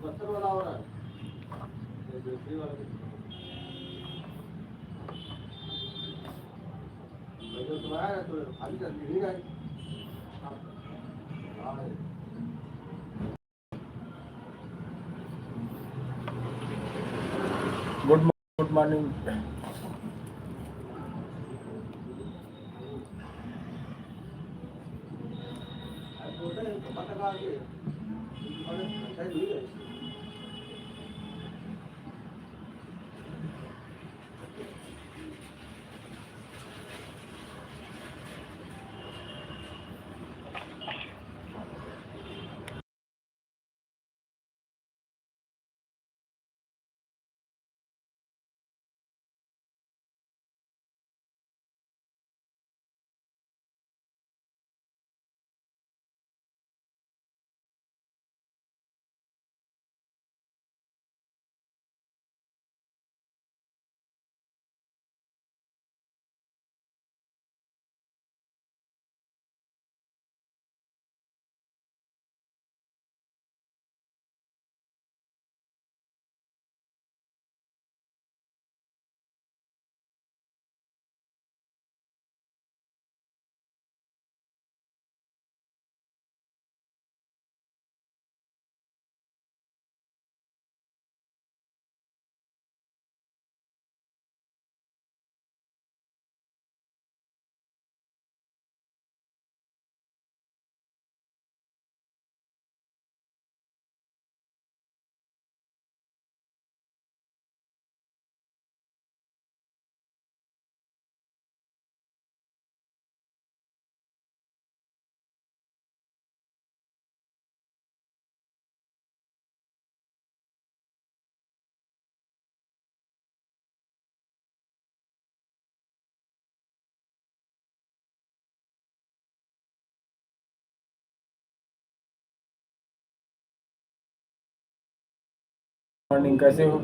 Good morning. Morning कैसे हो?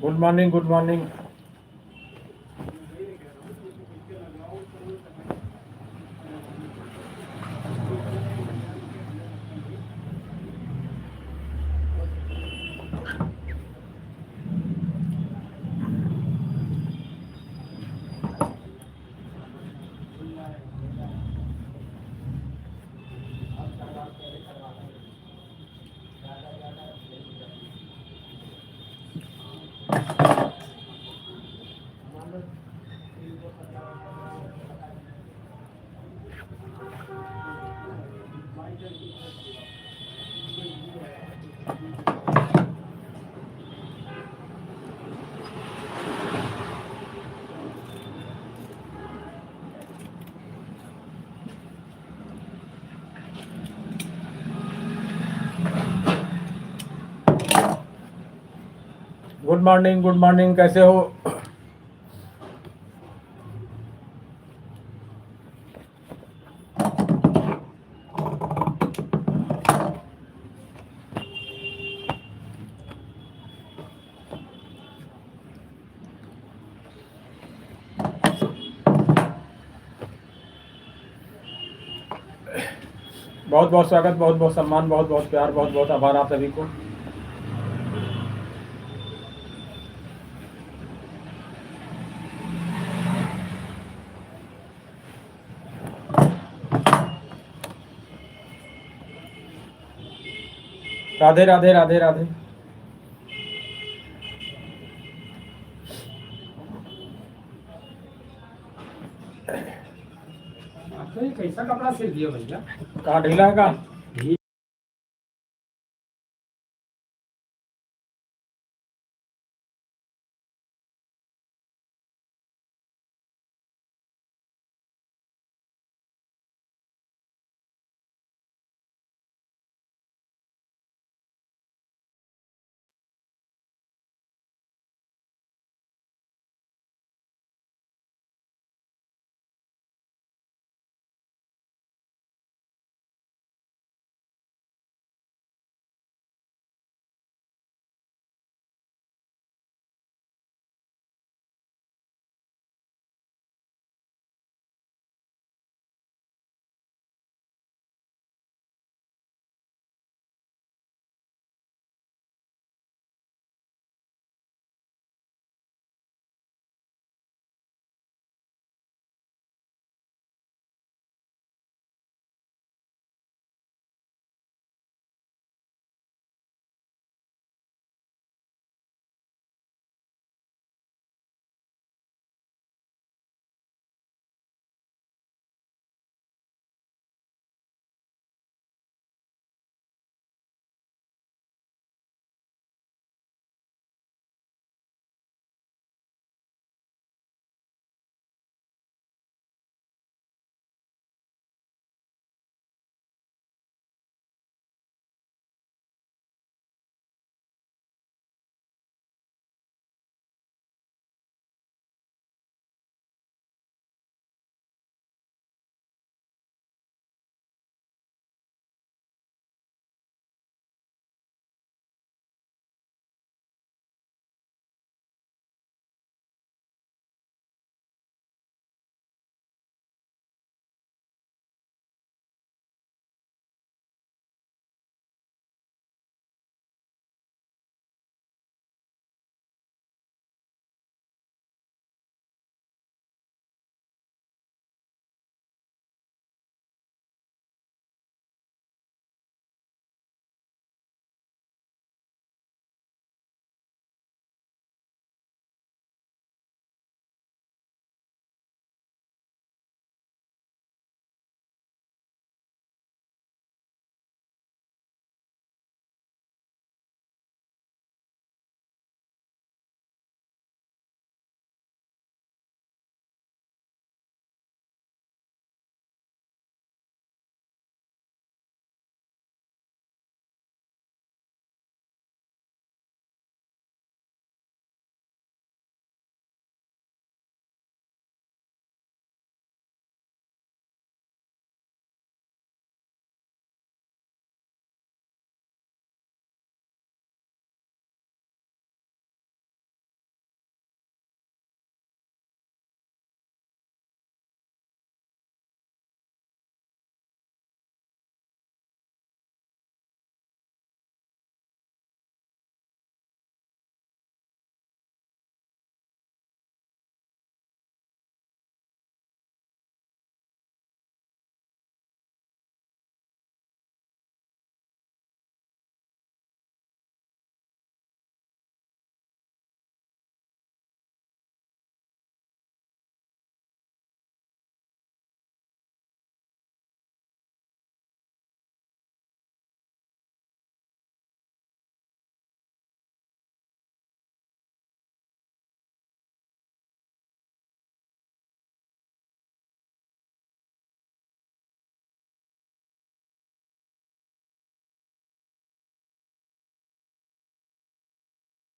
Good morning. Good morning. Good morning कैसे हो? बहुत बहुत स्वागत, बहुत बहुत सम्मान, बहुत बहुत प्यार, बहुत बहुत आभार आप सभी को। राधे राधे राधे राधे। आपने ये कैसा कपड़ा सिल दिया भैया? कहाँ ढीला है का?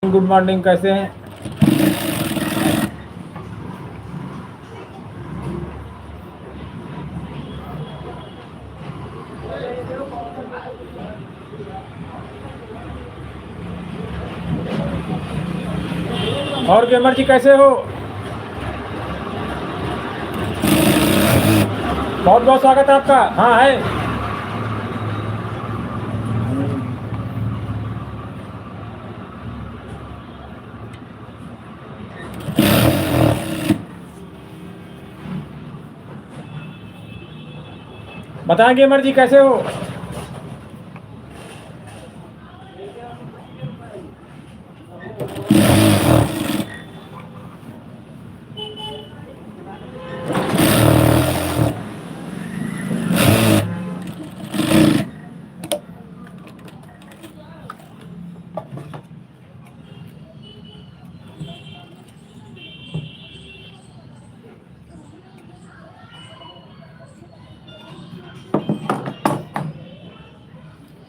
गुड मॉर्निंग, कैसे हैं? और गेमर जी कैसे हो? बहुत बहुत स्वागत है आपका। हाँ है। बताएं गेमर जी कैसे हो?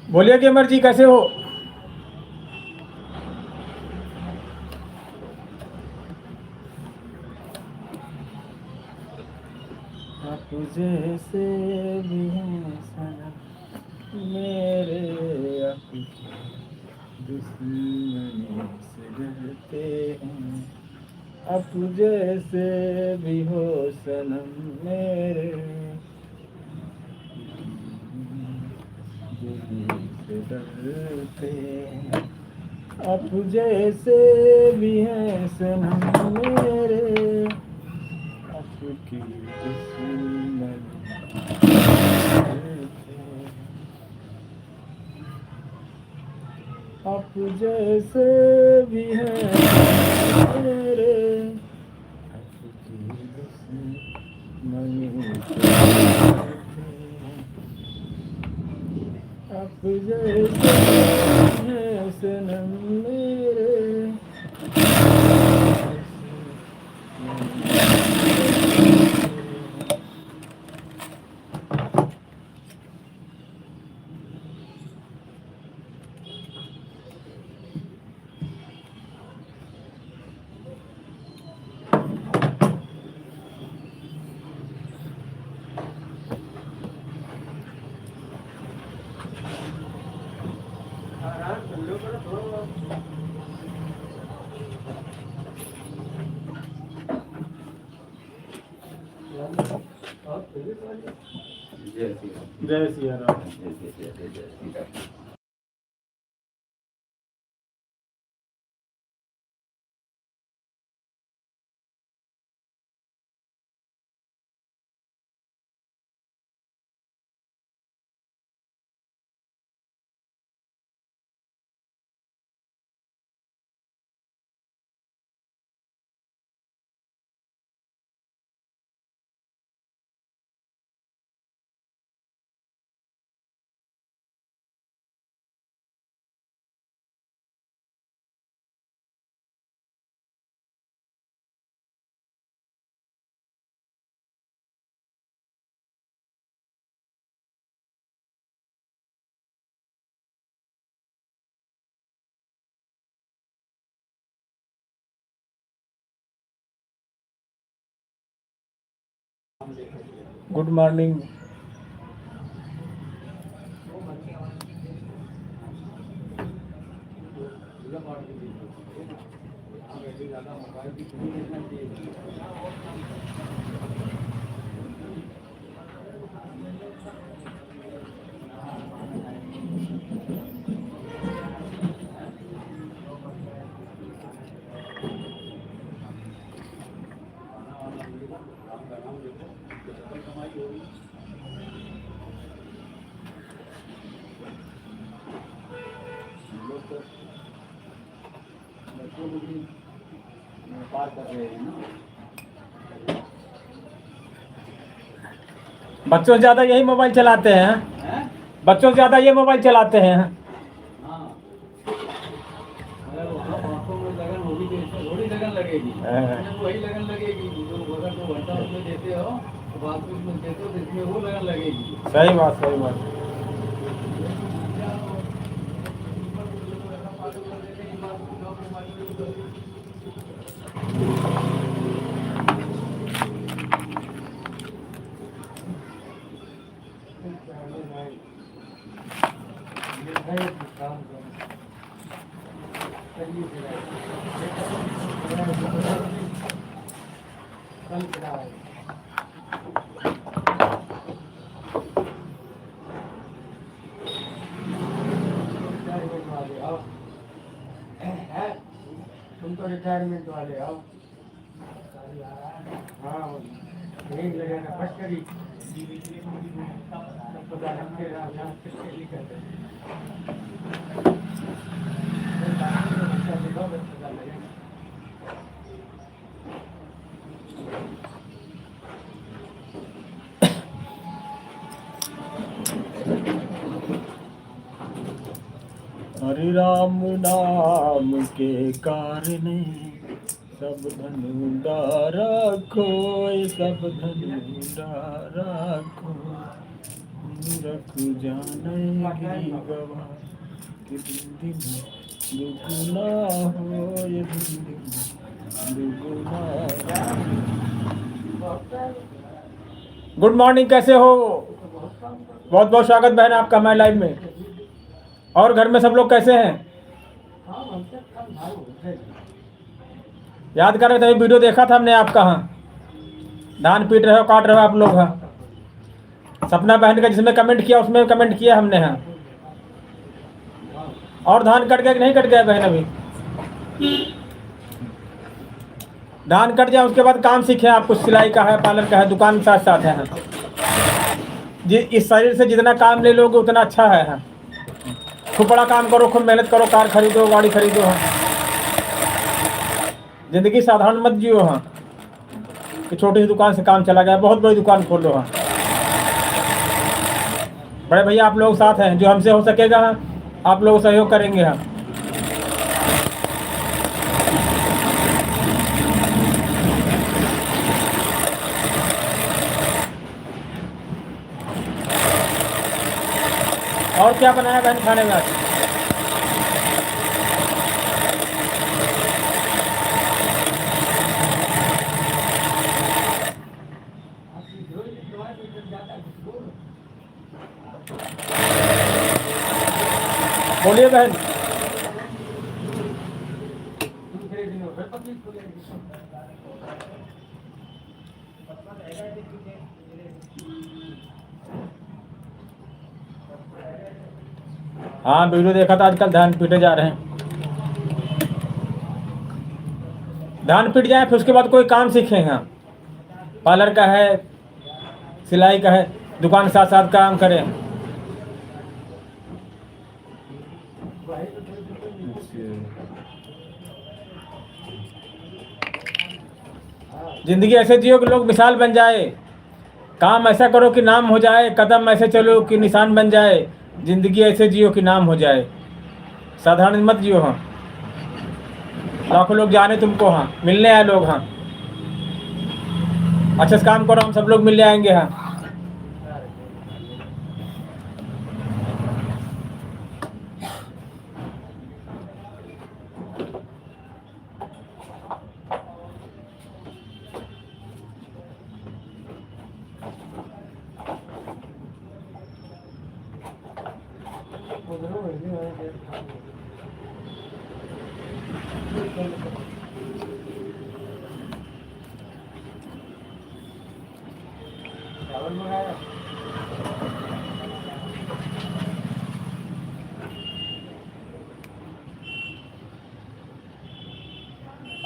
बोलिए गेमर जी कैसे हो? आप जैसे भी हैं सनम मेरे, आप दुश्मनी से डरते हैं। आप जैसे भी हो सनम मेरे, दिल से डरते हैं। आप जैसे भी हैं सनम मेरे, आपकी दुश्मनी आप जैसे भी हैं मेरे, आपकी दुश्मनी आप जैसे हैं सनम मेरे। जय सिया राम। Good morning. बच्चों से ज्यादा यही मोबाइल चलाते हैं। बच्चों से ज्यादा ये मोबाइल चलाते हैं। थोड़ी लगन लगेगी, वही लगन लगेगी जो अगर 2 घंटा उसमें देते हो तो बात को उसमें देते हो तो इसमें वो लगन लगेगी। सही बात, सही बात। ये सिलाई कल सिलाई रिटायरमेंट वाले आओ तुम तो रिटायरमेंट वाले आओ हाँ यही लगेगा फर्स्ट करी सब पता रखते रहा किसके करते हरि राम नाम के कारण सब धन उदारा खोए, सब धन उदारा खोए। रख जाने गिरी गवा कि दिन दिन दुगुना हो, ये दिन दिन दुगुना। गुड मॉर्निंग, कैसे हो? बहुत बहुत स्वागत बहन आपका हमारे लाइव में। और घर में सब लोग कैसे हैं? याद कर रहे थे, वीडियो देखा था हमने आपका। हाँ, धान पीट रहे हो, काट रहे हो आप लोग। हाँ, सपना बहन का जिसमें कमेंट किया उसमें कमेंट किया हमने। हाँ, और धान कट गया कि नहीं कट गया बहन? अभी धान कट जाए उसके बाद काम सीखे आप। कुछ सिलाई का है, पार्लर का है, दुकान साथ साथ है। हाँ, जी, इस शरीर से जितना काम ले लोगे उतना अच्छा है। हाँ, खूब बड़ा काम करो, खूब मेहनत करो, कार खरीदो, गाड़ी खरीदो। हाँ, जिंदगी साधारण मत जियो। हाँ, कि छोटी सी दुकान से काम चला गया, बहुत बड़ी दुकान खोलो। हाँ, बड़े भैया आप लोग साथ हैं, जो हमसे हो सकेगा। हाँ, आप लोग सहयोग करेंगे। हाँ, और क्या बनाया बहन खाने में आज? बोलिए बहन। हाँ, वीडियो देखा था। आजकल धान पीटे जा रहे हैं। धान पीट जाए फिर उसके बाद कोई काम सीखें। हाँ, पार्लर का है, सिलाई का है, दुकान साथ साथ काम करें। जिंदगी ऐसे जियो कि लोग मिसाल बन जाए। काम ऐसा करो कि नाम हो जाए, कदम ऐसे चलो कि निशान बन जाए। जिंदगी ऐसे जियो कि नाम हो जाए, साधारण मत जियो। हाँ, लाखों लोग जाने तुमको। हाँ, मिलने आए लोग। हाँ, अच्छे से काम करो, हम सब लोग मिलने आएंगे। हाँ, चावल मंगाया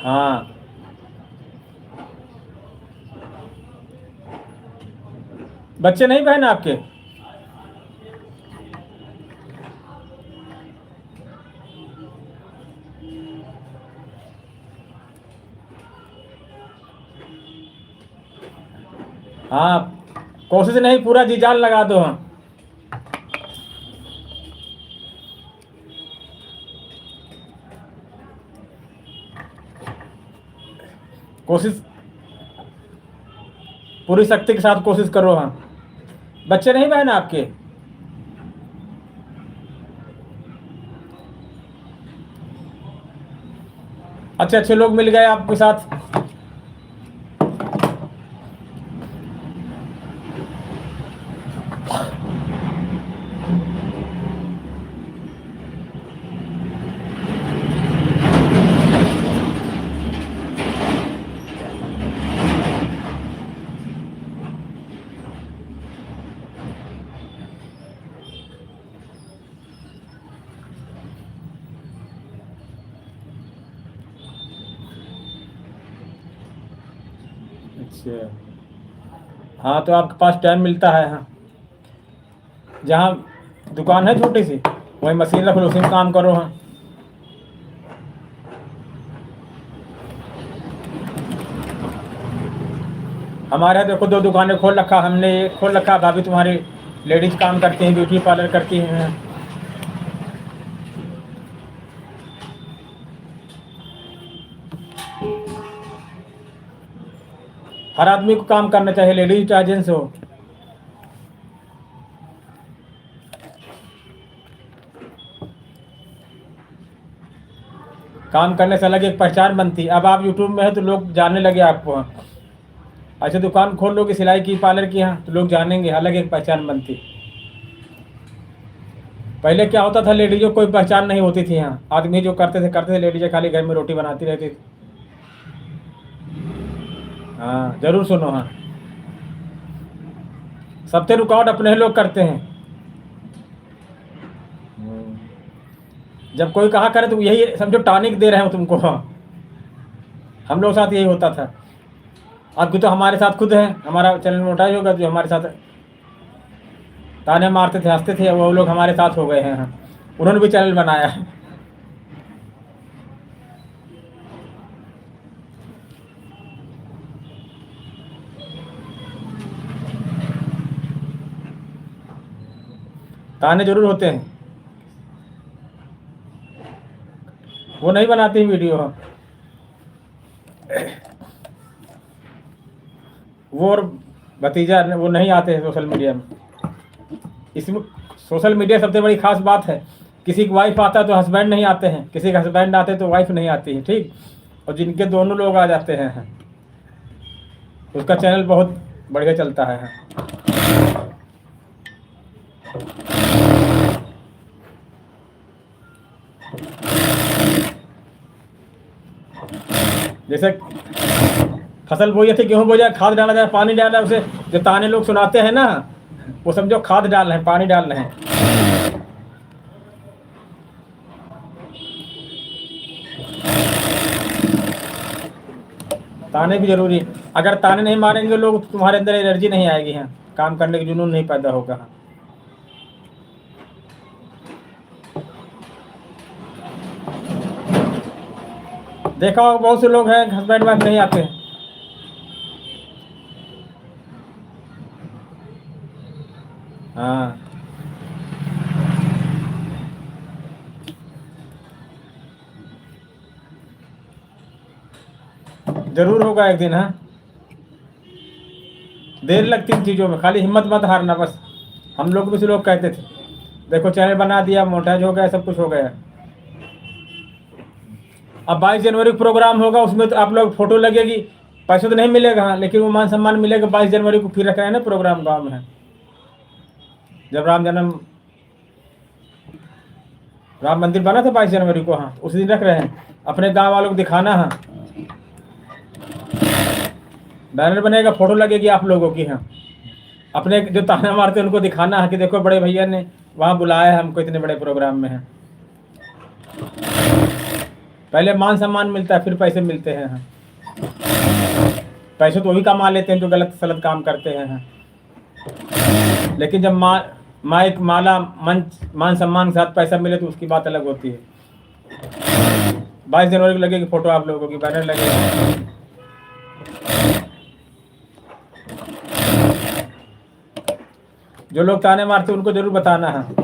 हाँ, बच्चे नहीं बहन आपके? हाँ, कोशिश नहीं, पूरा जी जान लगा दो। हाँ, कोशिश पूरी शक्ति के साथ कोशिश करो। हाँ, बच्चे नहीं बहन आपके? अच्छे अच्छे लोग मिल गए आपके साथ। अच्छा, हाँ तो आपके पास टाइम मिलता है। हाँ, जहाँ दुकान है छोटी सी वहीं मशीन रख लो, उसी में काम करो। हाँ, हमारे यहाँ देखो 2 दुकानें खोल रखा हमने, एक खोल रखा, भाभी तुम्हारी लेडीज काम करती हैं, ब्यूटी पार्लर करती हैं। हर आदमी को काम करना चाहिए, लेडीज चाहे जेंट्स हो। काम करने से अलग एक पहचान बनती। अब आप यूट्यूब में है तो लोग जानने लगे आपको। अच्छा, दुकान खोल लोगे सिलाई की, पार्लर की, यहाँ तो लोग जानेंगे, अलग एक पहचान बनती। पहले क्या होता था, लेडीजों को कोई पहचान नहीं होती थी। यहाँ आदमी जो करते थे, लेडीजें खाली घर में रोटी बनाती रहती थी। हाँ जरूर सुनो। हाँ, सबसे रुकावट अपने लोग करते हैं। जब कोई कहा करे तो यही समझो टॉनिक दे रहे हो तुमको। हाँ, हम लोग साथ यही होता था। अब तो हमारे साथ खुद है, हमारा चैनल मोटाई होगा, जो हमारे साथ ताने मारते थे, हंसते थे, वो लोग हमारे साथ हो गए हैं। हाँ, उन्होंने भी चैनल बनाया है। ताने जरूर होते हैं, वो नहीं बनाती वीडियो। हाँ, वो और भतीजा वो नहीं आते हैं सोशल मीडिया में। इसमें सोशल मीडिया सबसे बड़ी खास बात है, किसी की वाइफ आता है तो हस्बैंड नहीं आते हैं, किसी का हस्बैंड आते हैं तो वाइफ नहीं आती है, ठीक। और जिनके दोनों लोग आ जाते हैं, उसका चैनल बहुत बढ़िया चलता है। जैसे फसल बोई थी, गेहूं बोया, खाद डाला जाए, पानी डाला, उसे जो ताने लोग सुनाते हैं ना, वो समझो खाद डाल रहे हैं, पानी डाल रहे हैं। ताने भी जरूरी। अगर ताने नहीं मारेंगे लोग तो तुम्हारे अंदर एनर्जी नहीं आएगी। हाँ, काम करने की जुनून नहीं पैदा होगा। हाँ, देखा होगा बहुत से लोग हैं हस्बैंड वाइफ नहीं आते हैं। हाँ, जरूर होगा एक दिन। हाँ, देर लगती इन चीज़ों में, खाली हिम्मत मत हारना बस। हम लोग भी लोग कहते थे, देखो चैनल बना दिया, मोटाइज हो गया, सब कुछ हो गया। अब 22 जनवरी प्रोग्राम होगा, उसमें तो आप लोग फोटो लगेगी, पैसे तो नहीं मिलेगा। हाँ, लेकिन वो मान सम्मान मिलेगा। 22 जनवरी को फिर रख रहे हैं ना प्रोग्राम गाँव में, जब राम मंदिर बना था 22 जनवरी को। हाँ, उस दिन रख रहे हैं, अपने गांव वालों को दिखाना। हाँ, बैनर बनेगा, फोटो लगेगी आप लोगों की। हाँ, अपने जो ताना मारते हैं उनको दिखाना है कि देखो बड़े भैया ने वहाँ बुलाया है हमको, इतने बड़े प्रोग्राम में है। पहले मान सम्मान मिलता है, फिर पैसे मिलते हैं। हाँ, पैसे तो वही कमा लेते हैं जो गलत सलत काम करते हैं। हाँ, लेकिन जब माइक माला मंच मान सम्मान के साथ पैसा मिले तो उसकी बात अलग होती है। 22 जनवरी को लगेगी फोटो आप लोगों की, बैनर लगेगा। जो लोग ताने मारते उनको जरूर बताना है।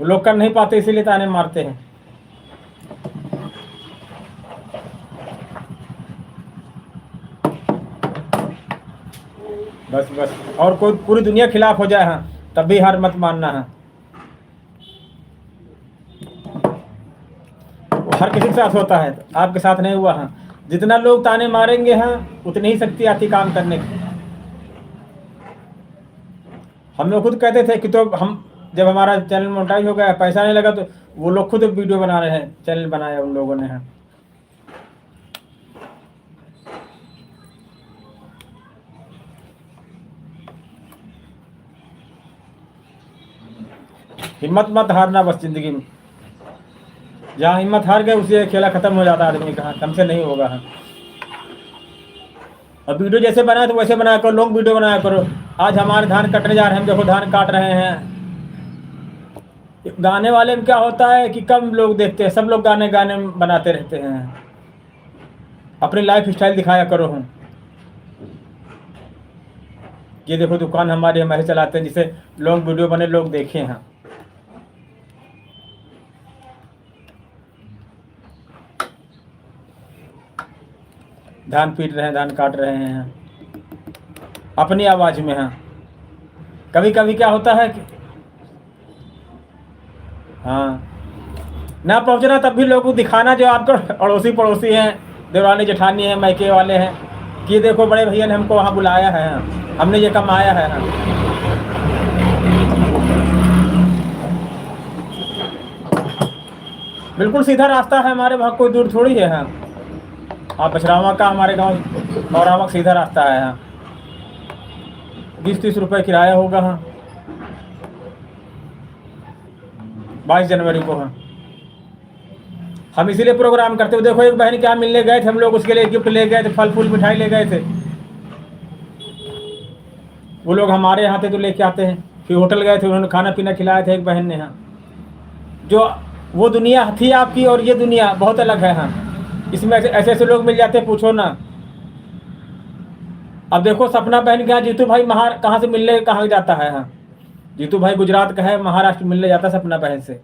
वो लोग कर नहीं पाते इसीलिए ताने मारते हैं। बस बस, और कोई पूरी दुनिया खिलाफ हो जाए, हाँ, तब भी हार मत मानना है। हर किसी के साथ होता है, आपके साथ नहीं हुआ। हाँ, जितना लोग ताने मारेंगे, हाँ, उतनी ही शक्ति आती काम करने की। हम लोग खुद कहते थे कि तो हम जब हमारा चैनल मोनेटाइज हो गया, पैसा नहीं लगा, तो वो लोग खुद वीडियो बना रहे हैं, चैनल बनाया उन लोगों ने। हाँ, हिम्मत मत हारना बस ज़िंदगी में। जहाँ हिम्मत हार गए उसे खेला खत्म हो जाता है आदमी का, हमसे नहीं होगा। हाँ, और वीडियो जैसे बनाए तो वैसे बनाया करो, लॉन्ग वीडियो बनाया करो। आज हमारे धान कटने जा रहे हैं, हम देखो धान काट रहे हैं। गाने वाले में क्या होता है कि कम लोग देखते हैं, सब लोग गाने गाने बनाते रहते हैं। अपनी लाइफ स्टाइल दिखाया करो। हम ये देखो दुकान हमारी हम ऐसे चलाते हैं जिसे लॉन्ग वीडियो बने, लोग देखे हैं। धान पीट रहे हैं, धान काट रहे हैं अपनी आवाज में। हाँ, कभी कभी क्या होता है कि हाँ ना पहुंचना, तब भी लोगों को दिखाना जो आपको अड़ोसी पड़ोसी हैं, देवरानी जेठानी है, मायके वाले हैं, कि देखो बड़े भैया ने हमको वहाँ बुलाया है, हमने ये कमाया है। हाँ, बिल्कुल सीधा रास्ता है हमारे वहाँ, कोई दूर थोड़ी है। हाँ, आप बछरावा का हमारे गांव मौरावा का सीधा रास्ता है। हाँ, 20-30 रुपये किराया होगा। हाँ, 22 जनवरी को। हाँ, हम इसीलिए प्रोग्राम करते हुए, देखो एक बहन के यहाँ मिलने गए थे हम लोग, उसके लिए गिफ्ट ले गए थे, फल फूल मिठाई ले गए थे। वो लोग हमारे यहाँ थे तो लेके आते हैं। फिर होटल गए थे, उन्होंने खाना पीना खिलाया था एक बहन ने। हाँ, जो वो दुनिया थी आपकी और ये दुनिया बहुत अलग है। हाँ, इसमें ऐसे ऐसे लोग मिल जाते हैं, पूछो ना। अब देखो सपना बहन के यहाँ जीतू भाई कहाँ से मिलने कहाँ जाता है। हाँ, जीतू भाई गुजरात का है, महाराष्ट्र मिलने जाता है सपना बहन से।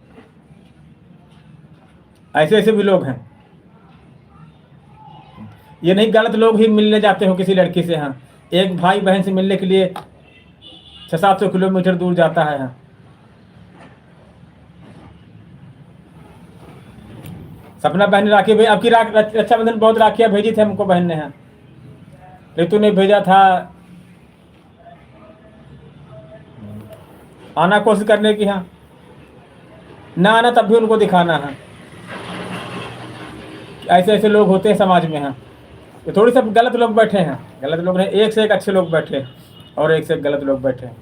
ऐसे ऐसे भी लोग हैं, ये नहीं गलत लोग ही मिलने जाते हो किसी लड़की से। हाँ, एक भाई बहन से मिलने के लिए 600-700 किलोमीटर दूर जाता है। हाँ, सपना बहन राखी भाई आपकी रक्षाबंधन बहुत राखियाँ भेजी थे हमको बहन ने। हाँ, ऋतु ने भेजा था, आना कोशिश करने की। हाँ, ना आना तब भी उनको दिखाना है। ऐसे ऐसे लोग होते हैं समाज में। हाँ, तो थोड़ी सब गलत लोग बैठे हैं, गलत लोग नहीं, एक से एक अच्छे लोग बैठे हैं और एक से एक गलत लोग बैठे हैं।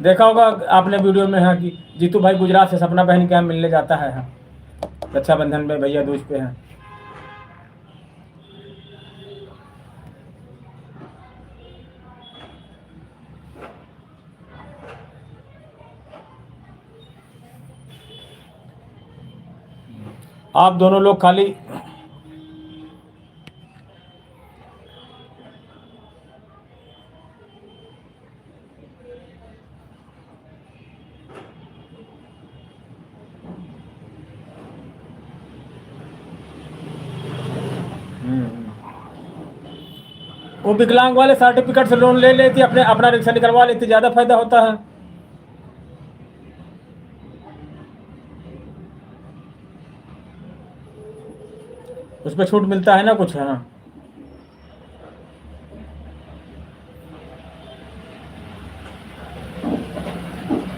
देखा होगा आपने वीडियो में। हाँ, कि जीतू भाई गुजरात से सपना बहन के यहाँ मिलने जाता है। हाँ, रक्षाबंधन में भैया दूज पे। हैं आप दोनों लोग खाली वो विकलांग वाले सर्टिफिकेट से लोन ले लेती, अपने अपना रिक्शा निकलवा लेती, ज़्यादा फायदा होता है। उस पर छूट मिलता है ना कुछ। हाँ,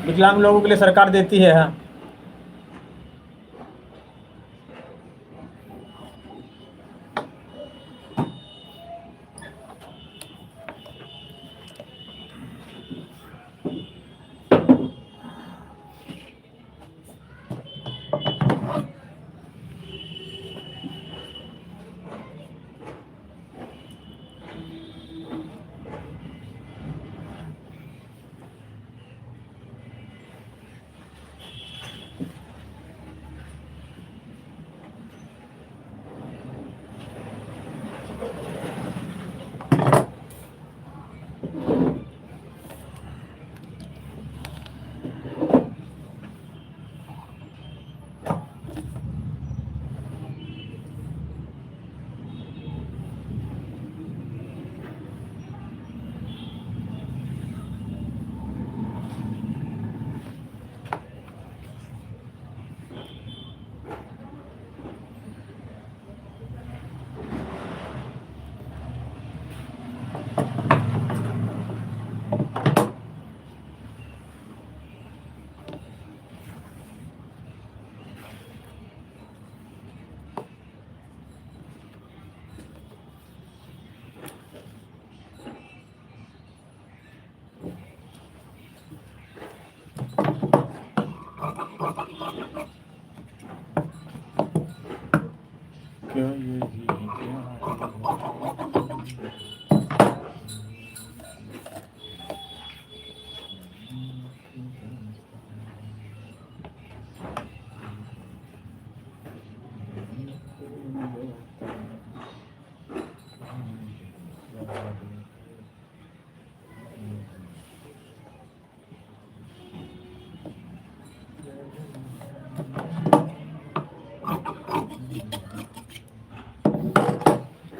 विकलांग लोगों के लिए सरकार देती है। हाँ,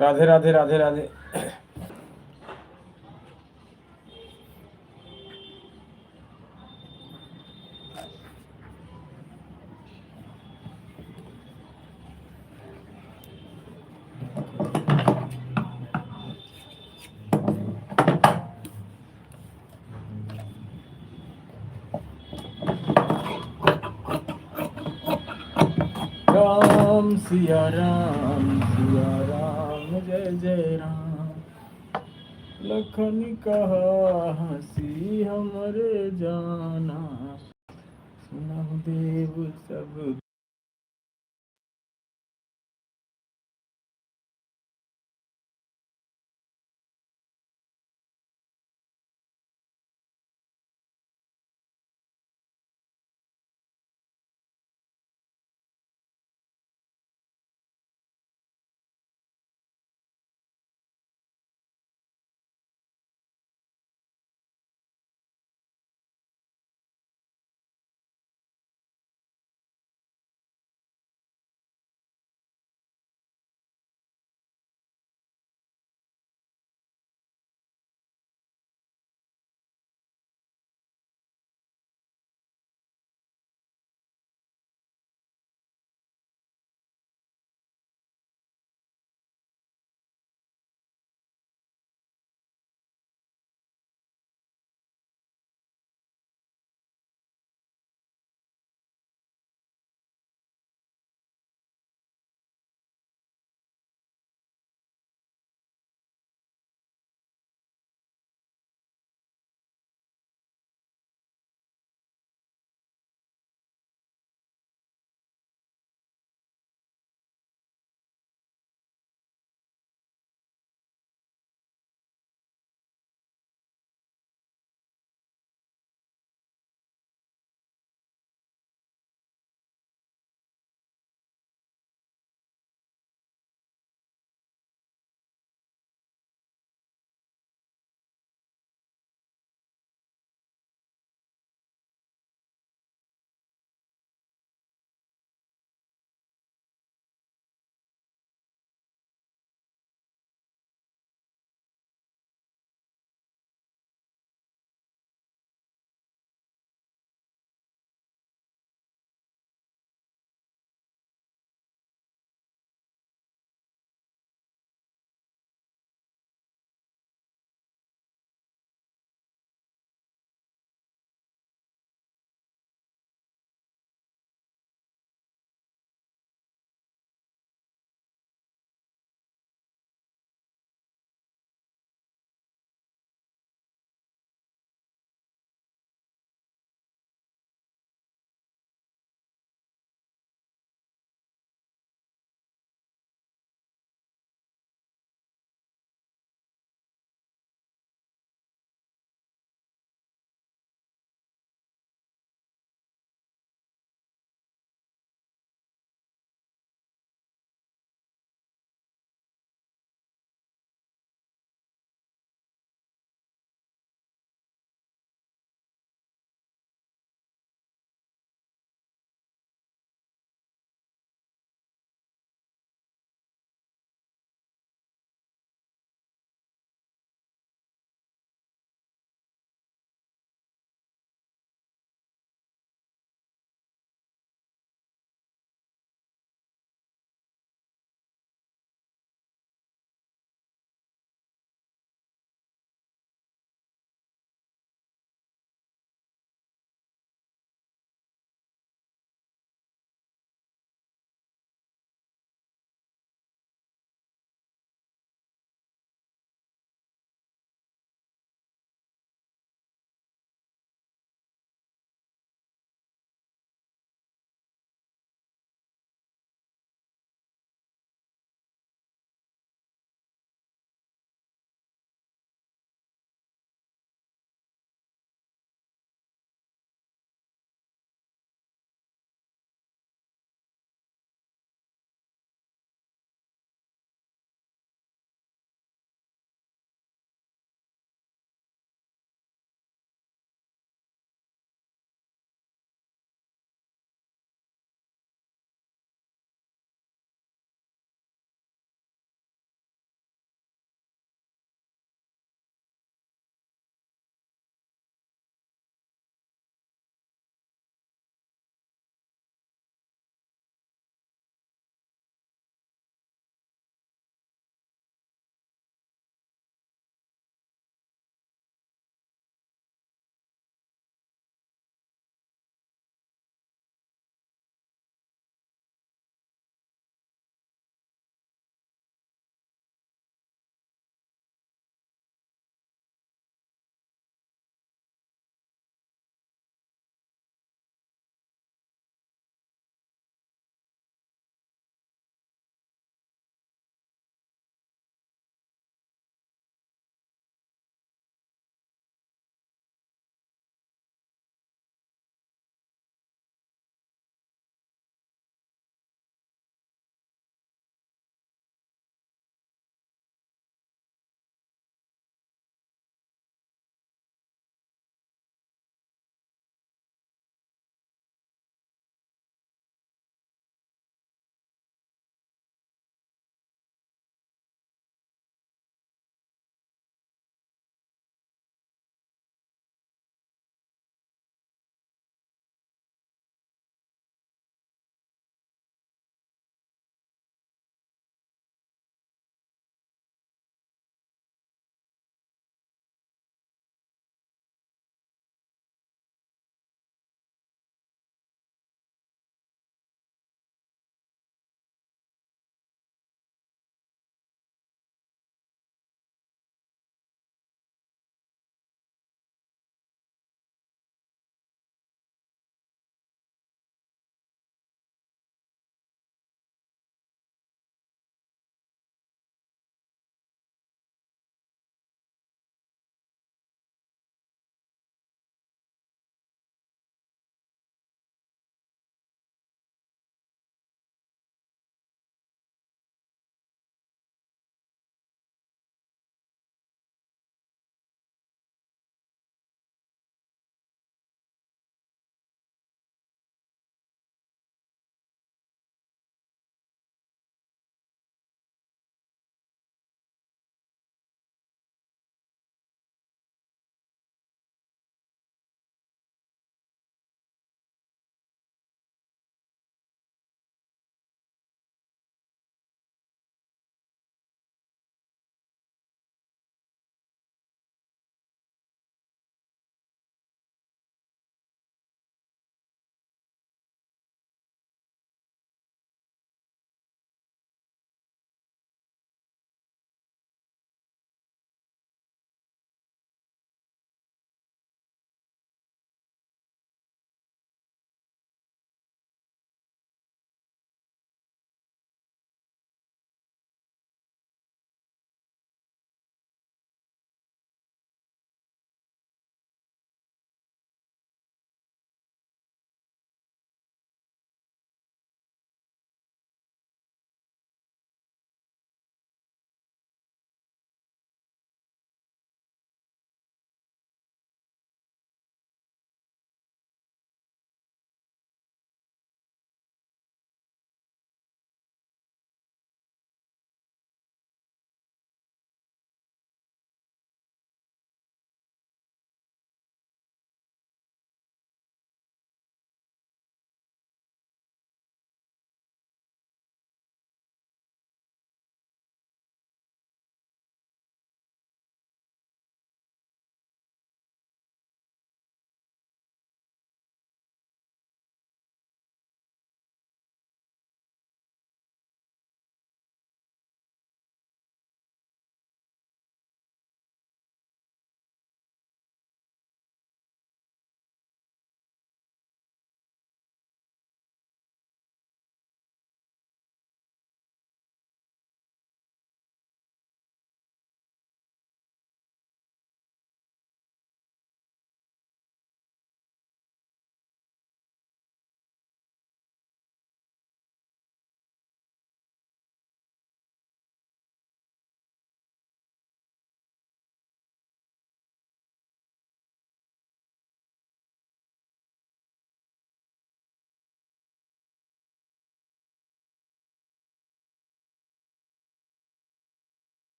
राधे राधे राधे राधे। राम सिया राम जय जय राम। लखन कहा हंसी हमरे जाना, सुनहु देव सब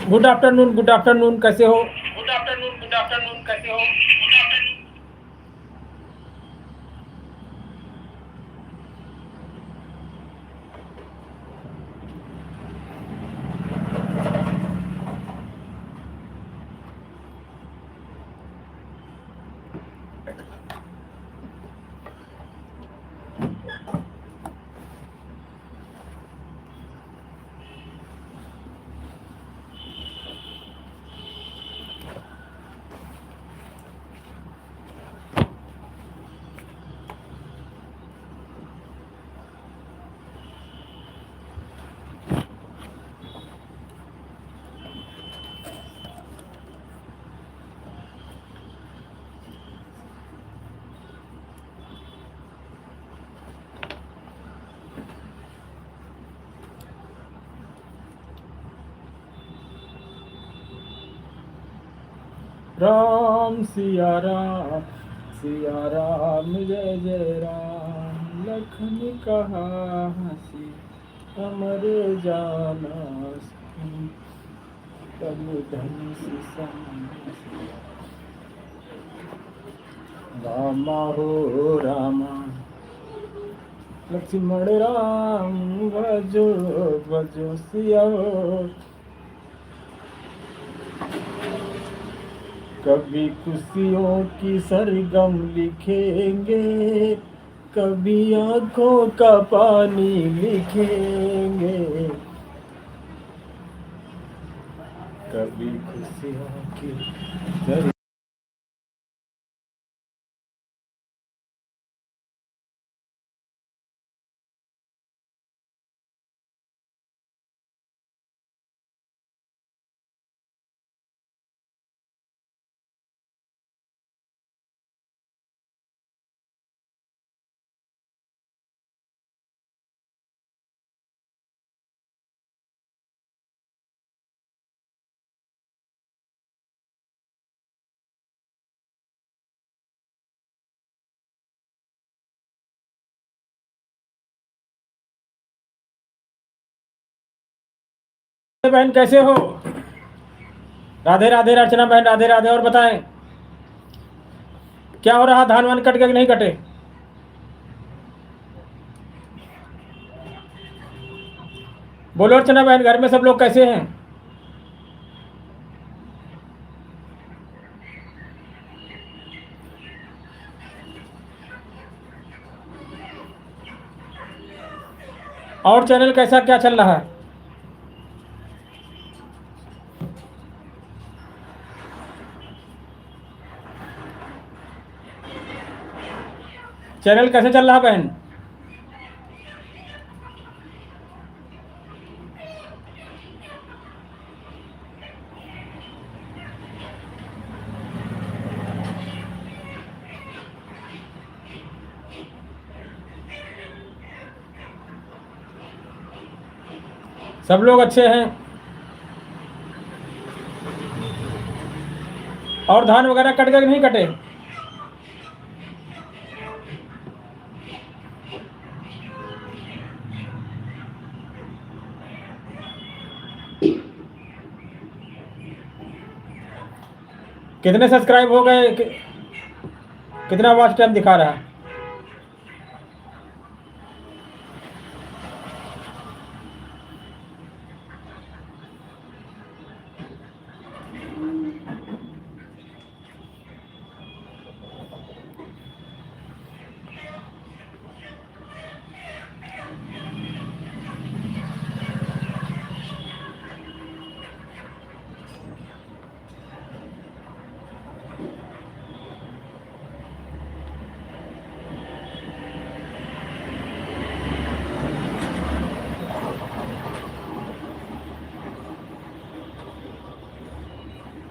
गुड आफ्टरनून कैसे हो? राम सिया राम जय जय राम, लखन कहा हंसी अमर जाना, तब धनुष रामा हो रामा, लक्ष्मण राम भजो भजो सिया हो। कभी खुशियों की सरगम लिखेंगे, कभी आंखों का पानी लिखेंगे, कभी खुशियों की सरगम। बहन कैसे हो? राधे राधे अर्चना बहन, राधे राधे। और बताएं क्या हो रहा, धान वान कट गए कि नहीं कटे? बोलो अर्चना बहन, घर में सब लोग कैसे हैं? और चैनल कैसा क्या चल रहा है? चैनल कैसे चल रहा बहन? सब लोग अच्छे हैं। और धान वगैरह कट गए कि नहीं कटे? कितने सब्सक्राइब हो गए? कितना वॉच टाइम दिखा रहा है?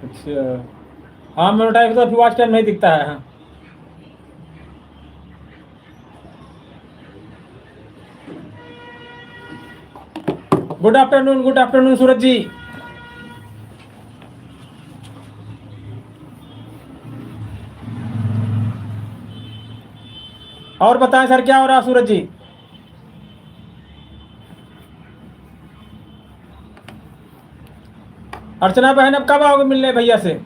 अच्छा, हाँ मोनेटाइज तो अभी वॉच टाइम नहीं दिखता है। हाँ गुड आफ्टरनून सूरज जी। और बताएं सर क्या हो रहा सूरज जी? अर्चना बहन अब कब आओगे मिलने भैया से?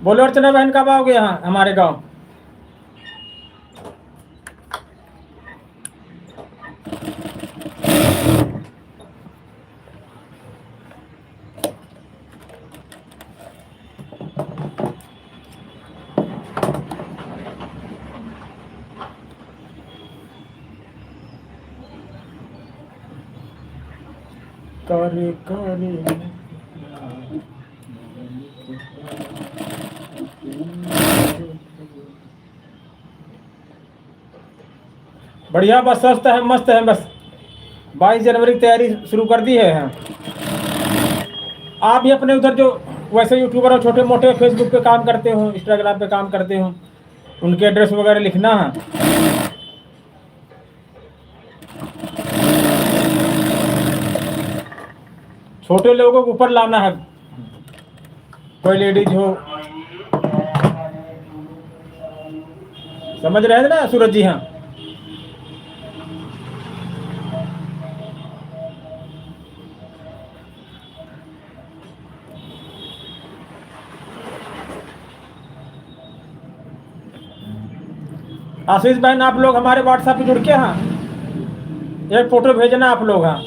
बोलो अर्चना बहन कब आओगे यहाँ हमारे गांव? करे करे बढ़िया, बस स्वस्थ है, मस्त है। बस 22 जनवरी की तैयारी शुरू कर दी है। आप भी अपने उधर जो वैसे यूट्यूबर हो, छोटे मोटे फेसबुक पे काम करते हो, इंस्टाग्राम पे काम करते हो, उनके एड्रेस वगैरह लिखना है। छोटे लोगों को ऊपर लाना है। कोई लेडीज हो, समझ रहे हैं ना सूरज जी? हाँ, आशीष बहन आप लोग हमारे व्हाट्सएप पे जुड़ के, हाँ एक फोटो भेजना आप लोग। हाँ,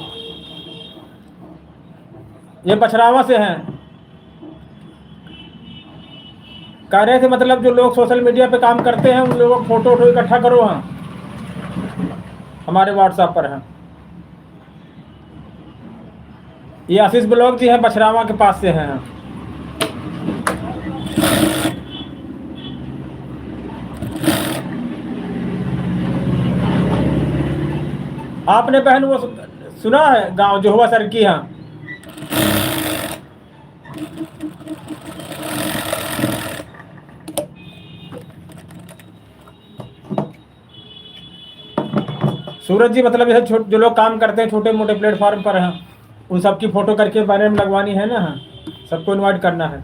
ये बछरावा से हैं, कह रहे थे मतलब जो लोग सोशल मीडिया पे काम करते हैं उन लोगों को फोटो वोटो इकट्ठा करो। हाँ, हमारे व्हाट्सएप पर है। ये आशीष ब्लॉग जी है, बछरावा के पास से हैं। आपने बहन वो सुना है गांव जो हुआ सर की? हाँ, सूरज जी मतलब जैसे जो लोग काम करते हैं छोटे मोटे प्लेटफॉर्म पर हैं, उन सबकी फोटो करके बैनर में लगवानी है ना। हाँ, सबको इनवाइट करना है।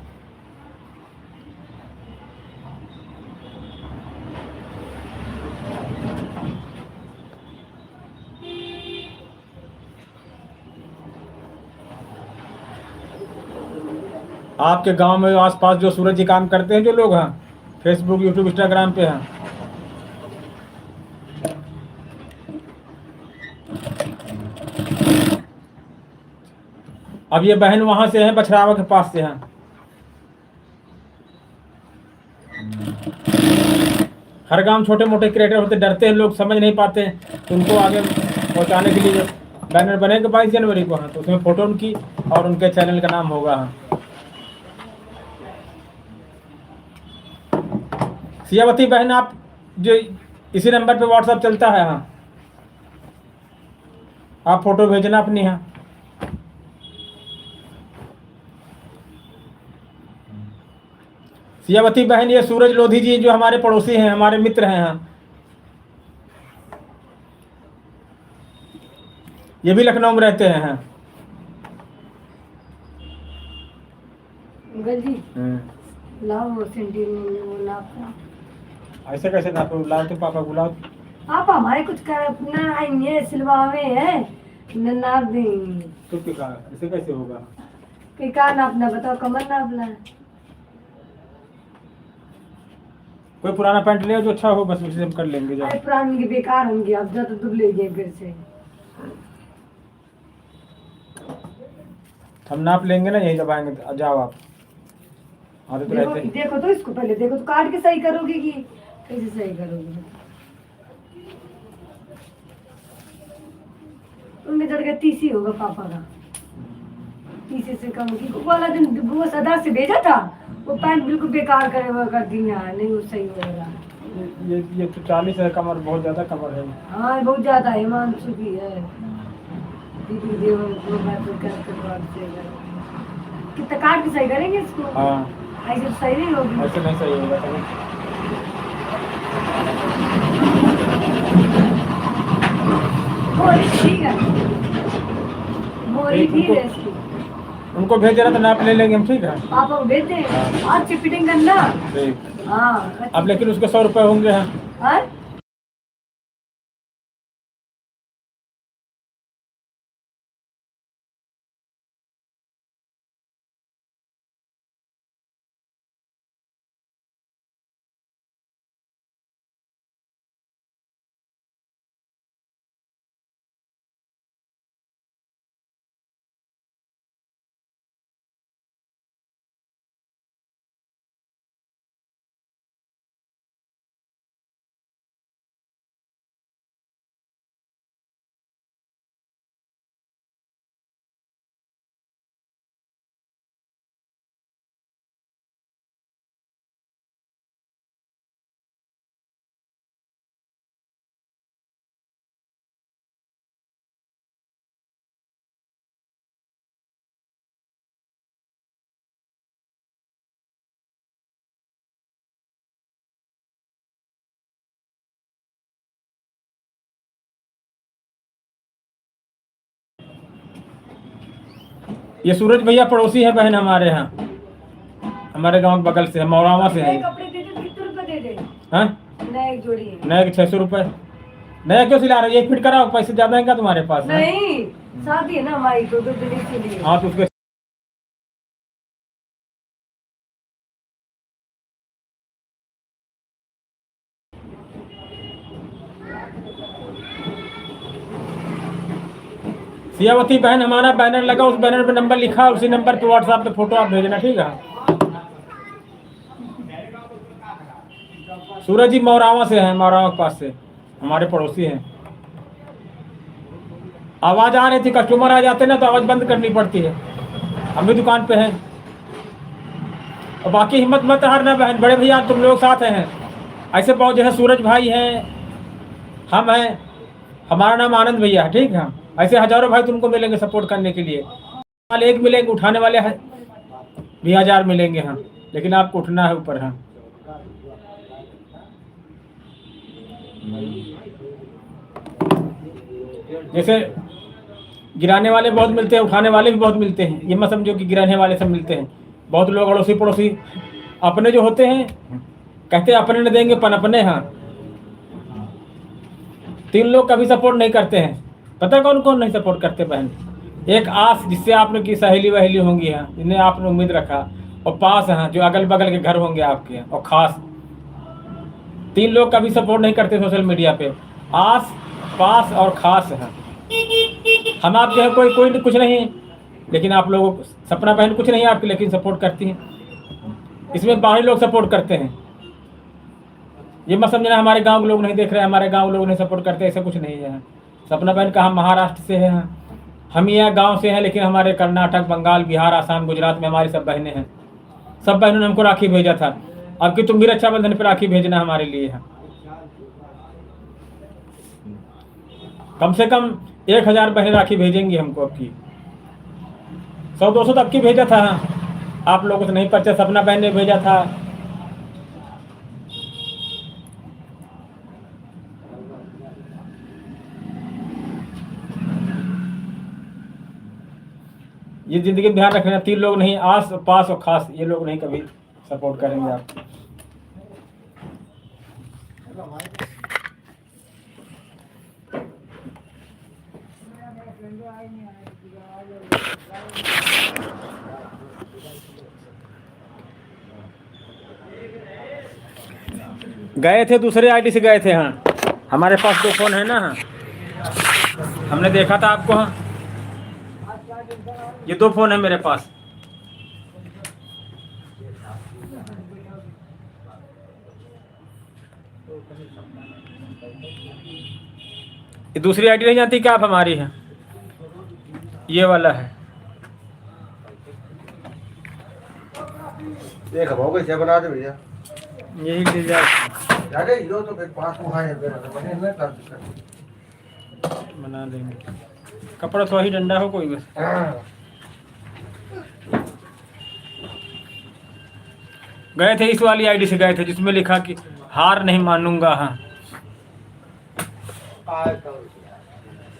आपके गांव में आसपास जो सूरज जी काम करते हैं जो लोग हैं, फेसबुक यूट्यूब इंस्टाग्राम पे हैं, अब ये बहन वहां से हैं, बछरावा के पास से हैं। हर गांव छोटे मोटे क्रिएटर होते, डरते हैं लोग, समझ नहीं पाते हैं, तो उनको आगे पहुंचाने के लिए बैनर बनेगा 22 जनवरी को। हाँ, तो उसमें फोटो उनकी और उनके चैनल का नाम होगा। हाँ, सियावती बहन आप जो इसी नंबर पे व्हाट्सएप चलता है। हाँ, आप फोटो भेजना अपनी। हाँ, सियावती बहन ये सूरज लोधी जी जो हमारे पड़ोसी हैं, हमारे मित्र हैं। हाँ, ये भी लखनऊ में रहते हैं। हाँ, अंकल जी लाओ वो सेंटी में वो नाप। ऐसे कैसे नापो? लाओ तो पापा बुलाओ। आप हमारे कुछ कर अपना आएंगे सिलवावे है न नाप देंगे। तो क्या ऐसे कैसे होगा? कि का नापना बताओ? कमर नापना है। कोई पुराना पैंट ले आओ जो अच्छा हो, बस उसी से हम कर लेंगे। अरे पुरानी के बेकार होंगे, अब ज्यादा दुबले गए फिर से। हम नाप लेंगे ना, यही जब आएंगे। जाओ आप, आते तो देखो रहते। देखो तो इसको पहले देखो तो काट के सही करोगे कि कैसे सही करोगे? उनमें जड़ का 30 ही होगा पापा का, 30 से कम की। वो वाला जो वो सदा से भेजा था वो पैंट बिल्कुल बेकार करे हुआ कर दी यार, नहीं वो सही होगा। ये तो 40 है कमर, बहुत ज्यादा कमर है। हाँ बहुत ज्यादा है, हिमांशु की है। दीदी देवर को बात करके बात से कितना काट के सही करेंगे इसको? हाँ, ऐसे तो सही नहीं होगी। ऐसे नहीं सही होगा। मोरी ठीक है, मोरी ठीक, ठीक है उनको- इसकी। उनको भेज देना तो नाप ले लेंगे हम, ठीक है? पापा को भेज दे आज से फिटिंग करना। ठीक। हाँ अब लेकिन उसके 100 रुपये होंगे। हाँ, हाँ ये सूरज भैया पड़ोसी है बहन हमारे यहाँ, हमारे गांव के बगल से है, मौरावा से है नए ये। कपड़े दे दे, कितने रुपए दे दे? हाँ, नए एक जोड़ी है। नए के 600 रुपये। नया क्यों सिला रहे हो? 1 फीट कराओ, पैसे ज्यादा है क्या तुम्हारे पास? हाँ? नहीं, शादी है ना हमारी, तो देने के लिए। हाँ तो उसके सियावती बहन हमारा बैनर लगा, उस बैनर पे नंबर लिखा, उसी नंबर पे व्हाट्सएप पे फोटो आप भेजना, ठीक है? सूरज जी मौरावा से हैं, मौरावा के पास से, हमारे पड़ोसी हैं। आवाज आ रही थी, कस्टमर आ जाते ना तो आवाज बंद करनी पड़ती है, हम भी दुकान पे हैं। और बाकी हिम्मत मत हारना बहन, बड़े भैया तुम लोग साथ हैं। ऐसे बहुत जैसे सूरज भाई हैं, हम हैं, हमारा नाम आनंद भैया है, ठीक है? ऐसे हजारों भाई तुमको मिलेंगे सपोर्ट करने के लिए। वाले एक मिलेंगे, उठाने वाले भी 1000 मिलेंगे। हाँ, लेकिन आपको उठना है ऊपर। हाँ, जैसे गिराने वाले बहुत मिलते हैं, उठाने वाले भी बहुत मिलते हैं। ये मत समझो कि गिराने वाले सब मिलते हैं। बहुत लोग अड़ोसी पड़ोसी अपने जो होते हैं, कहते हैं अपने न देंगे पनपने। हाँ, 3 लोग कभी सपोर्ट नहीं करते हैं। पता कौन कौन नहीं सपोर्ट करते बहन? एक आस, जिससे आपने की सहेली वहेली होंगी, हाँ, जिन्हें आपने उम्मीद रखा। और पास, हाँ, जो अगल बगल के घर होंगे आपके। और खास 3 लोग कभी सपोर्ट नहीं करते सोशल मीडिया पे, आस, पास और खास। हाँ, हम आपके हैं कोई कोई कुछ नहीं, लेकिन आप लोगों को सपना बहन कुछ नहीं है आपकी, लेकिन सपोर्ट करती हैं। इसमें बाहरी लोग सपोर्ट करते हैं। ये मत समझना हमारे गांव के लोग नहीं देख रहे हैं, हमारे गांव के लोग नहीं सपोर्ट करते, ऐसा कुछ नहीं है। सपना बहन का हम महाराष्ट्र से हैं, हम यहाँ गांव से हैं, लेकिन हमारे कर्नाटक, बंगाल, बिहार, आसाम, गुजरात में हमारी सब बहनें हैं। सब बहनों ने हमको राखी भेजा था। अब कि तुम भी रक्षाबंधन पर राखी भेजना हमारे लिए है। कम से कम 1000 बहनें राखी भेजेंगी हमको। अब की 100-200 तो अब की भेजा था। आप लोगों से नहीं परिचय, सपना बहन ने भेजा था। ये जिंदगी में ध्यान रखना, 3 लोग नहीं, आस पास और खास, ये लोग नहीं कभी सपोर्ट करेंगे आप। गए थे दूसरे आईडी से गए थे। हाँ, हमारे पास 2 फोन है ना। हाँ, हमने देखा था आपको। हाँ, ये 2 फोन है मेरे पास। ये दूसरी आईडी नहीं जानती क्या आप हमारी? है ये वाला है। देख भाव कैसे बना दे भैया, यही डिजाइन जाके हीरो तो फिर पास में है बने हुए कर बना देंगे। कपड़ा थोड़ा ही डंडा हो कोई बस। गए थे इस वाली आईडी से गए थे, जिसमें लिखा कि हार नहीं मानूंगा। हाँ,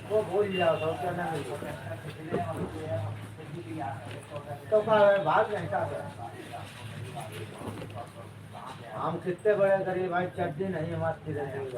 वो बोल जाओ तो क्या ना तो भाग नहीं था। हम कितने बड़े गरीब भाई, चड्डी नहीं हमारी रहेगी।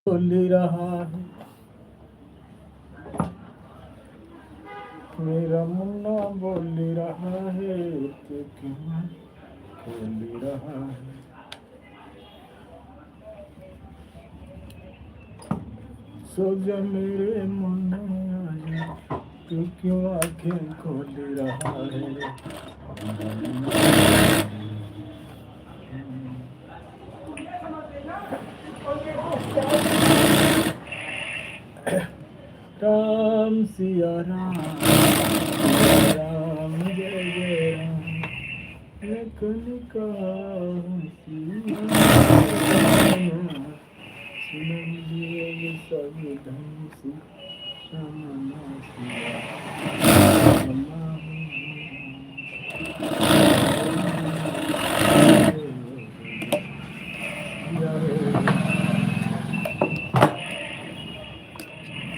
बोल रहा है मेरा मुन्ना बोल रहा है तो क्यों बोल रहा है सो जा मेरे मुन्ना आजा तू क्यों आंखें खोल रहा है राम सिया राम राम जय जय राम लखन का सिया सुनंदिए सब धन से श्यामा सिया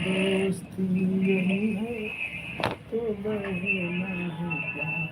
दोस्ती यही है तो बहना है प्यार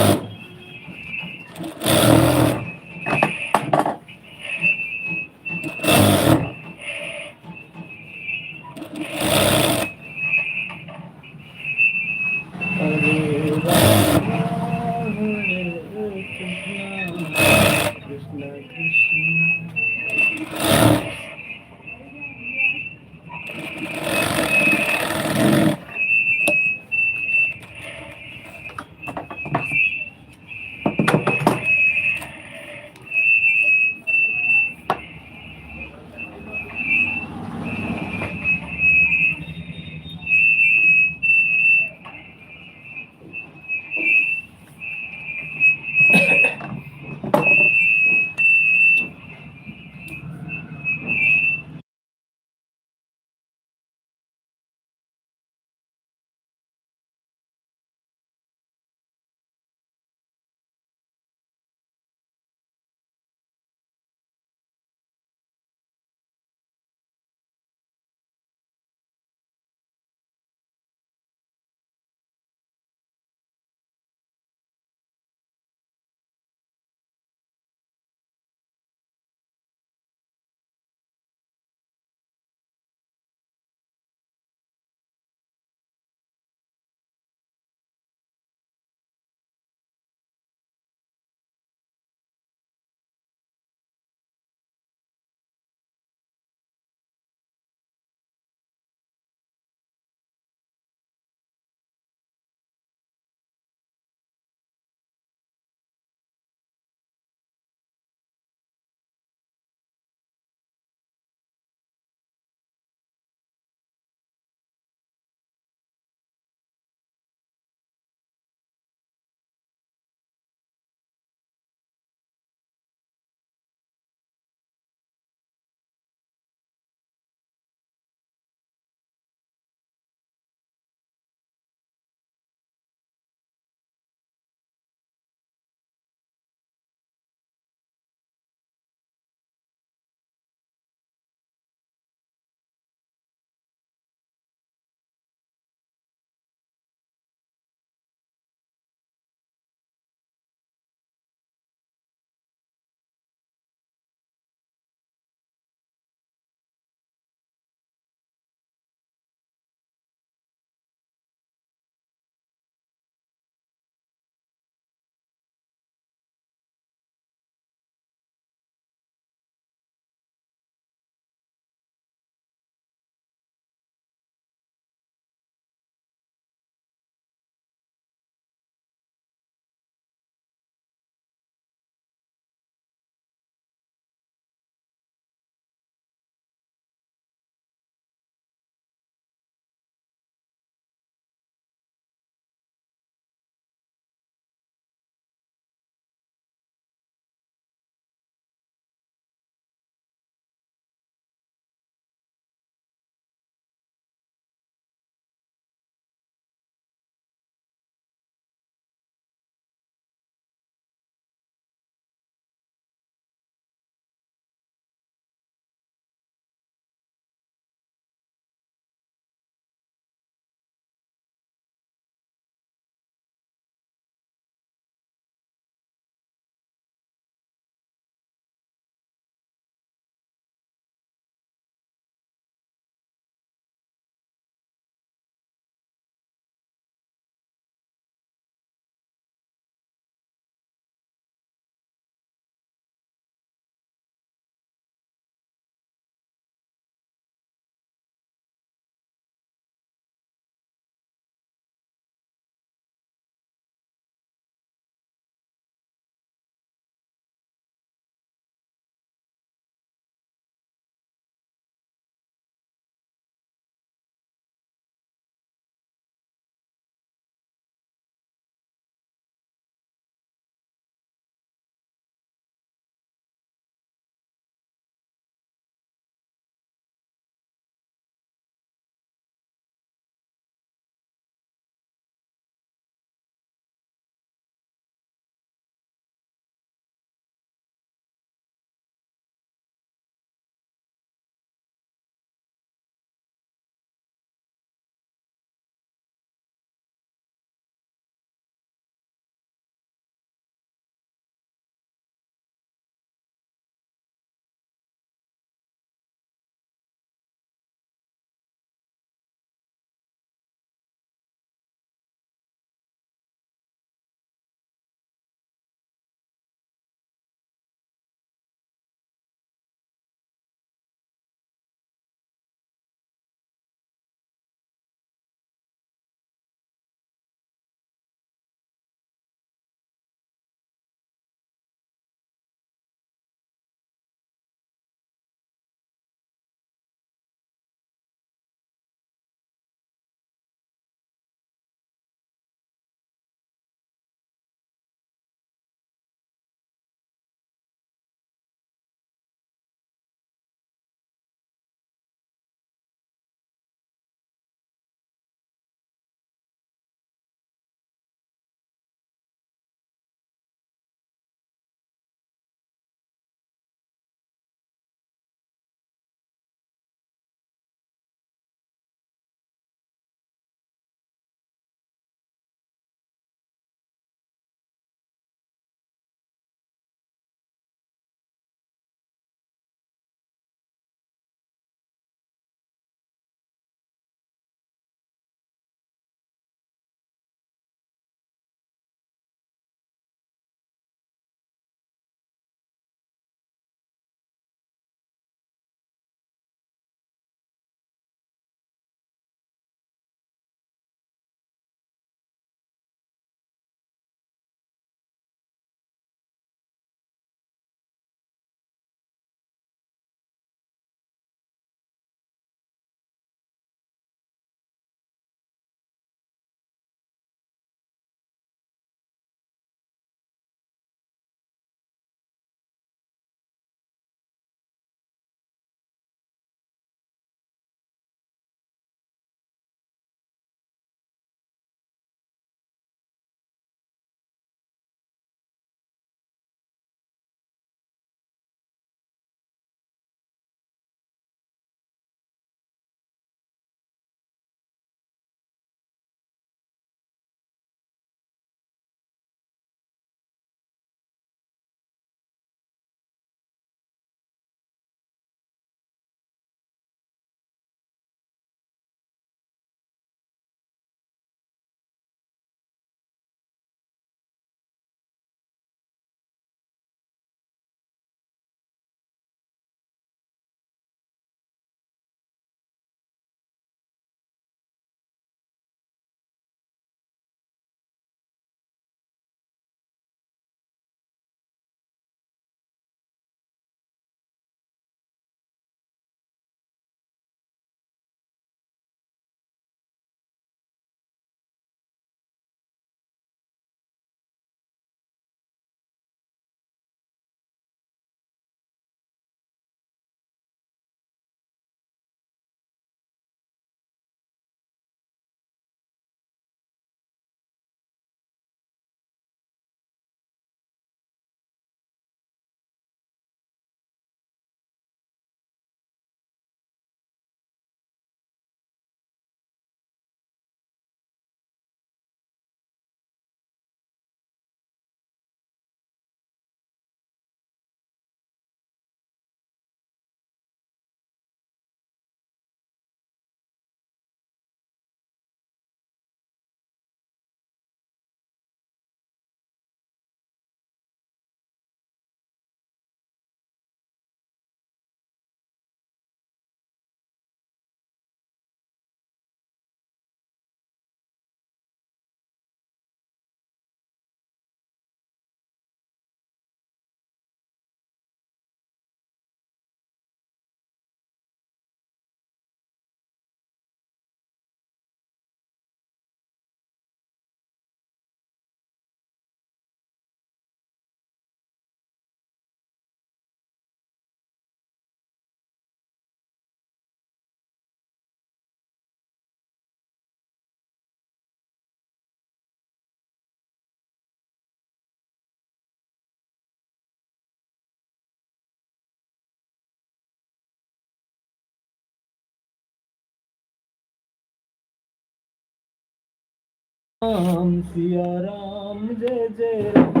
राम सिया राम जय जय राम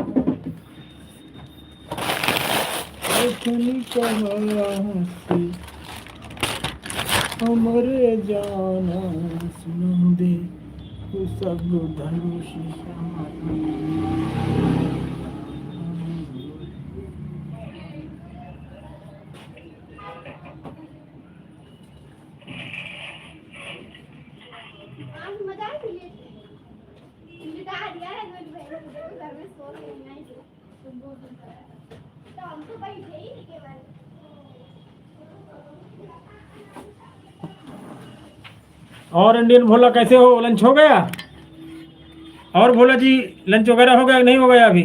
अपनी कहानी हमरे जाना सुना दे तू सब धनुष आज मजा आई मुझे तो आ रहा है घर में सो रही हूं तो हम तो बैठे ही केवल और इंडियन भोला कैसे हो? लंच हो गया? और भोला जी लंच वगैरह हो गया कि नहीं हो गया अभी?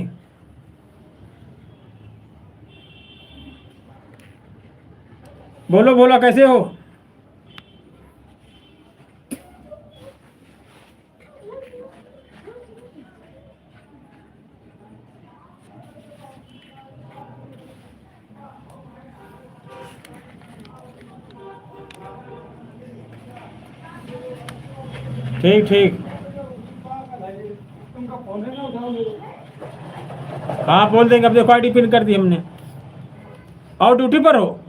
बोलो भोला कैसे हो? ठीक ठीक। तुमका फोन है ना उठाओ हाँ बोल देंगे, अब देखो आईडी पिन कर दी हमने। और ड्यूटी पर हो?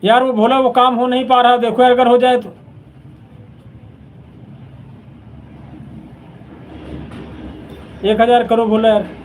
यार वो भोला वो काम हो नहीं पा रहा, देखो यार अगर हो जाए तो। एक 1000 करो भोला यार।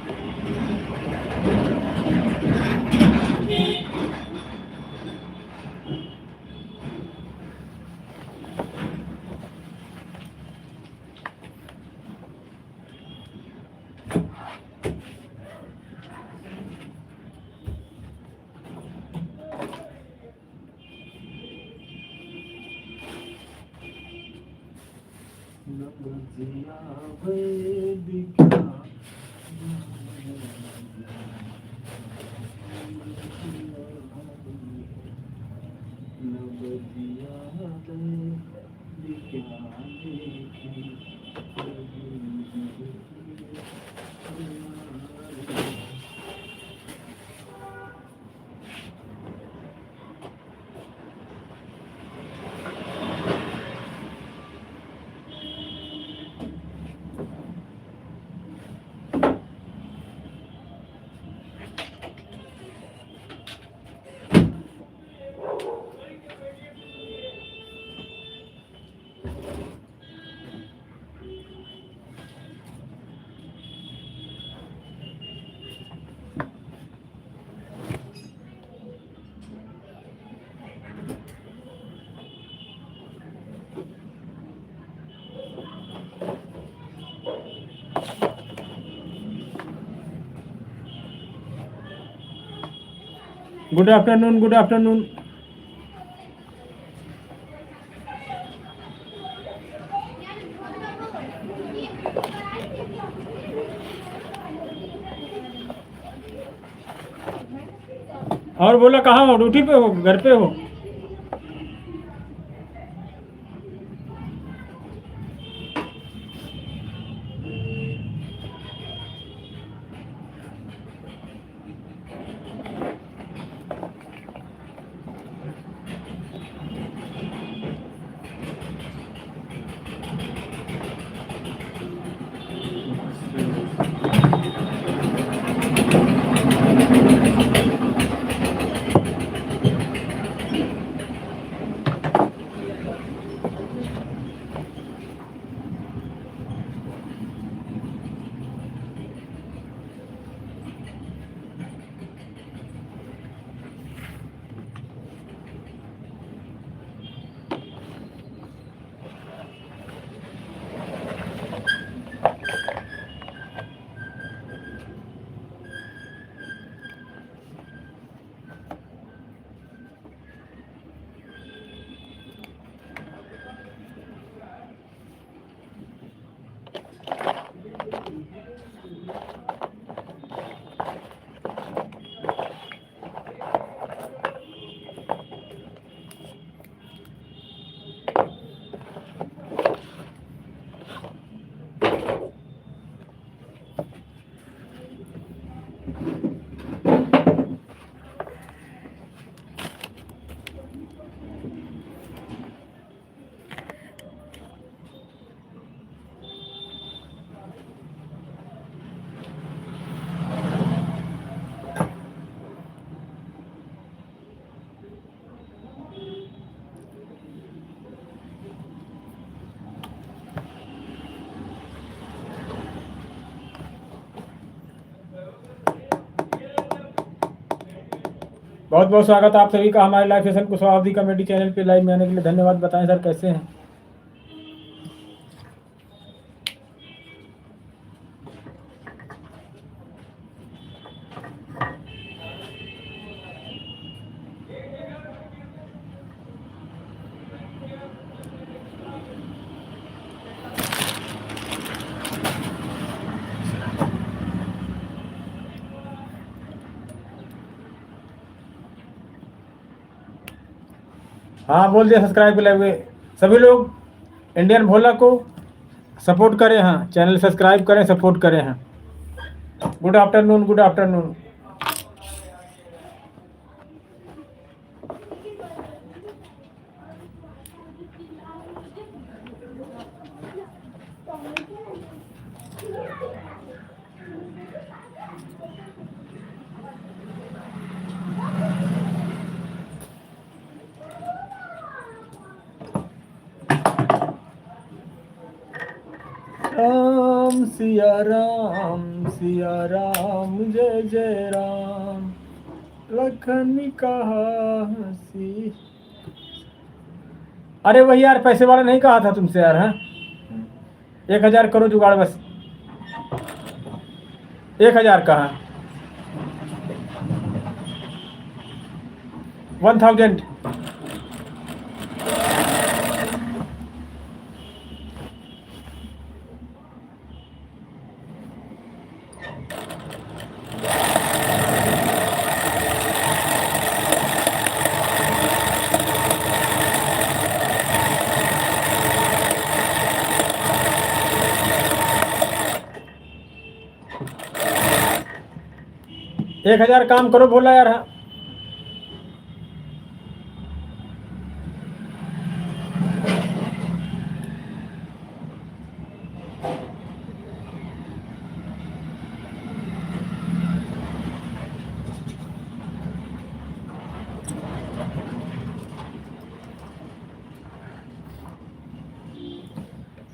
Good afternoon, good afternoon. और बोला कहाँ हो? ड्यूटी पे हो? घर पे हो? बहुत बहुत स्वागत है आप सभी का हमारे live session Kushwaha comedy channel पे लाइव में आने के लिए धन्यवाद। बताएं सर कैसे हैं? हाँ बोल दिया सब्सक्राइब कर सभी लोग इंडियन भोला को सपोर्ट करें। हाँ चैनल सब्सक्राइब करें, सपोर्ट करें। हाँ good afternoon, good afternoon. Ram Siya Ram जय जय राम, लखन कहा हंसी। अरे वही यार पैसे वाला नहीं कहा था तुमसे यार। हाँ 1000 करो जुगाड़ बस। 1000 कहा 1000। एक 1000 काम करो बोला यार। हाँ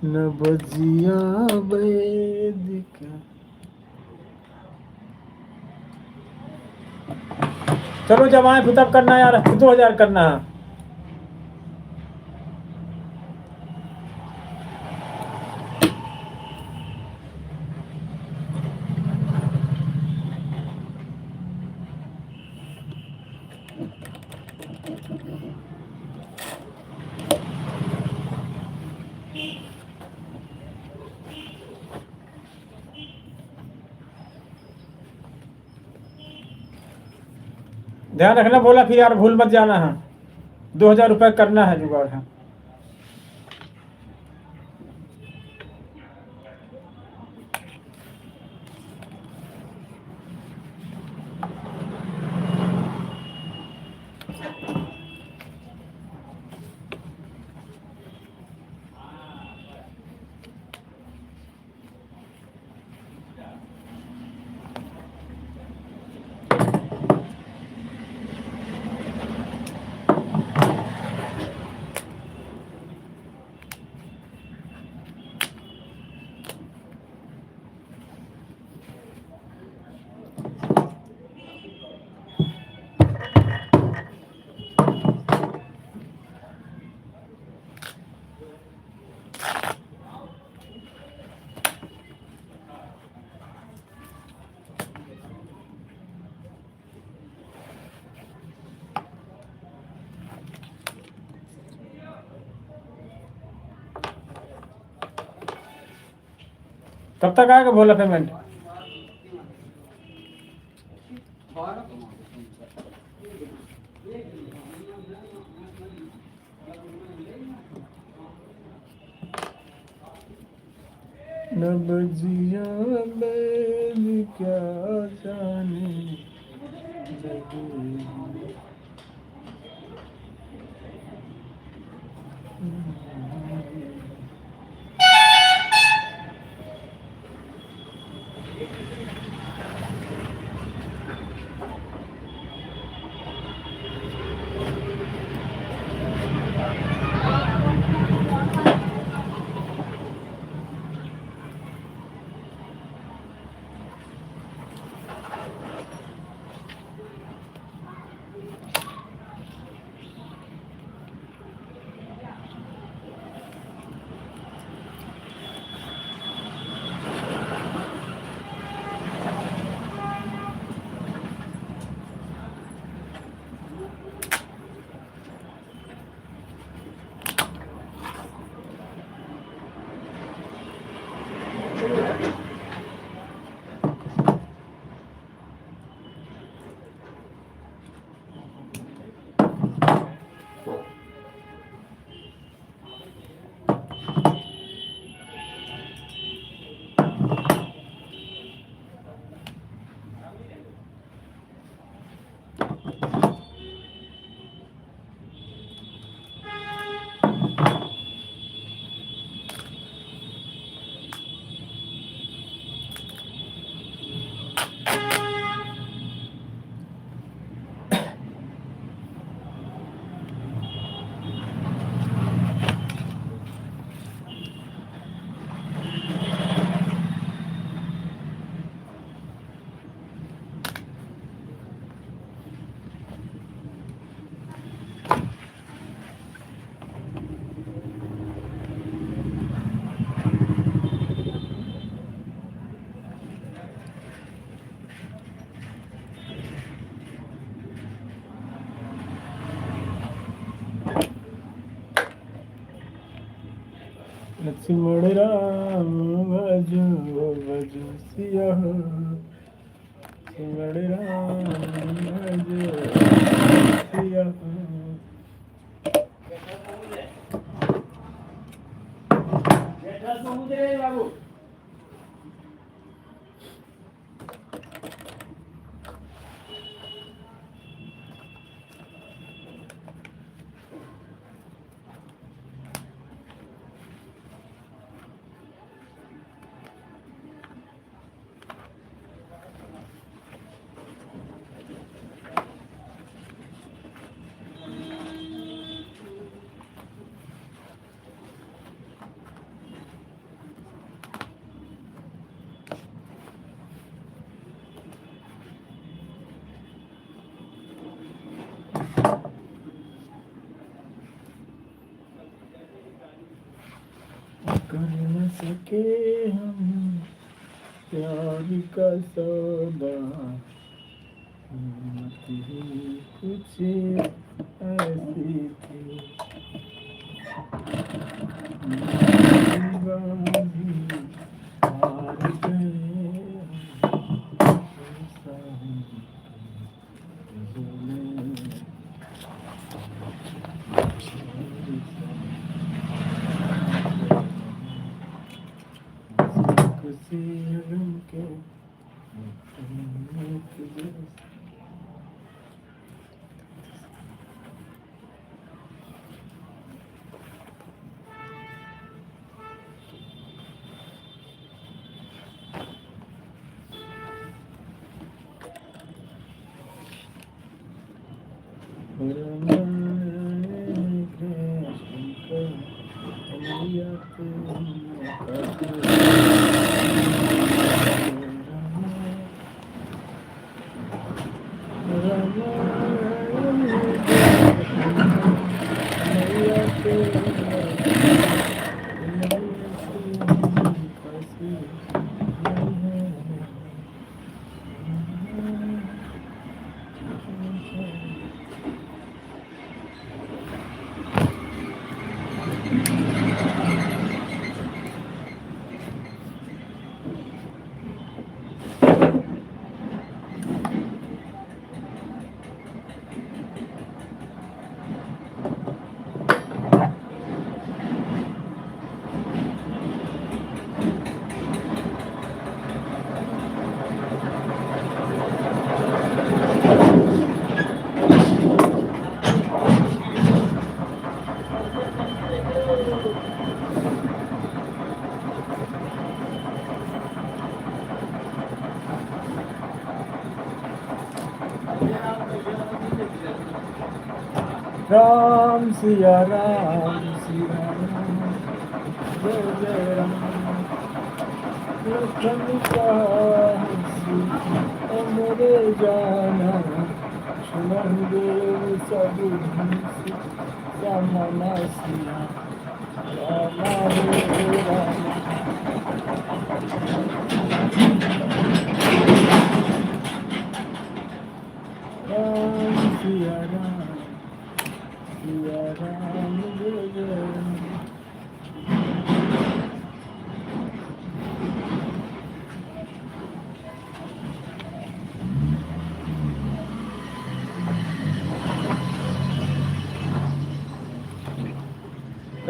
न बजिया वेदिका। चलो जब आए फिर तब करना यार, 2000 करना है। ध्यान रखना बोला फिर यार, भूल मत जाना है। 2000 रुपये करना है जुगाड़। है कब तक आएगा बोला पेमेंट? न बजिया बैल क्या जाने जगी। लक्ष्मण राम भजो भजो सिया लक्ष्मण राम भजो सिया बाबू कर न सके हम प्यार का सौदा कीमत ही कुछ ऐसी थी दीवानी हार गए ऐसा ही खुशी गम के राम सिया राम जय जय राम लखन का मेरे जाना सुन देव सब श्यामना सिया राम रे राम राम सिया राम जय जय राम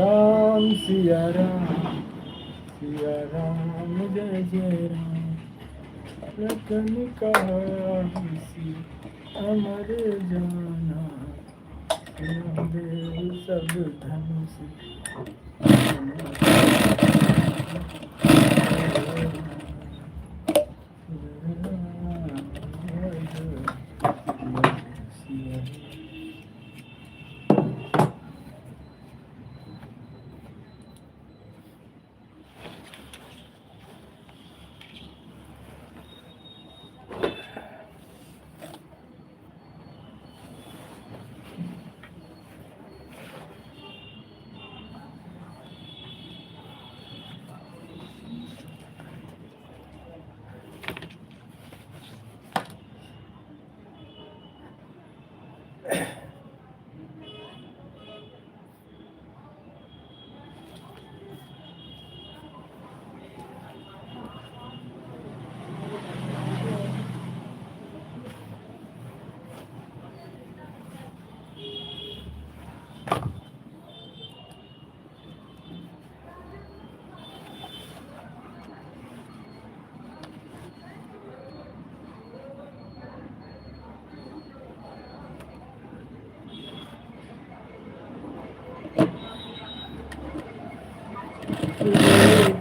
राम सिया राम जय जय राम लखन कहा सी अमर जाना देव सब धन से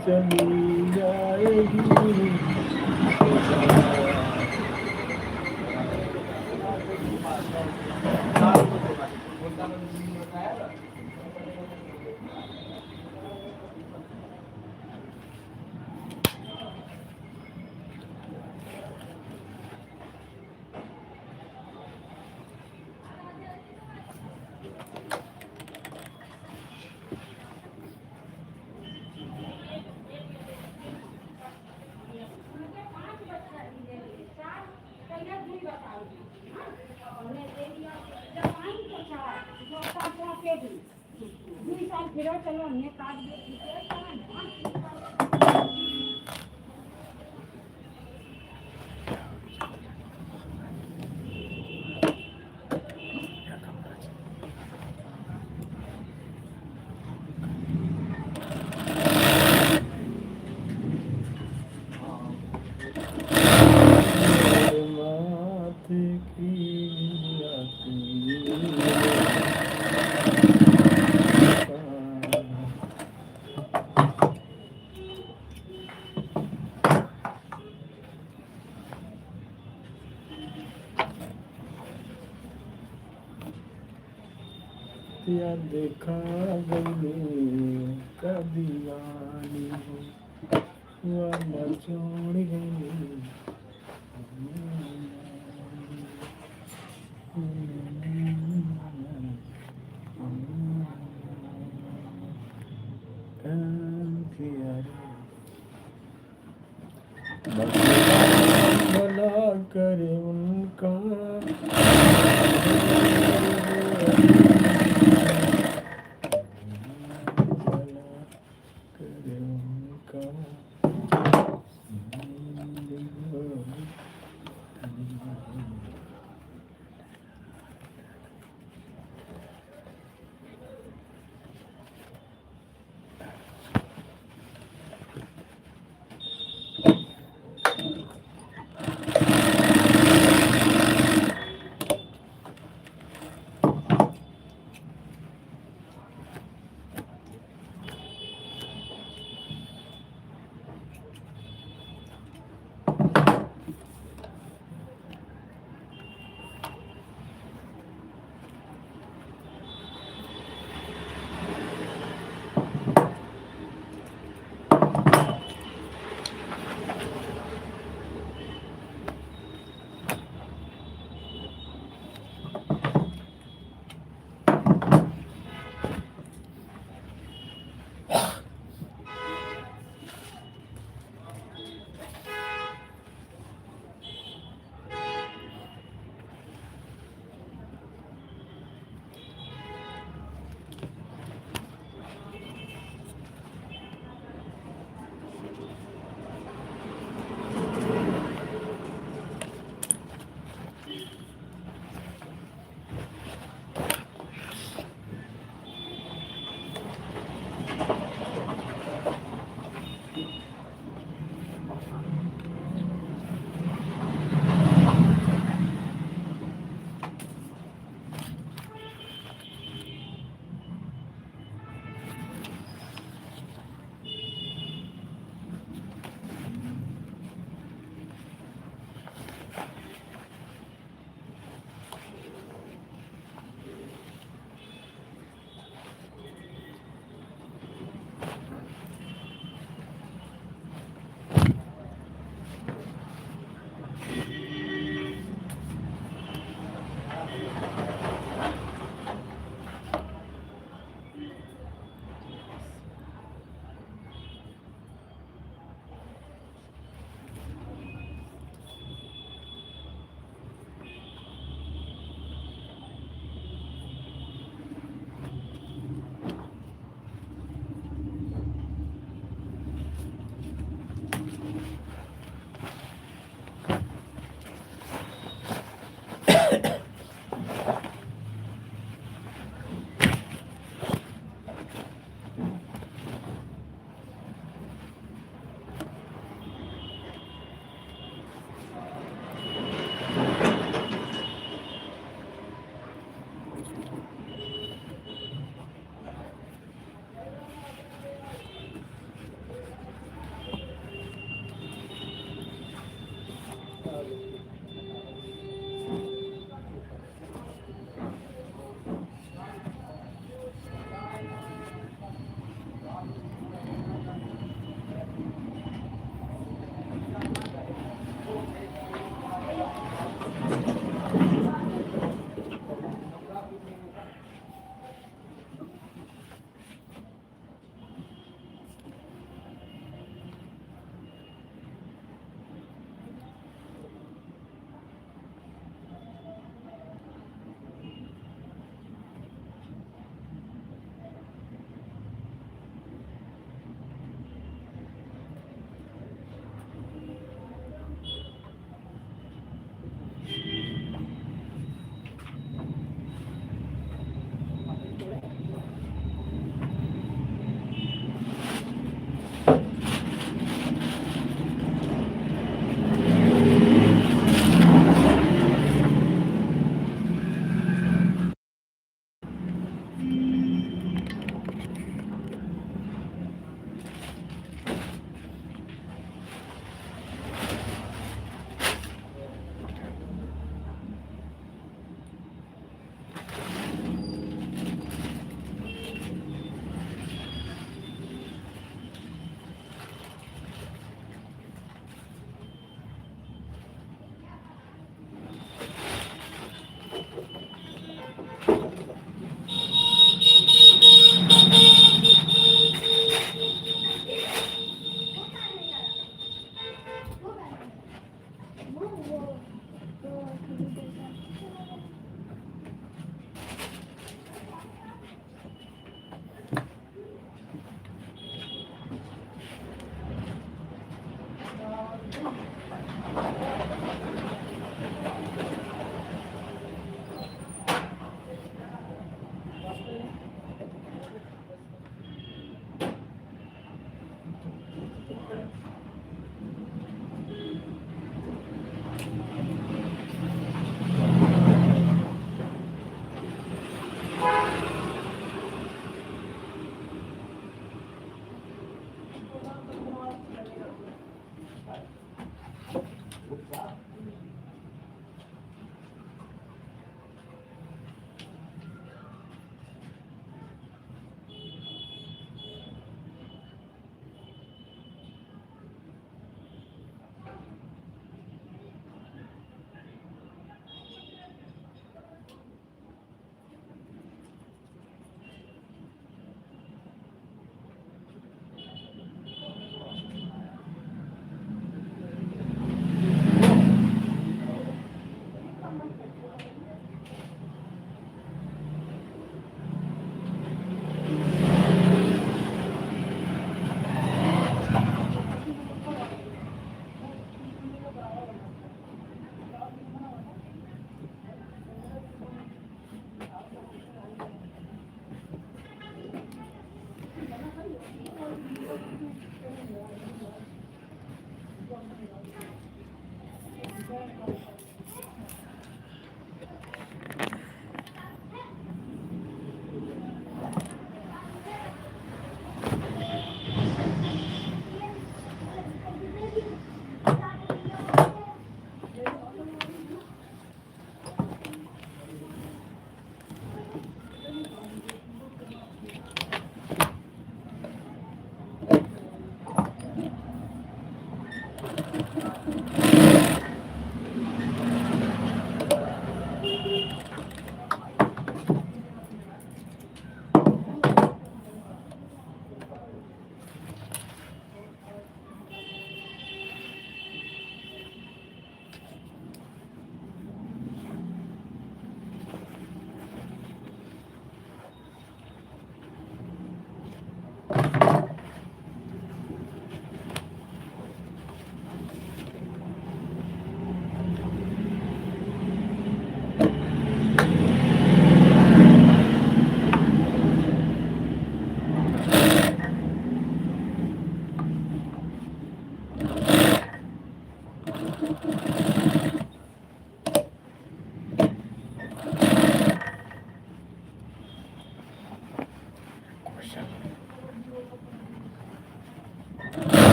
चली जाएगी माथे की या देखा गई का दीवानी वह मचोड़ गई भला करे उनका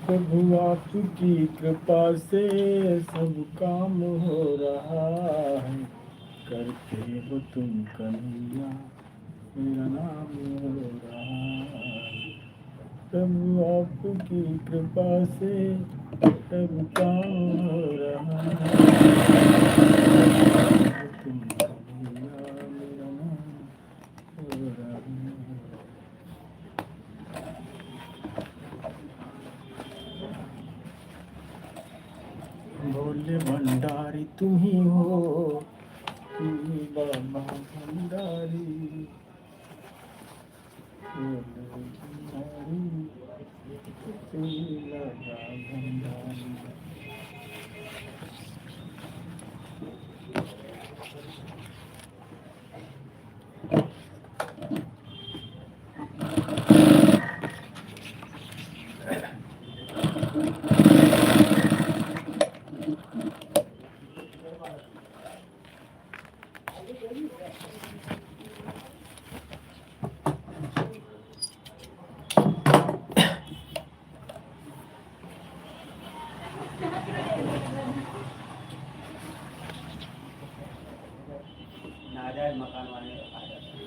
प्रभु आपकी कृपा से सब काम हो रहा है, करते हो तुम कन्हैया मेरा नाम हो रहा है। प्रभु आपकी कृपा से सब काम हो रहा है, तुम कन्हैया मेरा नाम हो रहा है। भोले भंडारी तुम ही हो, तुम ही बाबा भंडारी। भोले भंडारी तुम ही बाबा भंडारी। नाजायज मकान वाले को खा जाता है।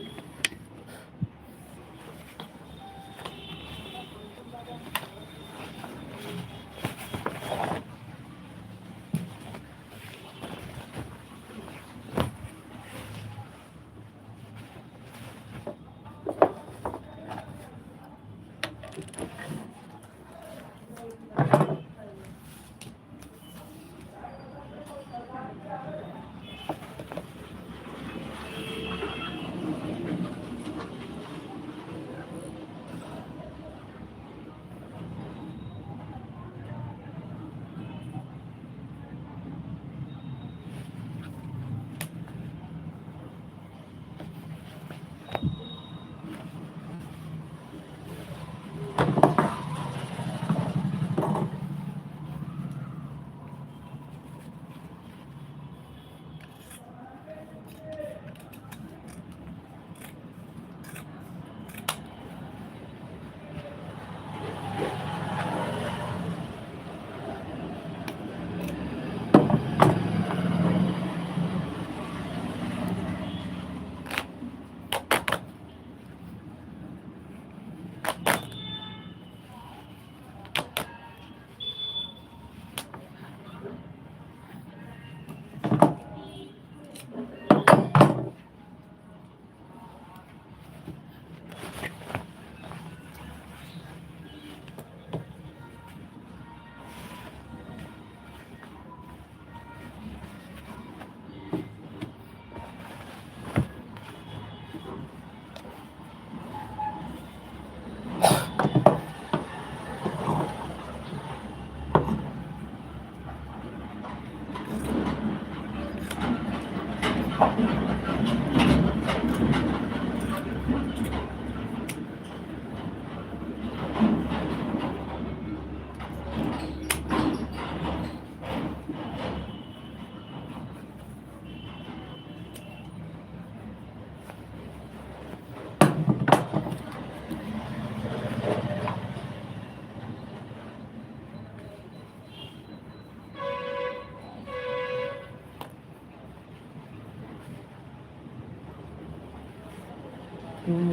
तुम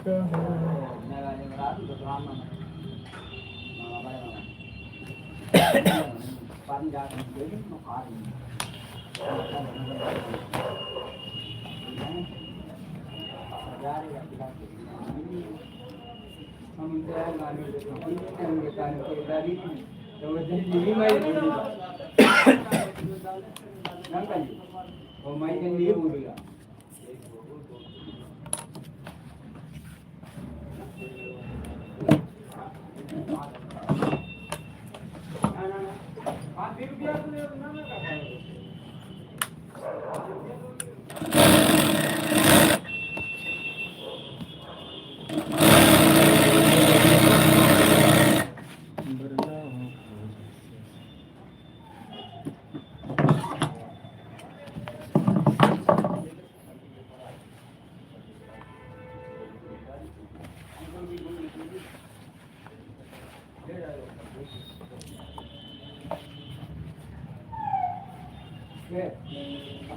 कहो मैं गाने में रात तो राम मामा बड़े मामा पानी जा के दे दे मैं खा रही जा रहे हम इनसे गाने में देखो हम ये गाने को इधर ही तो वो दिल्ली में ही बोलेगा ना कहीं वो मैं दिल्ली ही बोलेगा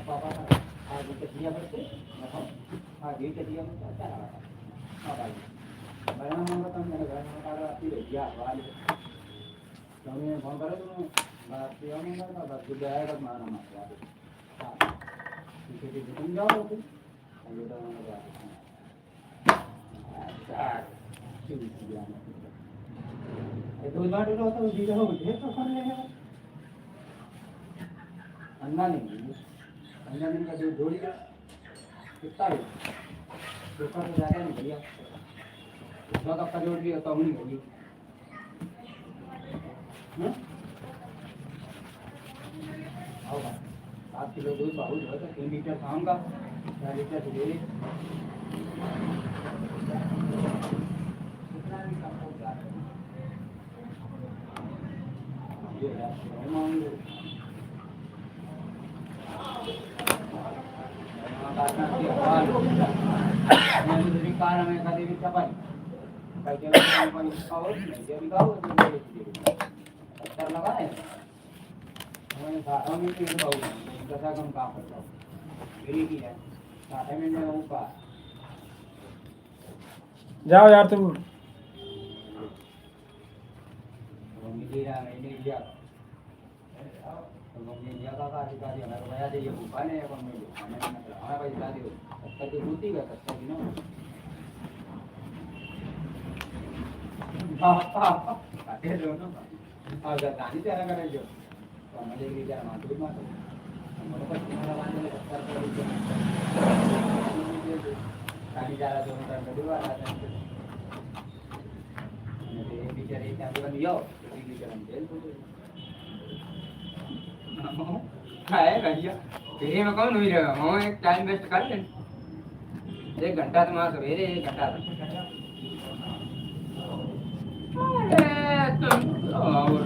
पापा आगे के दिया बच्चे आगे के दिया बच्चे अच्छा लगा हाँ भाई बड़ा मांगा तो मेरे घर में काला आती है क्या वाले तो मैं फोन करा तो बात किया मांगा था बस जो आएगा मारना मत यार ठीक है तुम जाओ तो अभी तो मैंने अच्छा ठीक है ये दो बार तो होता है जीरो हो गया तो कर लेगा अन्ना नहीं का जो जोड़ी का कितना है तो का तो ज्यादा नहीं भैया उसका कब का जोड़ लिया तो नहीं होगी आओगा 7 किलो दूध बहुत है तो 3 लीटर शाम का 4 लीटर सवेरे कितना भी कम हो जाए ये है मांगो कार में कभी भी चपाई कहीं पानी खाओ नहीं भी खाओ अच्छा लगा है हमें 60 मिनट के खाओ कैसा कम काम करता हूँ मेरी की है 60 मिनट में ऊपर जाओ यार तुम मिली रहा नहीं लिया मम्मी लिया का अधिकारी हमारे भैया दे ये बुखाने है मम्मी हमारे भाई दादी अच्छा जो होती है अच्छा भी ना काटे जो ना अगर गानी से आना करे जो तो हमारे लिए क्या मालूम मत हमारे पास तुम्हारा बांधने में अच्छा कर दो गानी जा रहा जो उनका गड़ुआ आता है ये बेचारे क्या बन गया ये बेचारे हम जेल है भैया तेरे में कौन हुई रहेगा मैं एक टाइम वेस्ट कर ले 1 घंटा तुम्हारा सवेरे 1 घंटा अरे तुम और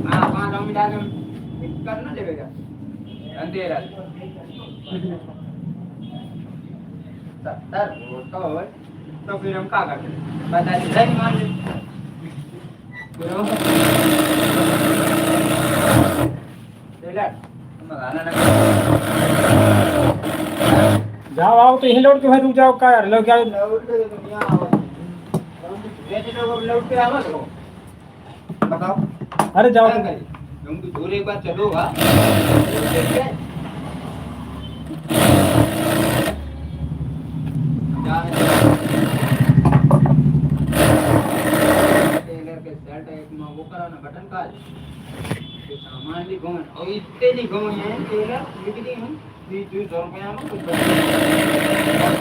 हाँ 5 मिनट आगे करना देगा अंधेरा 70 तो फिर हम क्या करते बता दे मान ले जाओ आओ तो यहीं लौट के भाई रुक जाओ क्या यार लोग क्या बताओ अरे जाओ तुम तुम तो दूर एक बार चलोगा वो करा ना बटन का सामान भी घूम और इतने नहीं घूम हैं टेलर लिख दी हम 20 रुपया में कुछ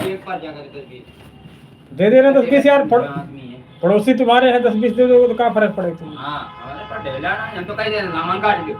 एक बार जाकर तस्वीर दे देना 10-20 यार आदमी है पड़ोसी तुम्हारे हैं 10-20 दे दोगे तो क्या फर्क पड़ेगा तुम्हें हाँ हमारे पर ढेला ना हम तो कहीं दे सामान काट लियो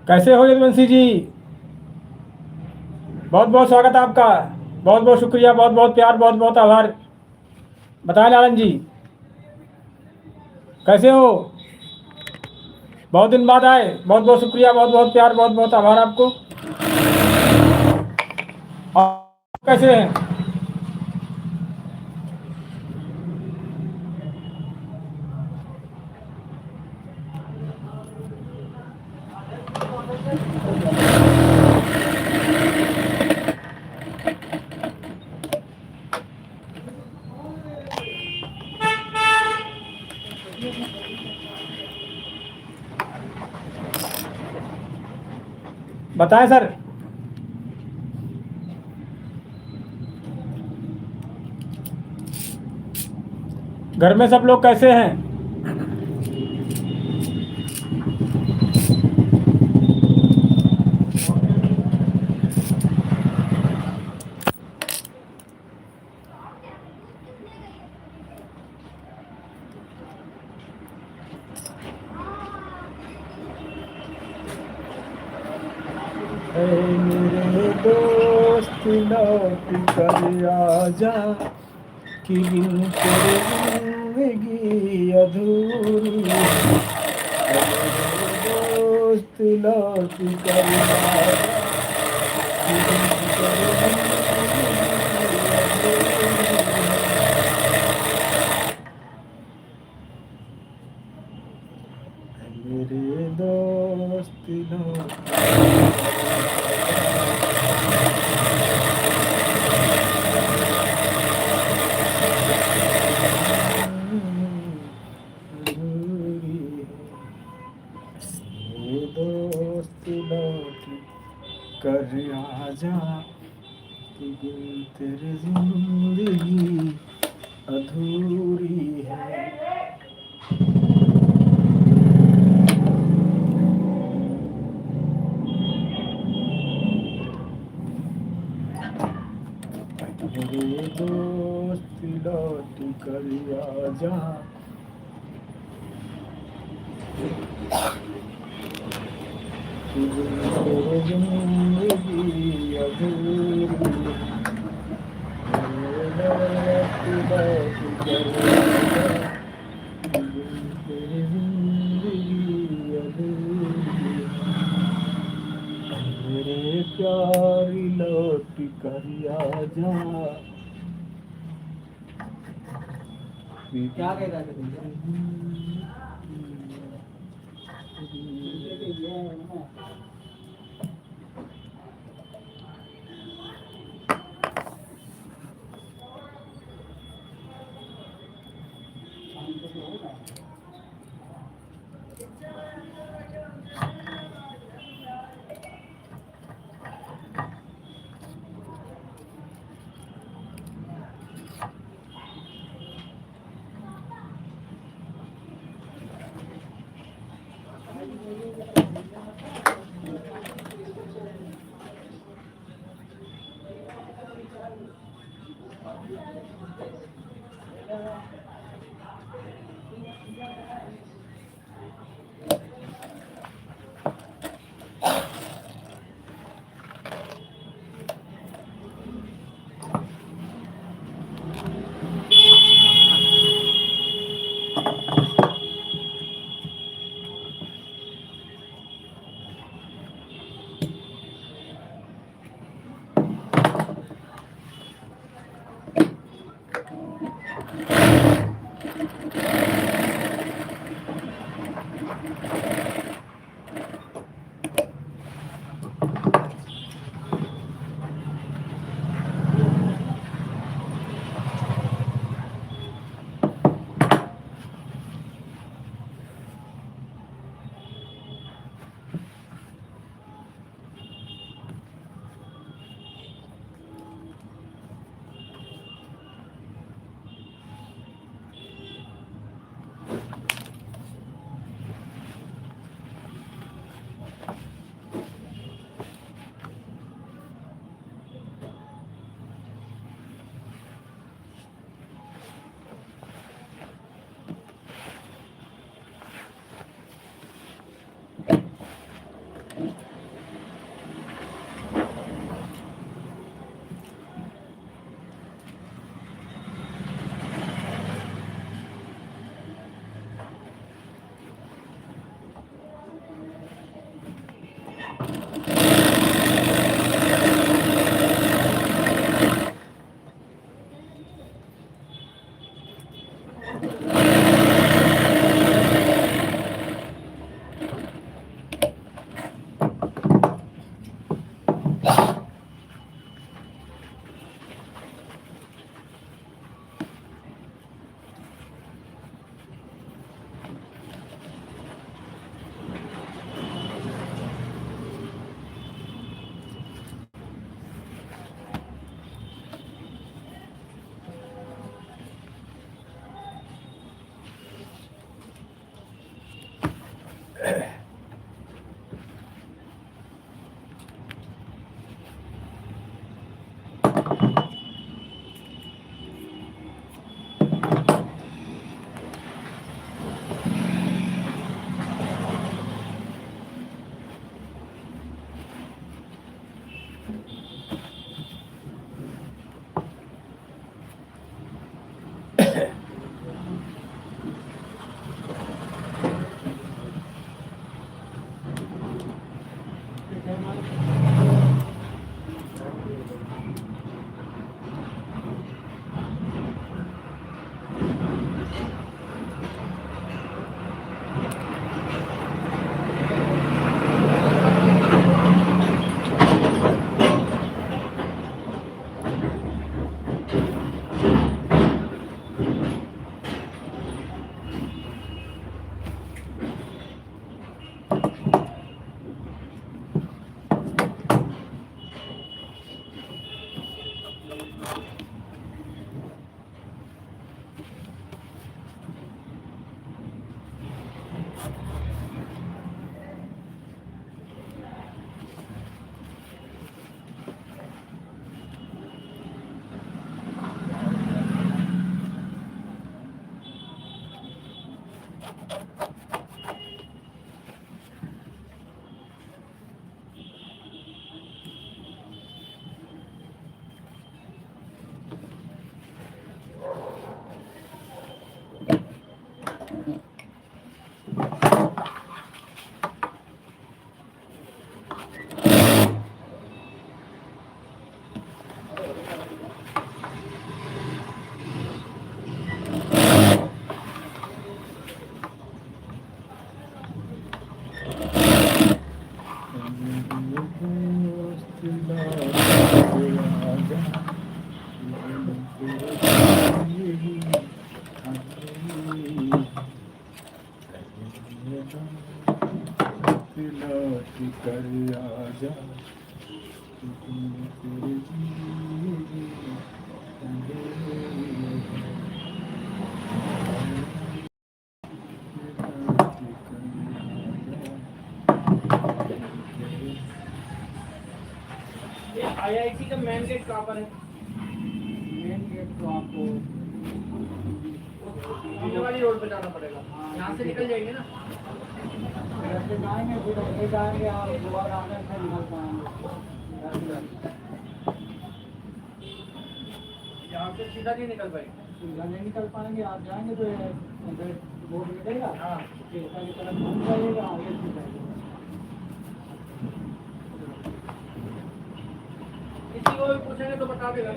कैसे हो यदुवंशी जी? बहुत बहुत स्वागत है आपका। बहुत बहुत शुक्रिया, बहुत बहुत प्यार, बहुत बहुत आभार। बताएं लालन जी, कैसे हो? बहुत दिन बाद आए। बहुत बहुत शुक्रिया, बहुत बहुत प्यार, बहुत बहुत आभार आपको। आप कैसे हैं? बताएं सर। घर में सब लोग कैसे हैं? मेरे दोस्त लौट कर आजा कि बिन तेरे जिंदगी अधूरी है। मेरे दोस्त लौट कर आजा कि बिन तेरे जिंदगी अधूरी है। दोस्त लौट कर आजा कि बिन तेरे जिंदगी अधूरी है। मेरे दोस्त लौट कर आजा कि बिन तेरे जिंदगी अधूरी है। मेरे दोस्त लौट कर आजा कि बिन तेरे जिंदगी अधूरी है। मेरे प्यार लौट कर आजा क्या कह रहा था भैया? लौट कर आजा तेरे आईआईटी का मेन गेट कहाँ पर है? मेन गेट तो आपको सामने वाली रोड पे जाना पड़ेगा। यहाँ से निकल जाएंगे ना। ऐसे जाएंगे फिर ऐसे जाएंगे आप दोबारा आने से निकल पाएंगे। यहाँ से सीधा नहीं निकल पाएंगे। सीधा नहीं निकल पाएंगे, आप जाएंगे तो बोर्ड मिलेगा। हाँ। केसर की तरफ घूम जाइएगा, आगे सीधा किसी को भी पूछेंगे तो बता देगा।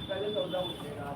पहले सौदा उठेगा।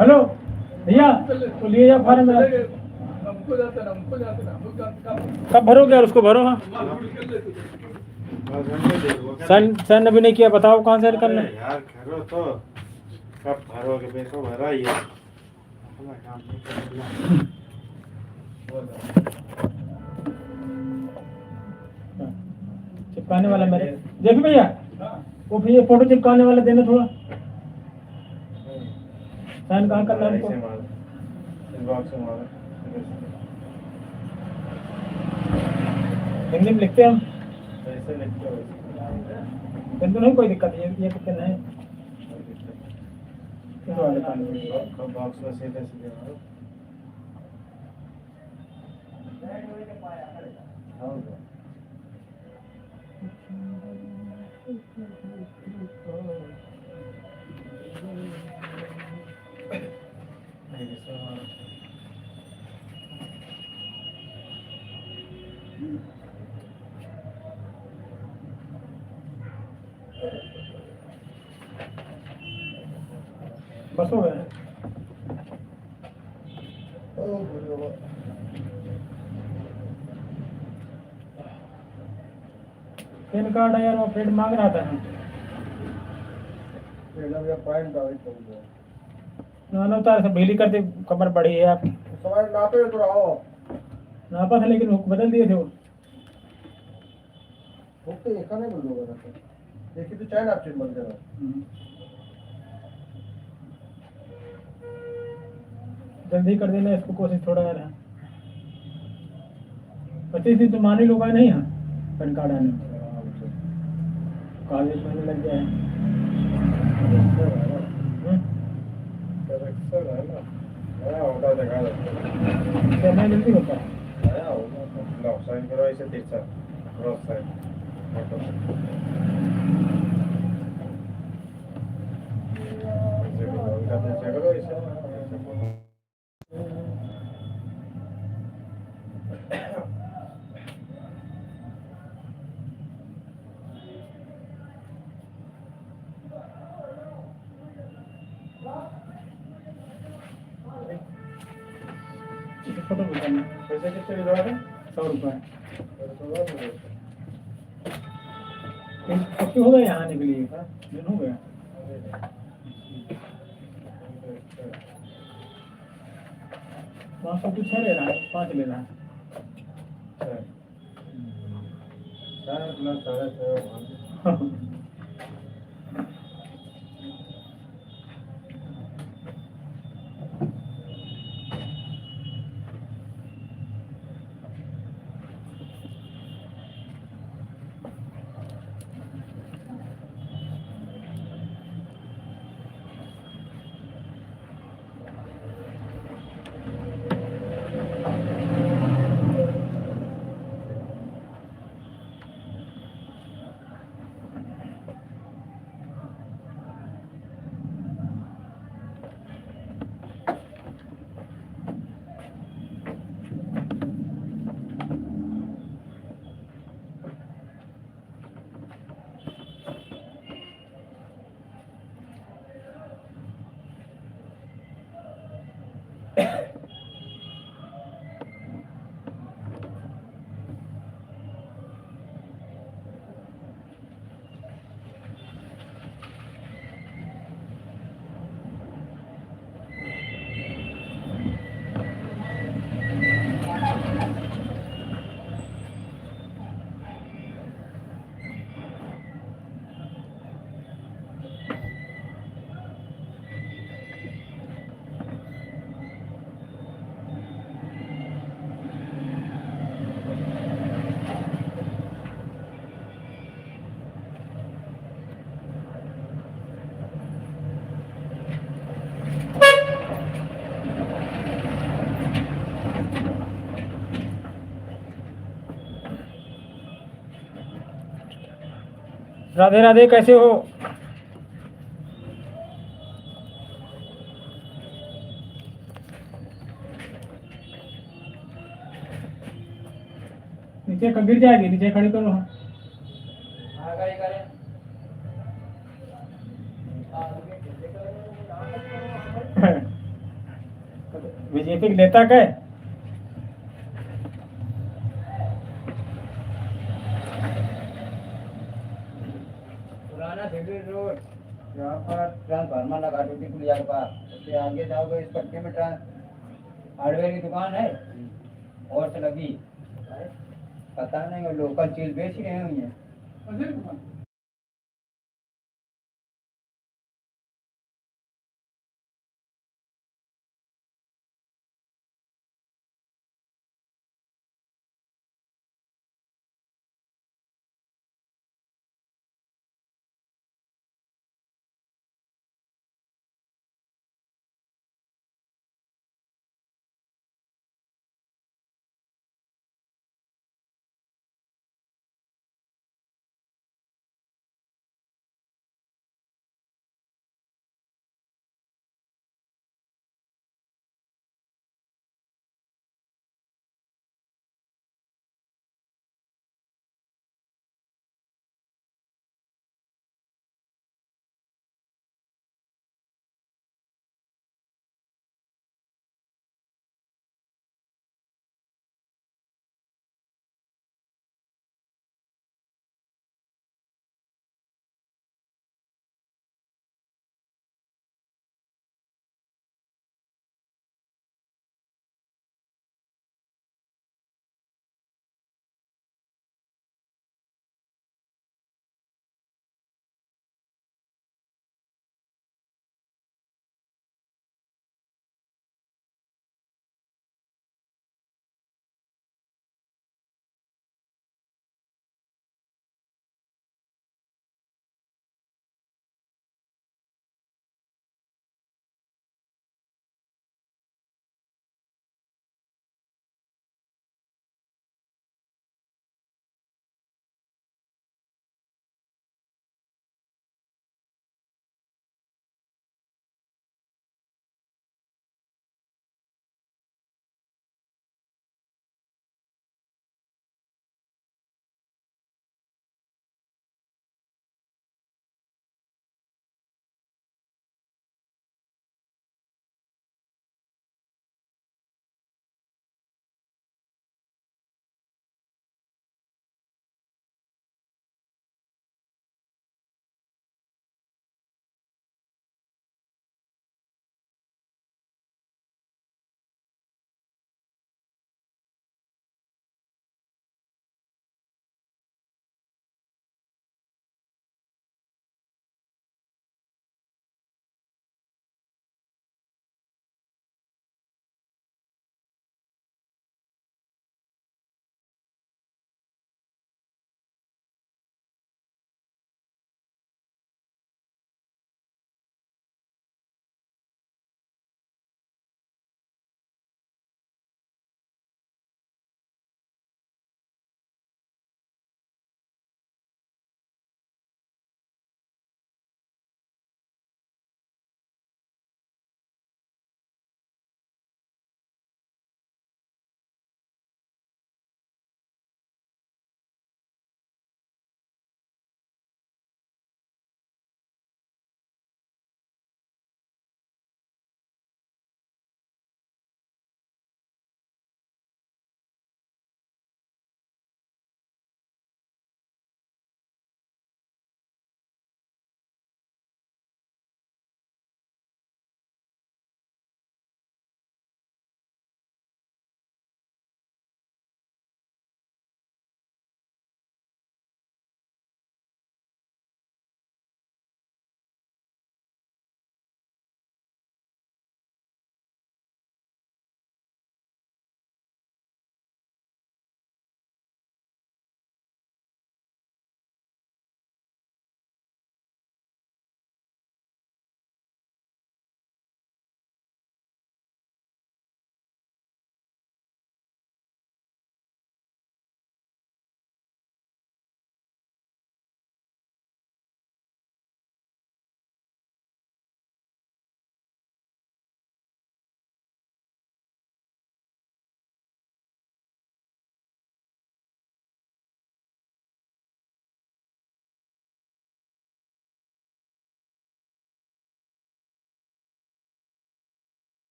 हेलो भैया, तो लिए जाओ फार्म में। कब भरोगे यार, उसको भरो। हाँ सन अभी नहीं किया, बताओ कहाँ से करना है यार। करो तो कब भरोगे? देखो भरा ही है, अपना काम नहीं करना। चिपकाने वाला मेरे देखो भैया, वो भैया फोटो चिपकाने वाला देना थोड़ा। साइन कहाँ करना है हमको? हिंदी में लिखते हैं हम, ऐसे लिखते हो? किंतु नहीं कोई दिक्कत, ये कितने है किस वाले काम बॉक्स में सीधे सीधे मारो। बस हो गया। पैन कार्ड है यार, वो प्रिंट मांग रहा था। ना उतार से बिजली करते, कमर बढ़ी है आप नापा था, लेकिन वो बदल दिए थे वो। देखिए तो चाहे ना आप बन जाएगा। जल्दी कर देना इसको, कोशिश थोड़ा यार। 25 दिन तो मान ही लोग आए नहीं। हाँ पैन कार्ड आने कॉलेज में लग गया है। मैं जल्दी होता है। साइन करो ऐसे तीसरा क्रॉस साइन। करो ऐसे। फोटो बताना। पैसे कितने भिजवा रहे? 100 रुपये। पक्की हो गए यहाँ आने के लिए? दिन हो गया। वहाँ सब कुछ है ले रहा है, 5 ले रहा है। 4+6 5 राधे राधे, कैसे हो? नीचे गिर जाएगी, नीचे खड़ी करो। हाँ। गाड़ी करें बीजेपी के नेता के पुराना दिल्ली रोड, यहाँ पर ट्रांसफार्मर लगा दो पुलिया के पास, उससे आगे जाओगे इस पट्टे में हार्डवेयर की दुकान है और से लगी, पता नहीं वो लोकल चीज बेच रहे हैं।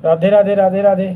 राधे राधे राधे राधे।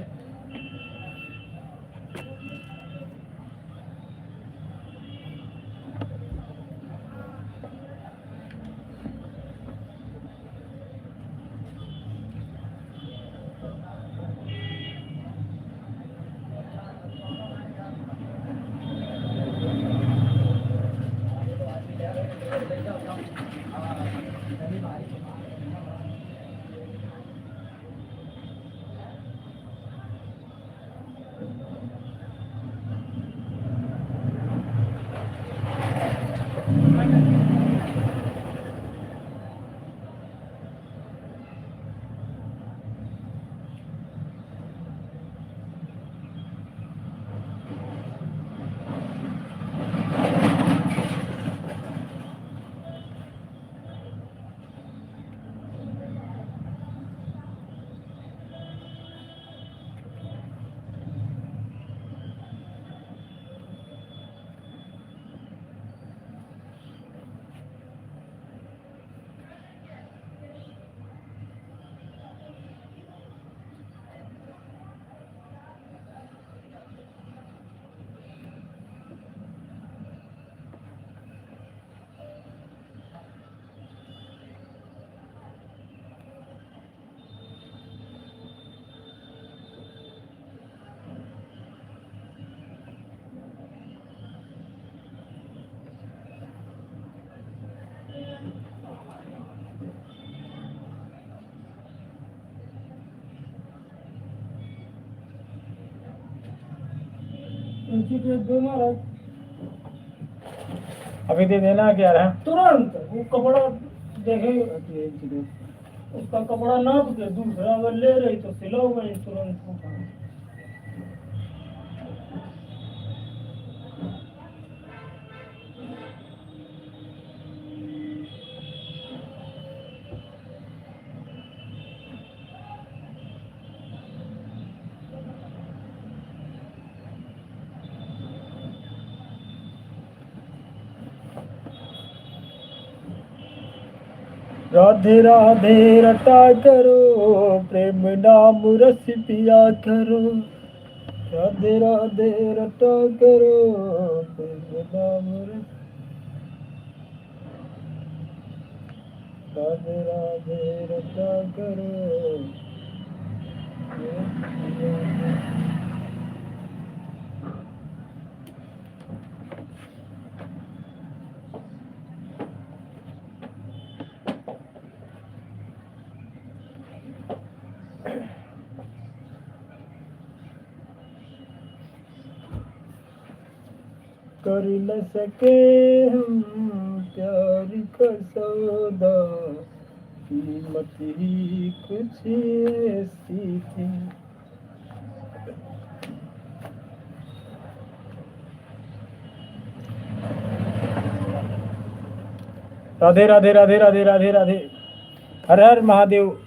अभी दे देना क्या रहा? तुरंत वो कपड़ा देखे, उसका कपड़ा नाप के दूसरा अगर ले रही तो सिलो गई तुरंत वो काम। राधे राधे रटा करो, प्रेम नाम रस पिया करो। राधे राधे रटा करो, प्रेम नाम रस। राधे राधे रटा करो। कर न सके हम प्यार का सौदा, कीमत ही कुछ ऐसी थी। राधे राधे राधे राधे राधे राधे। हर हर महादेव।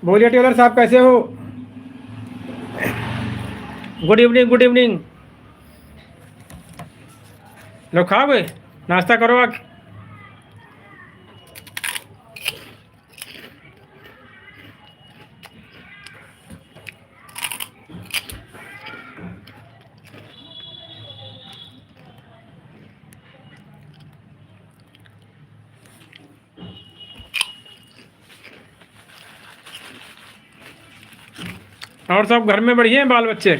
बोलिए टेलर साहब, कैसे हो? Good evening, good evening. लो खाओगे, नाश्ता करो आके। और सब घर में बढ़िया हैं बाल बच्चे?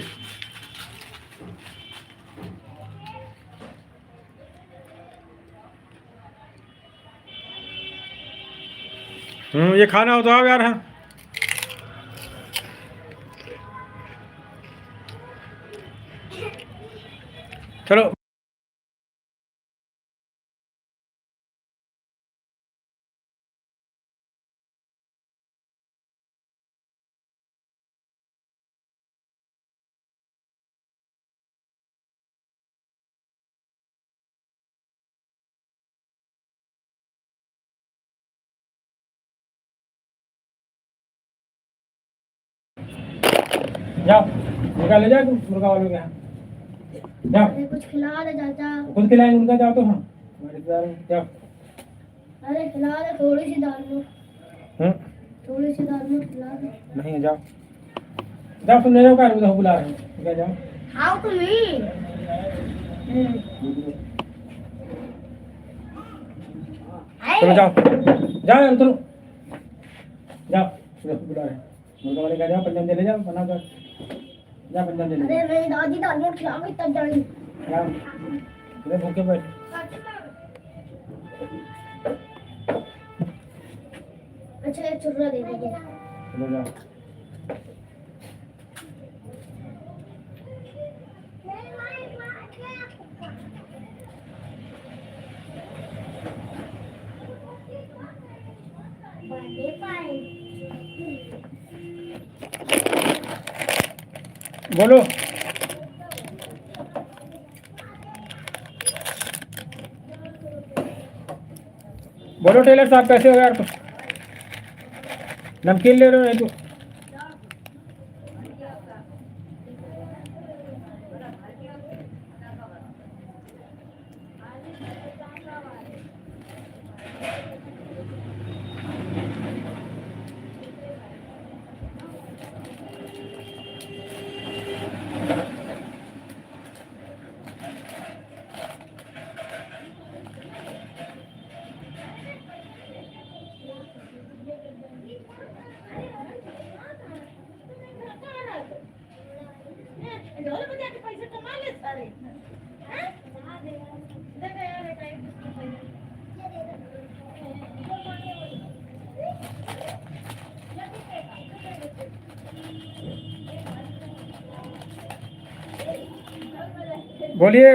ये खाना हो तो आओ यार। हाँ चलो। जाओ, मुर्गा ले जाओ, मुर्गा वालों के यहाँ जाओ। अरे कुछ खिला दे चाचा। खुद खिलाएंगे उनका, जाओ तो। हाँ हमारे रिश्तेदार हैं, जाओ। अरे खिला दे, थोड़ी सी दाल में, थोड़ी सी दाल में खिला दे। नहीं है, जाओ जाओ, सुन ले जाओ, कार उधर बुला रहे हैं, क्या जाओ। How to me. चलो जाओ, जाओ यार, उतरो, जाओ, उधर बुला रहे हैं मुर्गा वाले। क्या जाओ, पंजाब चले जाओ, बना कर जा, पंजाब चले अरे जाओ। मेरी दादी दाल में खिला के तब जाएगी। जाओ, इधर भूखे बैठ। अच्छा एक चुर्रा दे दीजिए। चलो जाओ। बोलो। बोलो टेलर साहब, कैसे हो यार? तुम नमकीन ले रहे हो? नहीं तो पैसे कमा ले सारे। बोलिए।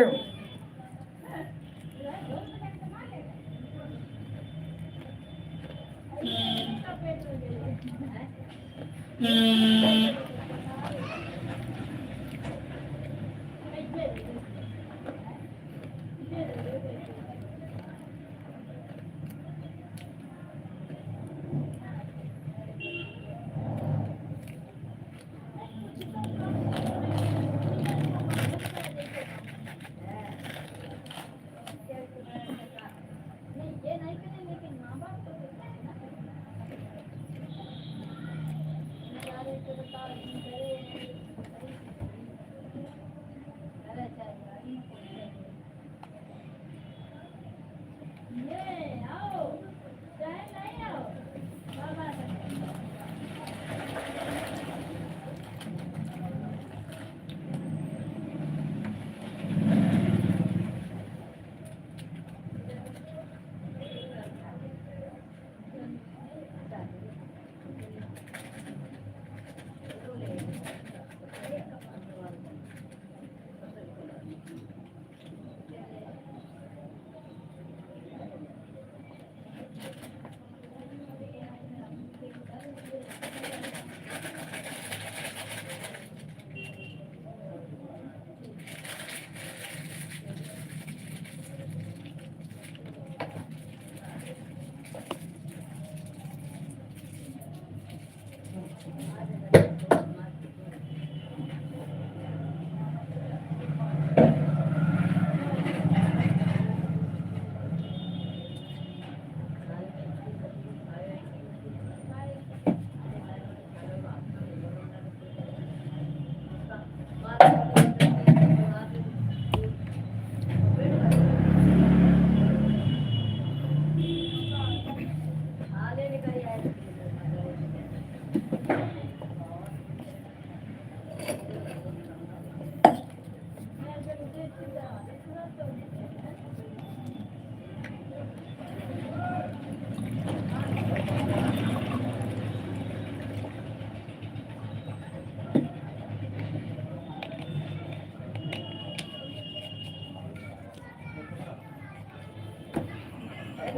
ये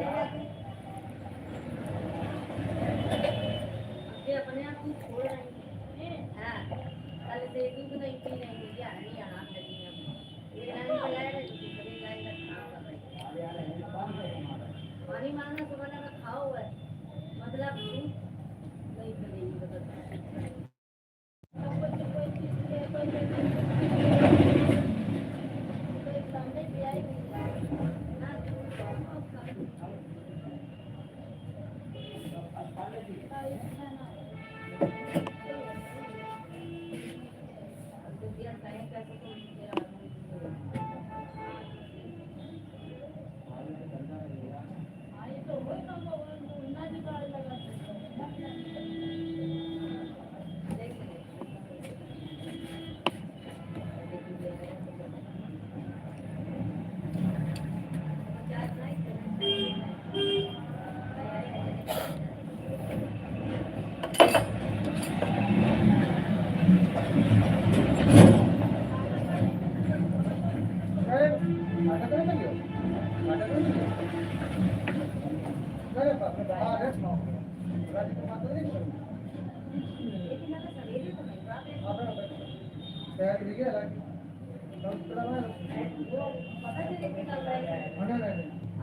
अपने आप को छोड़ रही है। हाँ, कल से दूध नहीं पी रही है, क्या नहीं आराम लगी है। ये लाइन पे लाए रहे, दूसरी लाइन का काम कर रही है। पानी मांगना सुबह का खाओ है, मतलब दूध नहीं पिएगी तो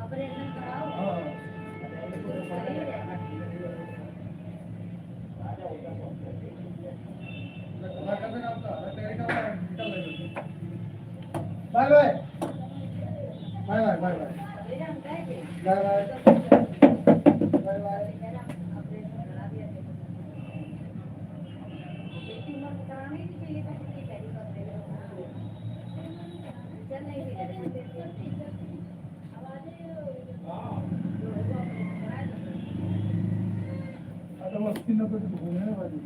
ऑपरेशन कराओ। Bye bye bye bye bye bye bye bye bye मस्ती न तो घूमने वाली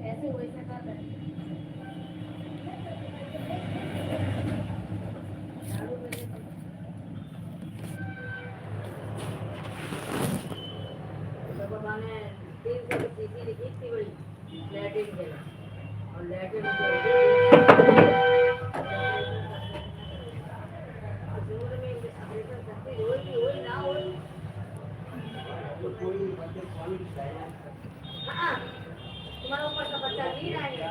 ऐसे हो सका मैंने 300 की सीसी लिखी थी बड़ी लैट्रिन के लिए और लैट्रिन तुम्हारा ऊपर का बच्चा नहीं रहेगा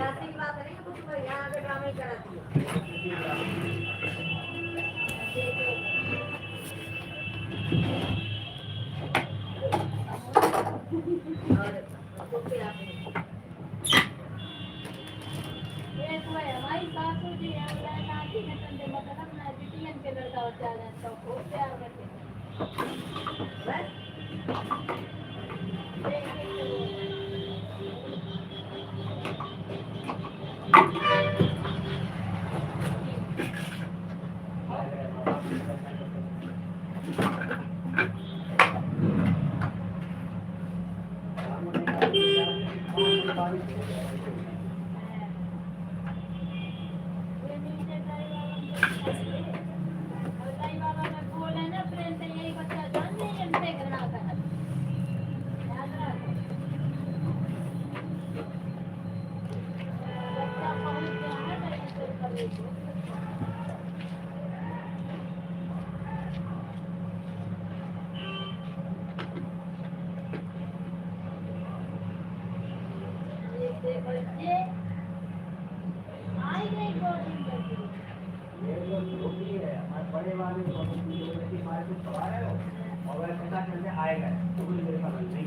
ऐसी बात नहीं है कुछ यहाँ पे ड्रामे कराती है हमारी सासू जी के लड़का बच्चा तो खूब प्यार करते बस बड़े वाले हमारे कुछ सवाल है और वह पता चलते आएगा तो कुछ मेरे पास नहीं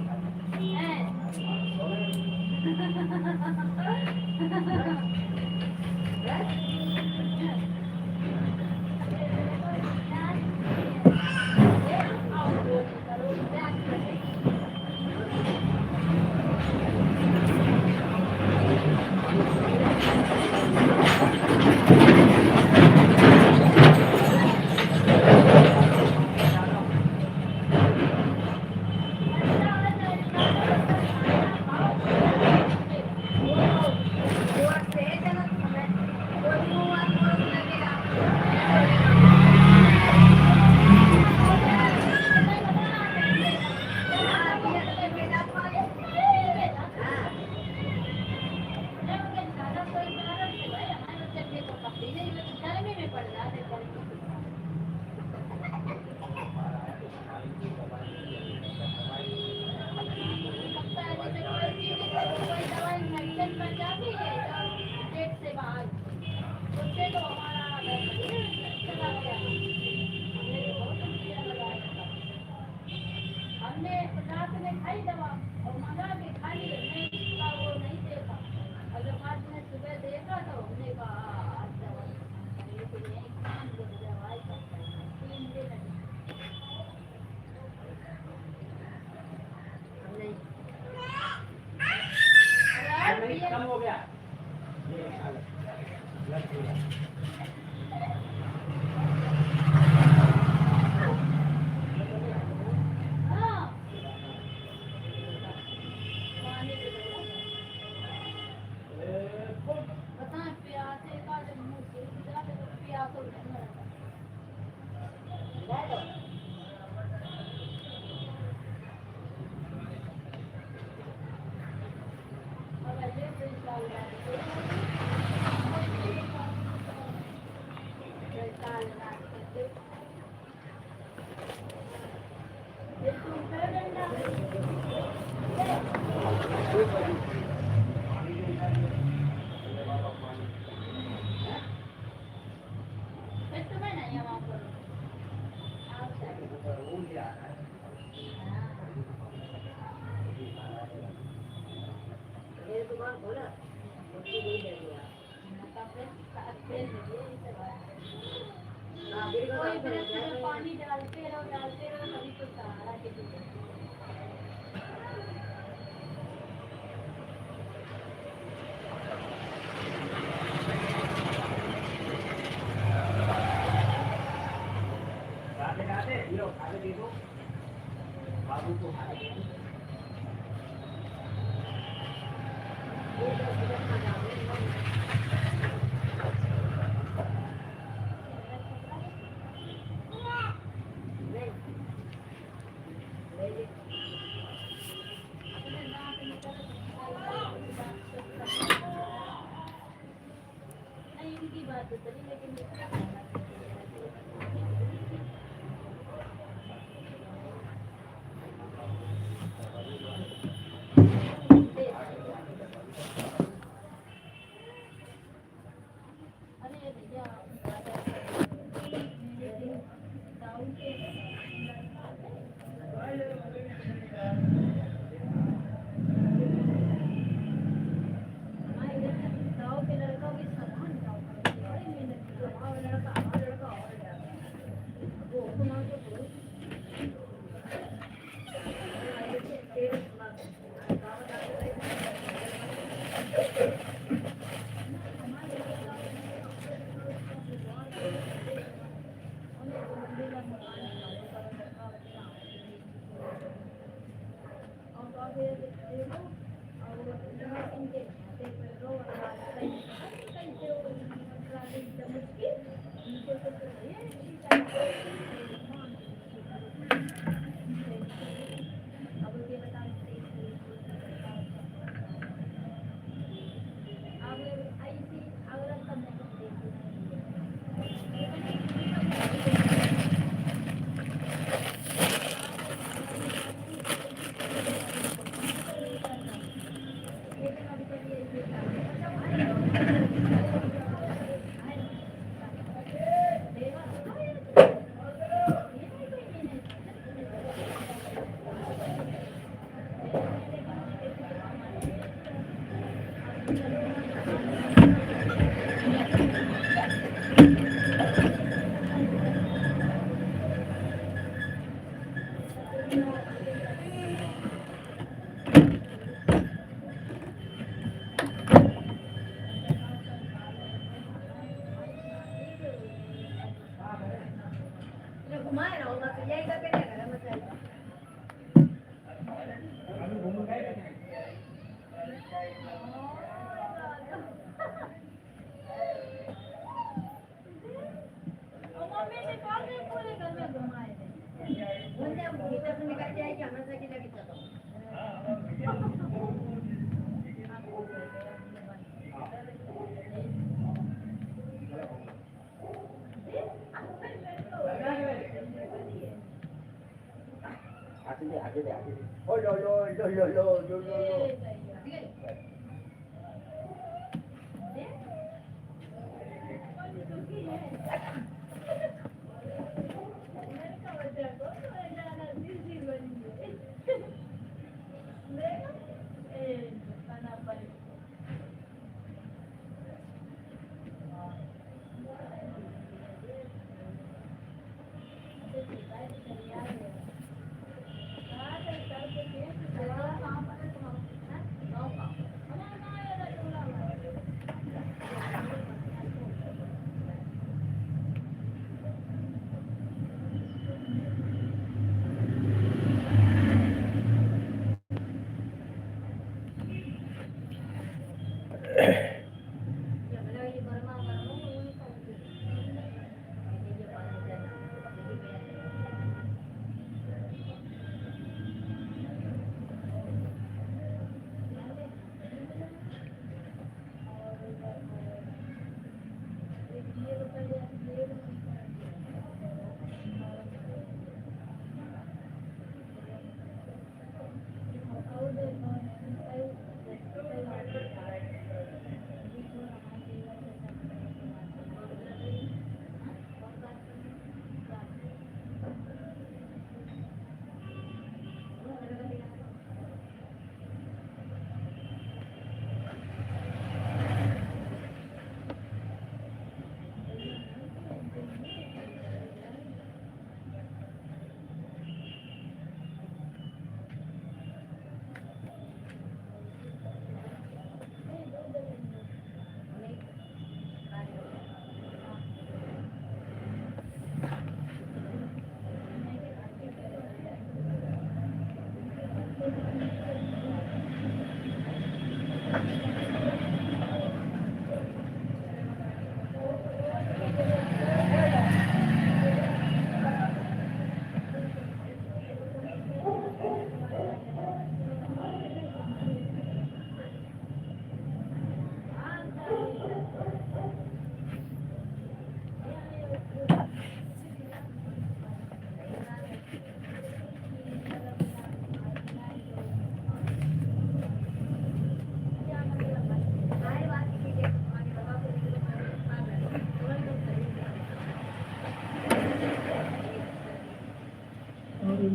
ये दुकान खोला उसको भी ले लिया अपने साथ खेल लिए इसे कोई ब्रश में पानी डालते रहो तभी तो सहारा के लिए खाने दे दो बाबू को खाने दे दो नहीं इनकी बात तो चली लेकिन अरे भैया दाऊ के दाऊ के लड़का भी सामान दाऊ बड़ी मेहनत की हमारा लड़का और जाता वो तुम्हारे को घुमाए ना होगा तो यही करके क्या करें मतलब मम्मी ने कॉल नहीं पूरे घर में घुमाए थे बोलते हम भीतर से निकल जाएगी हमें से कि लगी आगे दे ओ लो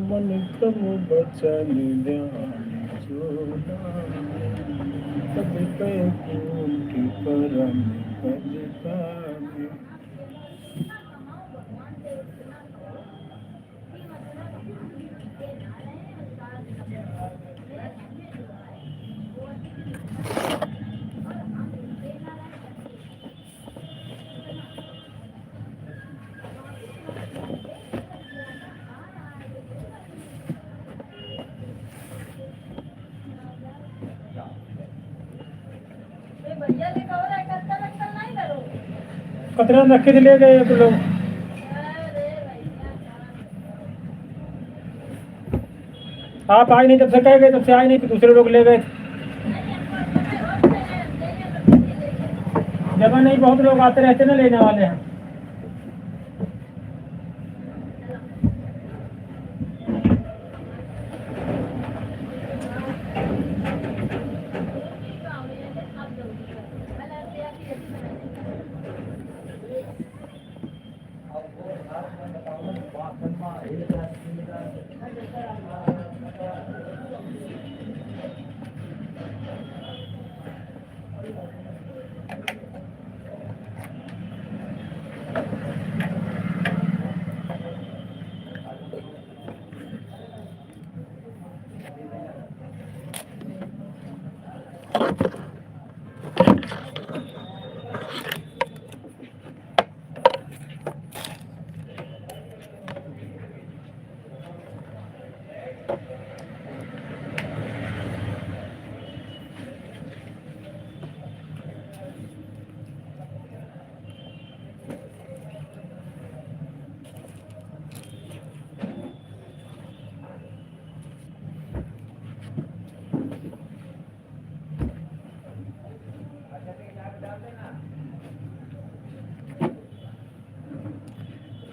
मन कम बचन ध्यान जोड़ा सब कह कूट परम पद पावे भैया ने कहो रे कत्तल अक्कल नहीं करो कतरा रख के ले गए तो लोग अरे भैया आप आए नहीं जब से कह गए तब से आए नहीं, फिर दूसरे लोग ले गए। जमा नहीं, बहुत लोग आते रहते ना लेने वाले हैं।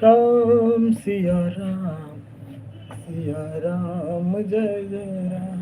राम सिया राम जय जय राम।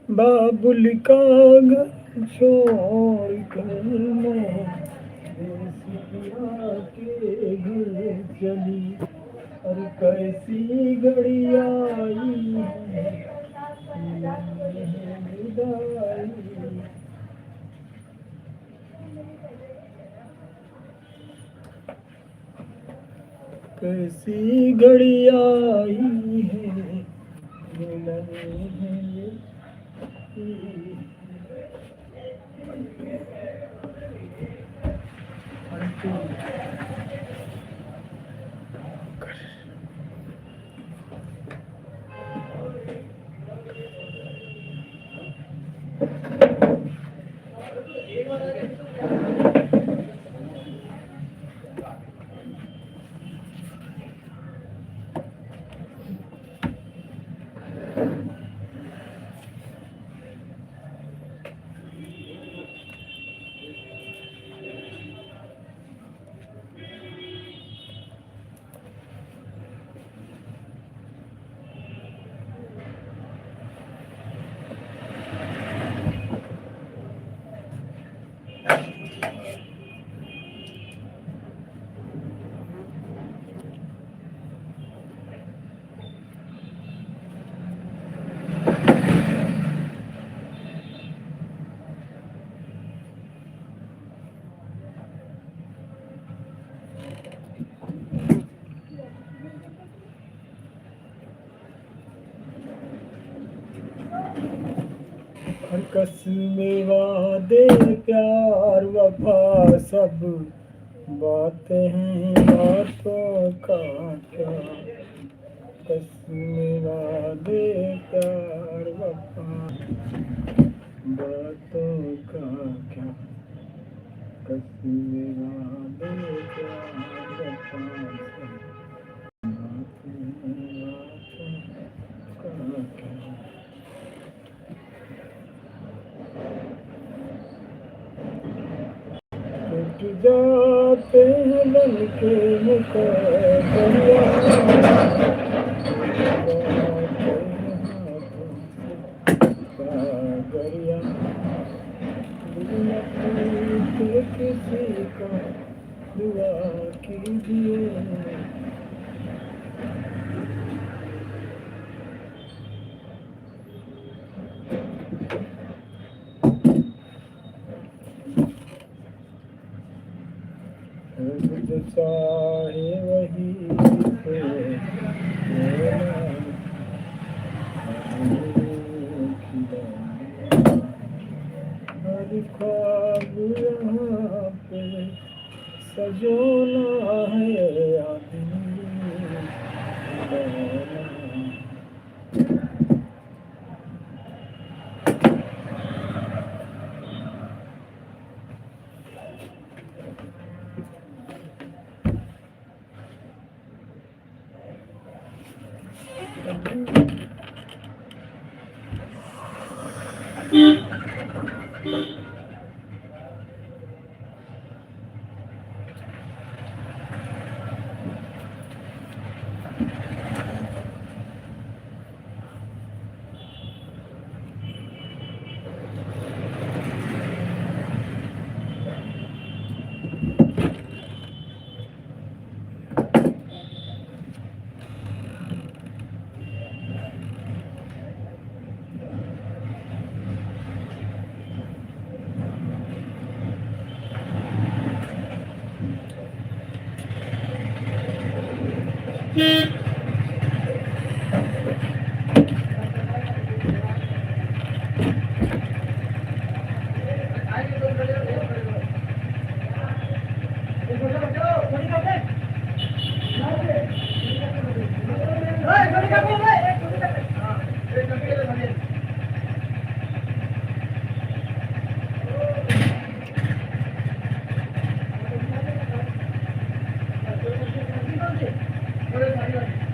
बाबुल का घर छोड़ कर मैं देसिया के घर चली, और कैसी घड़ी आई है विदाई। कैसी घड़ी आई है मिलन कसमें वादे प्यार वफा सब बातें हैं बातों का क्या, कसम वादे प्यार वफा, बातों का क्या, कसम वादे प्यार वफा, बातें हैं बातों का क्या। टूट जाते हैं मन के मुकद्दर, सागरिया, दुनिया टूटे किसी का दुआ कीजिए। जो चाहे वही से होना, हर ख्वाब यहाँ पे सजोना है आदमी बनाना।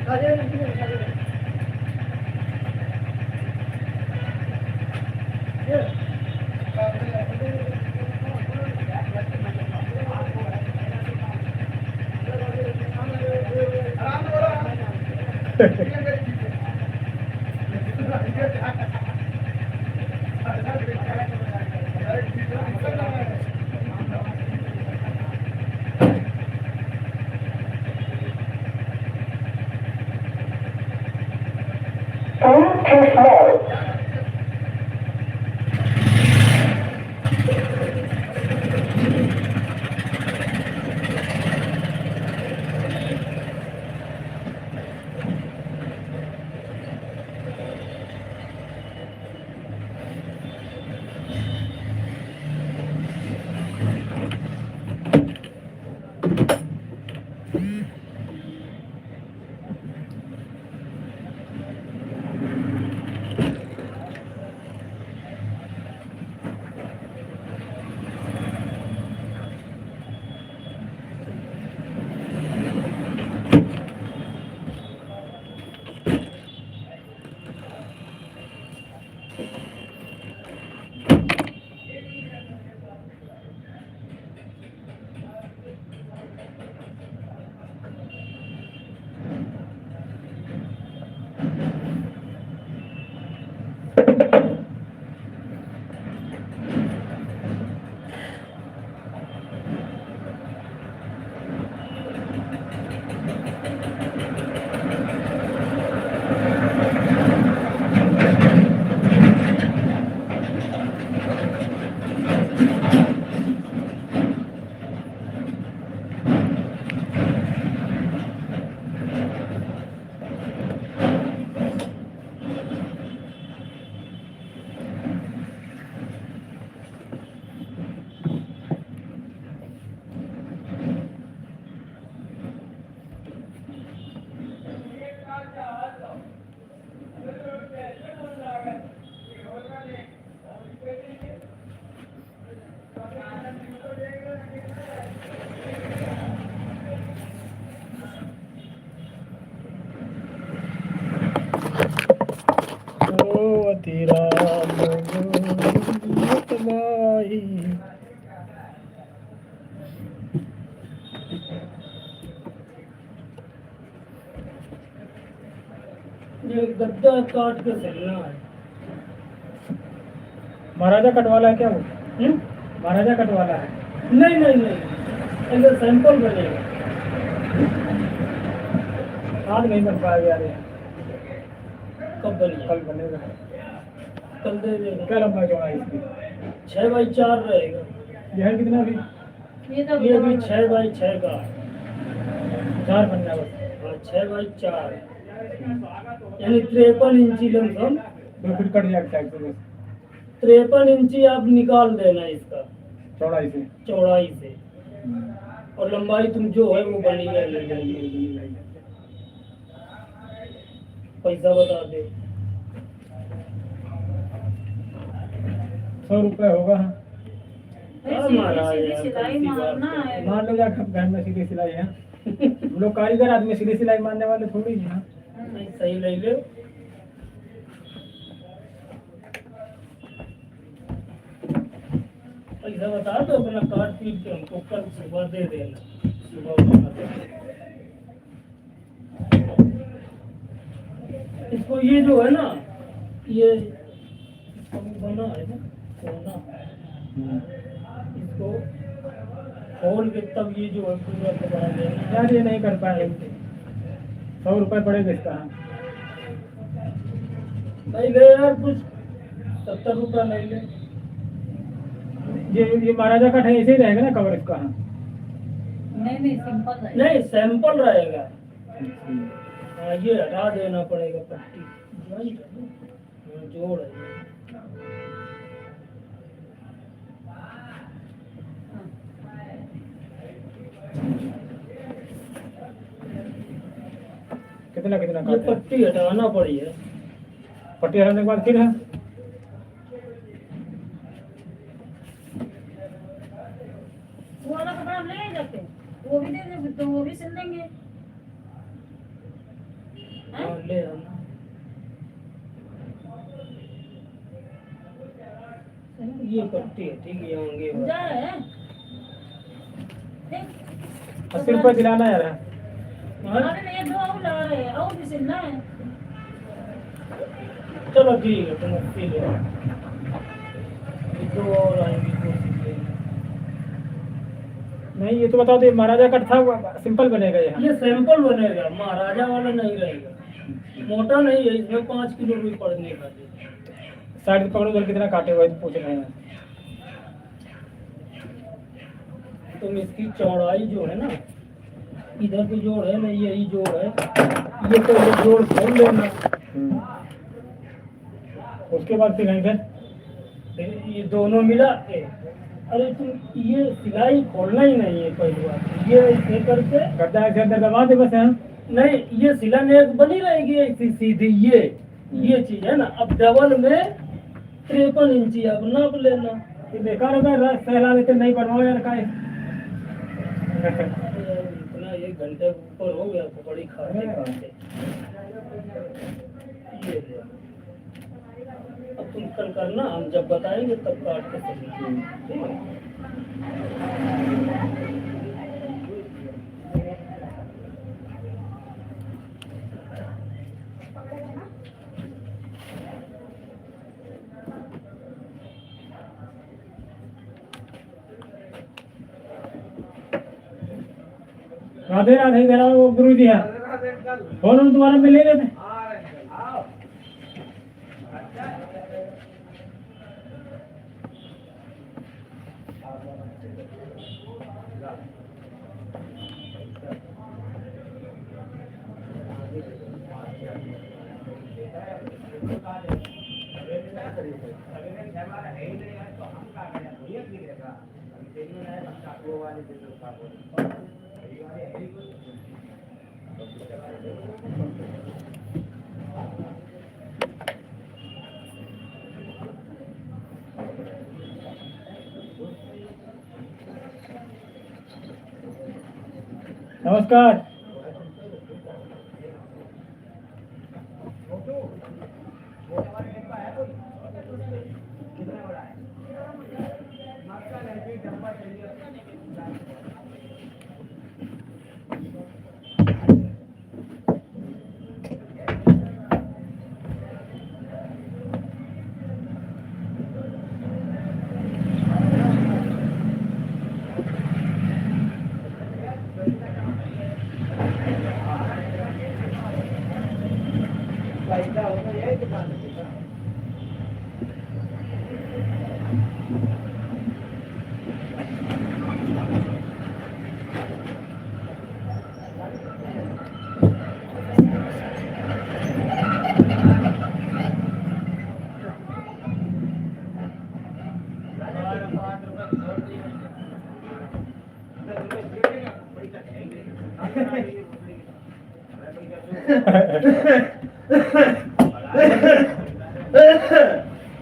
आराम से बोलो। तेरा भाई ये गद्दा काट के चलना है। महाराजा कटवाला है क्या वो? महाराजा कटवाला है। नहीं नहीं नहीं, ऐसे सैंपल बनेगा। आज नहीं बन पाएगा यार ये। कब बनेगा? कल बनेगा। कल दे देगा। क्या लंबा चौड़ा है इसकी? 6x4 रहेगा। ये है कितना भी? ये भी 6x6 का है। 4 बनना बस। हाँ, 6x4 यानी 53 इंची लमसम। 2 फीट कट जाएगा साइड से बस। 53 इंची आप निकाल देना इसका चौड़ाई से। चौड़ाई से, और लंबाई तुम जो है वो बनी ले जाइए। पैसा बता दे। 100 रुपये होगा। हाँ, महाराज यार, कैसी बात है। मान लो यार घर में सीधी सिलाई है। हम लोग कारीगर आदमी सीधी सिलाई मारने वाले थोड़ी है। नहीं, सही ले ले। पैसा बता दो, अपना कार्ड पीट के हमको कल सुबह दे देना। सुबह बना देना। इसको ये जो है ना, ये इसको बना है ना सोना, इसको खोल के तब ये जो है पूरा बना देना। यार ये नहीं कर पाएंगे। 100 रुपये पड़ेगा इसका। नहीं ले यार, कुछ 70 रुपया नहीं ले। ये महाराजा का ऐसे ही रहेगा ना कवर इसका? नहीं सिंपल है। नहीं, सैंपल रहेगा। हाँ, ये हटा देना पड़ेगा पट्टी। हाँ, जोड़ है। कितना कितना ये काटे? पट्टी हटाना पड़ी है। पट्टी हटाने के बाद फिर है वो वाला कपड़ा हम ले जाते, वो भी दे दे तो वो भी सिल देंगे। हाँ, ले आना। ये पट्टी है, ठीक है, आगे जा रहे हैं। 80 रुपये दिलाना यार। अरे नहीं, 2 और लगा रहे हैं, और भी सिलना है। चलो ठीक है, तुम 80 ले आओ। ये 2 और आएंगी, 2 सिल लेंगे। नहीं ये तो बताओ, तो महाराजा कट था वो सिंपल बनेगा यहाँ? ये सैंपल बनेगा, महाराजा वाला नहीं रहेगा। मोटा नहीं है, इसमें 5 किलो भी पड़ने का। साइड से पकड़ो, उधर कितना काटे हुए पूछ रहे हैं। तुम इसकी चौड़ाई जो है ना, इधर भी जोड़ है ना, यही जोड़ है। ये तो ये जोड़ खोल लेना। उसके बाद फिर इधर फिर ये दोनों मिला के, अरे तुम ये सिलाई खोलना ही नहीं है पहली बात। ये ऐसे करके गड्ढा ऐसे अंदर दबा दे बस। यहाँ नहीं, ये सिला नेक बनी रहेगी ऐसी सीधी। ये चीज है ना। अब डबल में 53 इंची अब नाप लेना। ये बेकार होगा, सहला देते नहीं बनवाओ यार का। इतना 1 घंटे ऊपर हो गया तो बड़ी खाते खाते। ये ले। अब तुम कल करना, हम जब बताएंगे तब काट के चलना। ठीक है? राधे राधे, इधर आओ, वो गुरु जी हैं। फोन हम तुम्हारा में ले लेते। नमस्कार। वो हमारे घर का है कोई?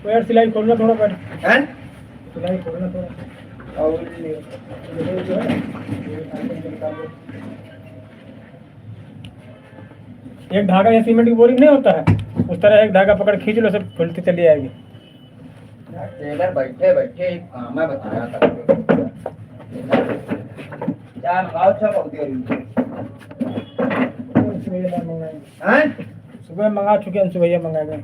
तो यार सिलाई खोलना थोड़ा बैठ, हैं? सिलाई खोलना थोड़ा। और ये जो है, ये आइटम के निकाल दो। एक धागा या सीमेंट की बोरिंग नहीं होता है, उस तरह एक धागा पकड़ खींच लो, सब खुलती चली आएगी। टेलर बैठे बैठे एक काम है बताया करते क्या भाव अच्छा बहुत दिया सुबह मंगाए, हैं? सुबह मंगा चुके हैं, सुबह मंगाए गए।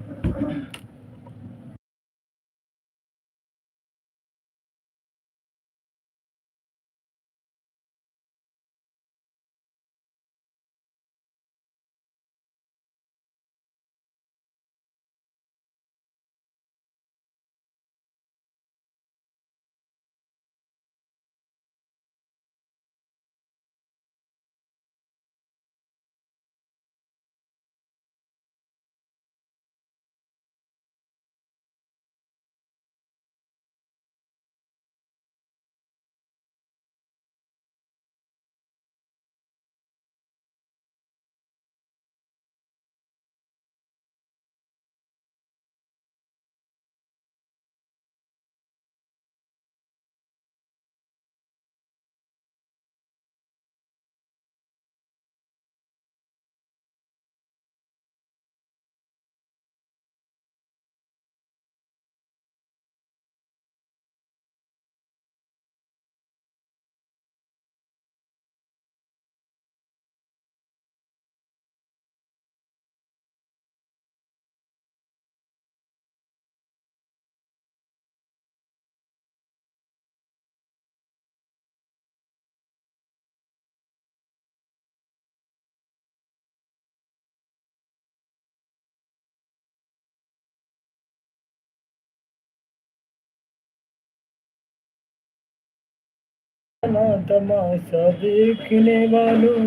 तमाशा देखने वालों,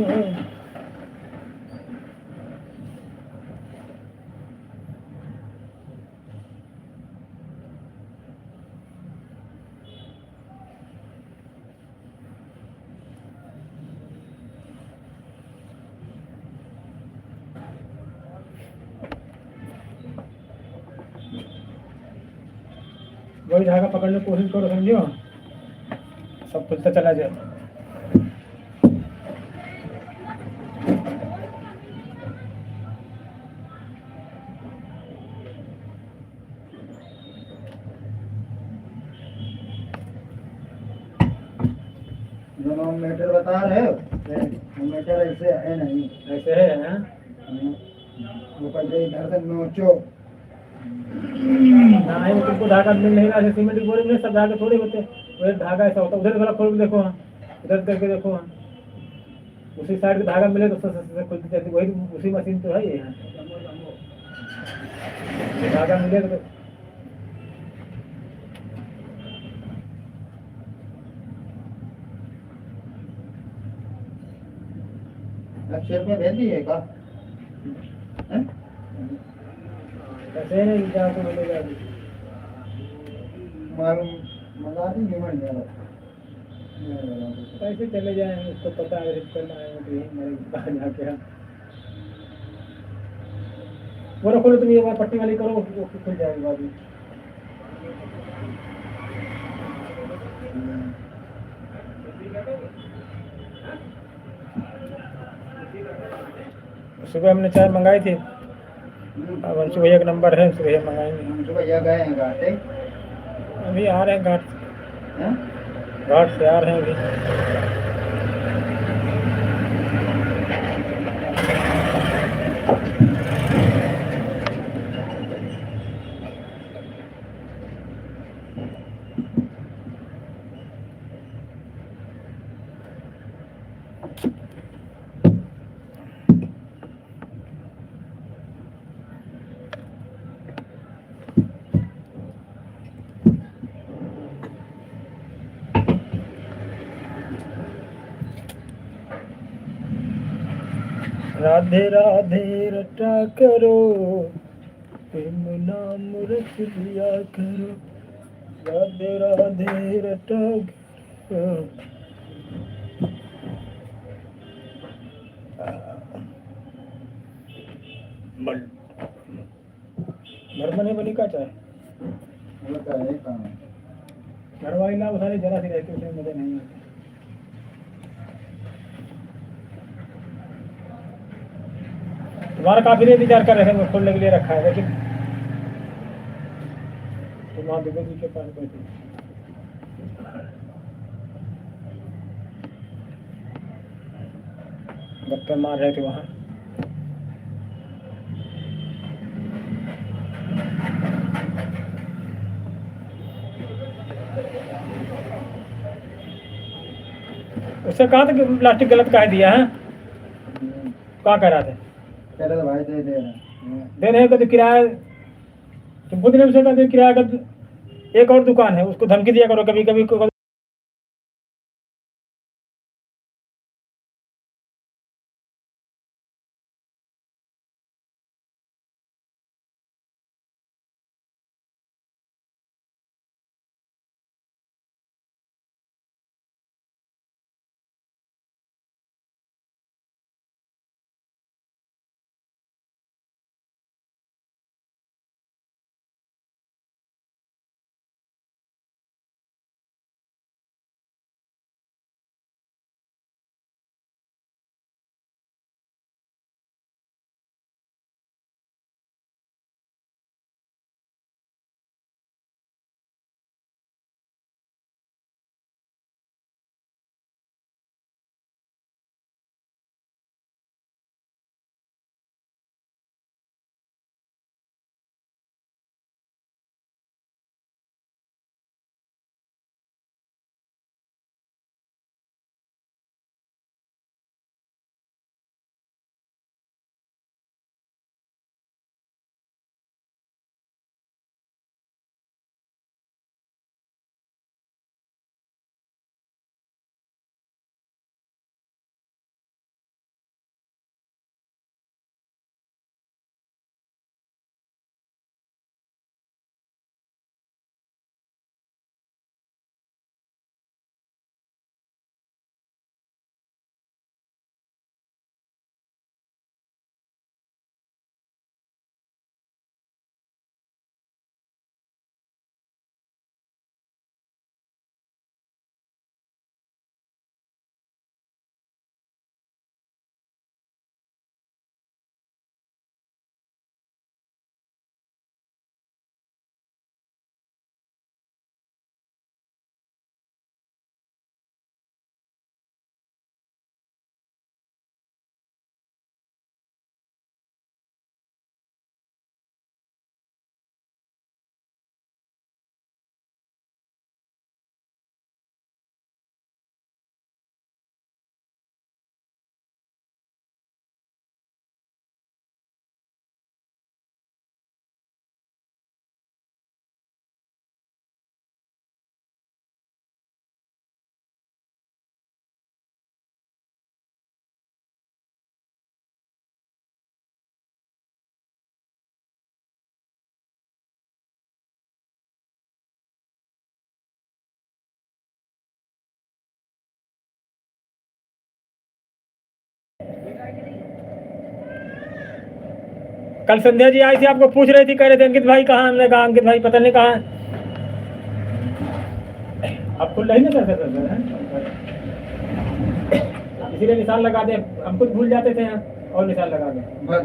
वही धागा पकड़ने की कोशिश करो, समझियो, सब खुलता चला जाए। दोनों मीटर बता रहे हो मीटर ऐसे है नहीं ऐसे है हैं? वो पहले इधर से नोचो नहीं, वो तुमको धागा मिल नहीं रहा है, सीमेंट की बोरी में सब धागे थोड़ी होते हैं, वो एक धागा ऐसा होता है। उधर वाला खोल के देखो, हाँ उधर करके देखो, हाँ उसी साइड का धागा मिले तो खुलती जाती, वही उसी मशीन तो है ये। यहाँ धागा मिले तो अक्षर में भेज दिए का हैं? ऐसे नहीं जहाँ को मिलेगा अभी। मालूम मंगा देंगे मन जाओ कैसे चले जाएंगे, उसको पता है रिप करना है तो यही मेरे कहा जाके। हाँ वो रखो, तुम ये बार पट्टी वाली करो, वो खुल जाएगी बाद में। सुबह हमने चाय मंगाई थी, अब अंशु भैया का नंबर है, अंशु भैया मंगाएंगे। अंशु भैया गए हैं घाटे अभी आ रहे हैं घाट हैं? घाट से आ रहे हैं अभी। राधे राधे रटा करो, प्रेम नाम रच लिया करो, राधे राधे रटा करो। घर बने बनी का चाहे वो का है काम घर वाली ना सारी जरा सी रहती उसमें मजे नहीं आते। तुम्हारा काफी ने विचार कर रहे हैं खोलने के लिए रखा है लेकिन तुम वहाँ दुबे जी के पास बैठे गप्पे मार रहे थे वहाँ। उससे कहा था कि प्लास्टिक गलत कह दिया है क्या कह रहा था कह रहे भाई दे रहे हैं दे रहे हो तो किराया तुम खुद ने उसे कहा किराया का एक और दुकान है उसको धमकी दिया करो कभी कभी कल संध्या जी आई थी आपको पूछ रही थी कह रहे थे अंकित भाई कहाँ हमने कहा अंकित भाई पता नहीं कहाँ है आप खुल नहीं ना कर सकते इसीलिए निशान लगा दे हम खुद भूल जाते थे यहाँ और निशान लगा दे बस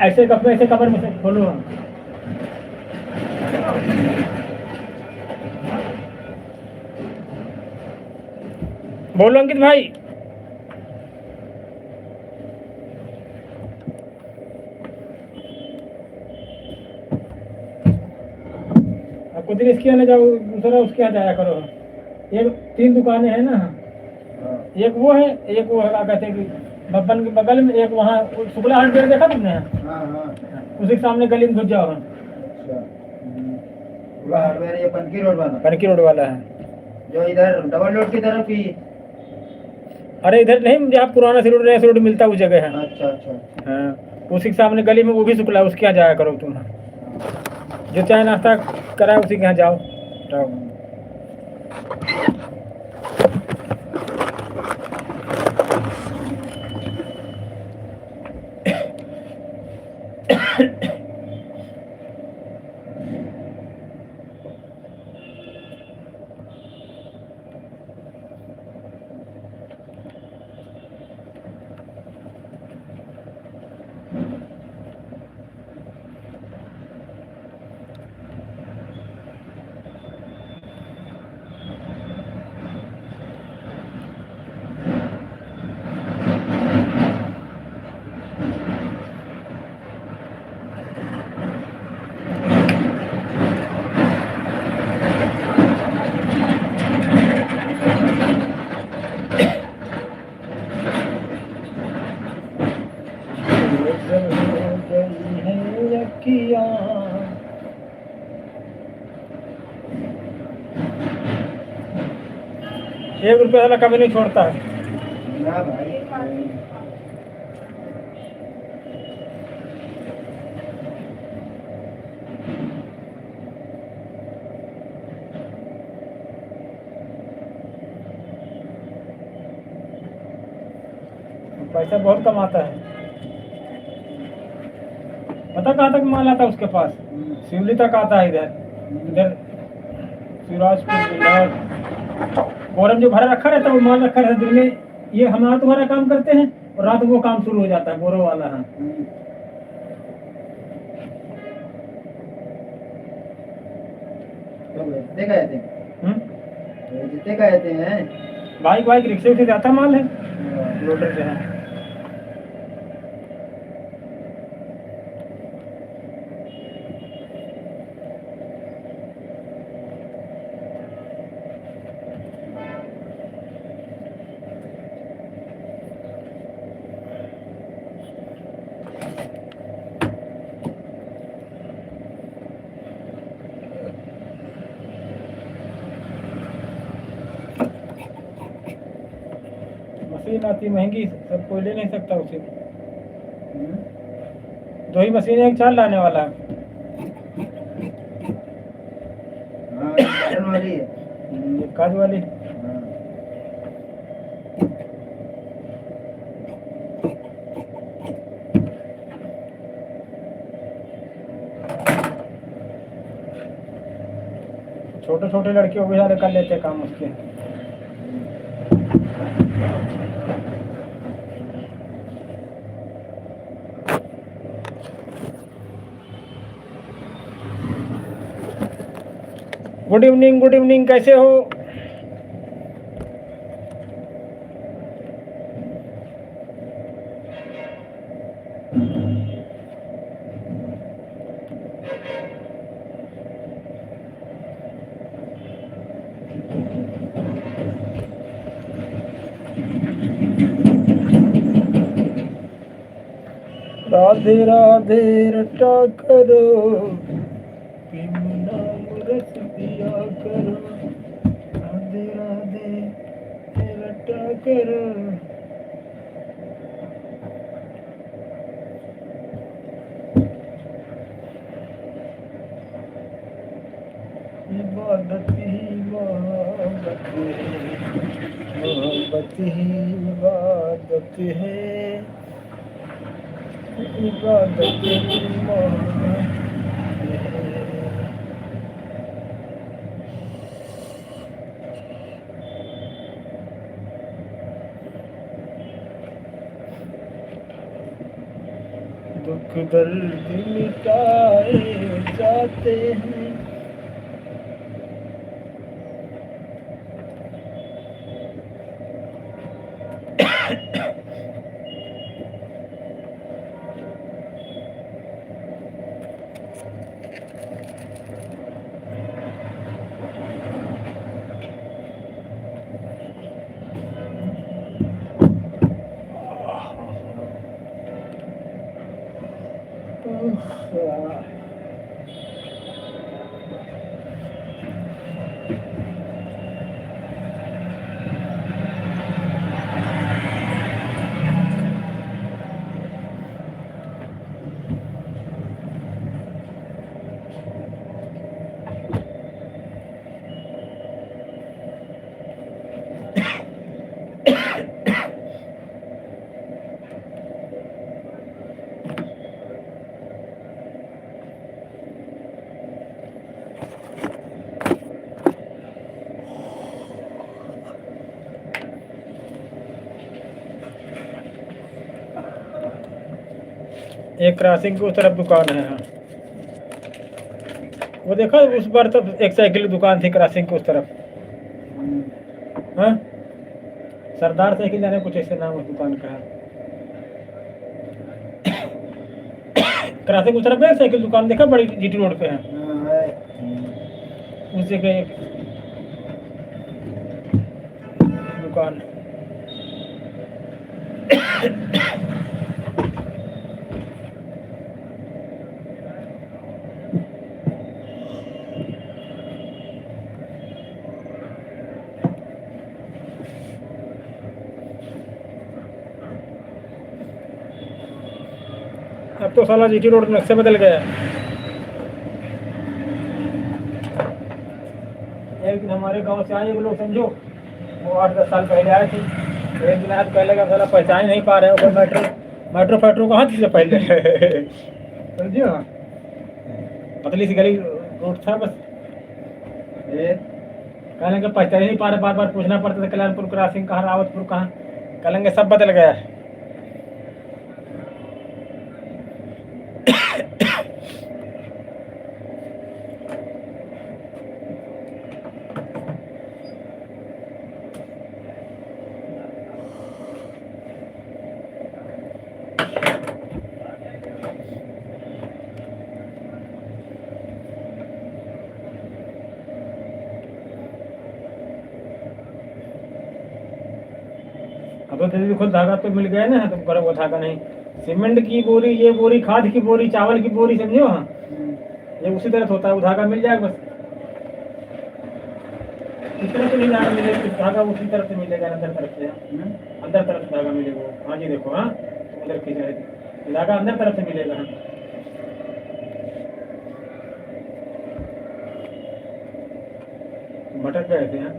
ऐसे कपड़े ऐसे कमर में से खोलो हम बोलो अंकित भाई आपको दिनेश के यहाँ जाओ दूसरा उसके यहाँ जाया करो एक 3 दुकानें हैं ना एक वो है एक वो है क्या कहते हैं कि बब्बन के बगल में एक वहाँ शुक्ला हार्डवेयर देखा तुमने उसी के सामने गली में घुस जाओ हम हार्डवेयर ये पनकी रोड वाला है जो इधर डबल रोड की तरफ ही अरे इधर नहीं जहाँ पुराना से रोड नया से रोड मिलता उस जगह है अच्छा हाँ उसी के सामने गली में वो भी शुक्ला उसके यहाँ जाया करो तुम जो चाहे नाश्ता कराए उसी के यहाँ जाओ एक रुपया वाला कभी नहीं छोड़ता है। ना भाई पैसा बहुत कमाता है। पता कहाँ तक माल आता है उसके पास? शिवली तक आता है। इधर इधर शिवराजपुर इधर बोरम जो भरा रखा रहता है वो माल रखा रहता है। दिन में ये हमारा तुम्हारा काम करते हैं और रात को वो काम शुरू हो जाता है बोरो वाला। हाँ तो जितने का आते हैं जितने का आते हैं बाइक वाइक रिक्शे से जाता माल है लोडर से है। मशीन आती महंगी, सब कोई ले नहीं सकता उसे। दो ही मशीन एक चाल लाने वाला है। हाँ बटन वाली है। ये काज वाली हाँ छोटे छोटे लड़के वो बेचारे कर लेते काम उसके। गुड इवनिंग, कैसे हो? राधे राधे रटा करो, प्रेम नाम रस दिया करो। राधे राधे रटा करो। इबादत ही मोहब्बत है, मोहब्बत ही इबादत है, इबादत ही मोहब्बत है। दुख दर्द मिटाए जाते हैं। एक क्रॉसिंग की उस तरफ दुकान है। हाँ वो देखो उस बार तो एक साइकिल की दुकान थी क्रॉसिंग की उस तरफ। हाँ सरदार साइकिल जाने कुछ ऐसे नाम उस दुकान का है। क्रॉसिंग उस तरफ है साइकिल दुकान देखा बड़ी जीटी रोड पे है उस जगह एक दुकान। अब तो साला जीटी रोड नक्शे बदल गया। एक दिन हमारे गांव से आए लोग समझो वो 8-10 साल पहले आए थे। एक दिन आज पहले का साला पहचान नहीं पा रहे हो मेट्रो फेट्रो कहाँ थी पहले समझियो पतली सी गली रोड था बस। कहेंगे पहचान नहीं पा रहे बार बार पूछना पड़ता था कल्याणपुर क्रॉसिंग कहाँ रावतपुर कहाँ कहेंगे सब बदल गया है। अब तो दीदी खुद धागा तो मिल गया ना तुम करो वो धागा नहीं सीमेंट की बोरी ये बोरी खाद की बोरी चावल की बोरी समझो। हाँ ये उसी तरह होता है वो धागा मिल जाएगा बस इस तरह से नहीं धागा मिलेगा धागा उसी तरफ से मिलेगा अंदर तरफ से अंदर तरफ से धागा मिलेगा। हाँ जी देखो हाँ उधर खींच रहे थे धागा अंदर तरफ से मिलेगा। भटक गए थे। हाँ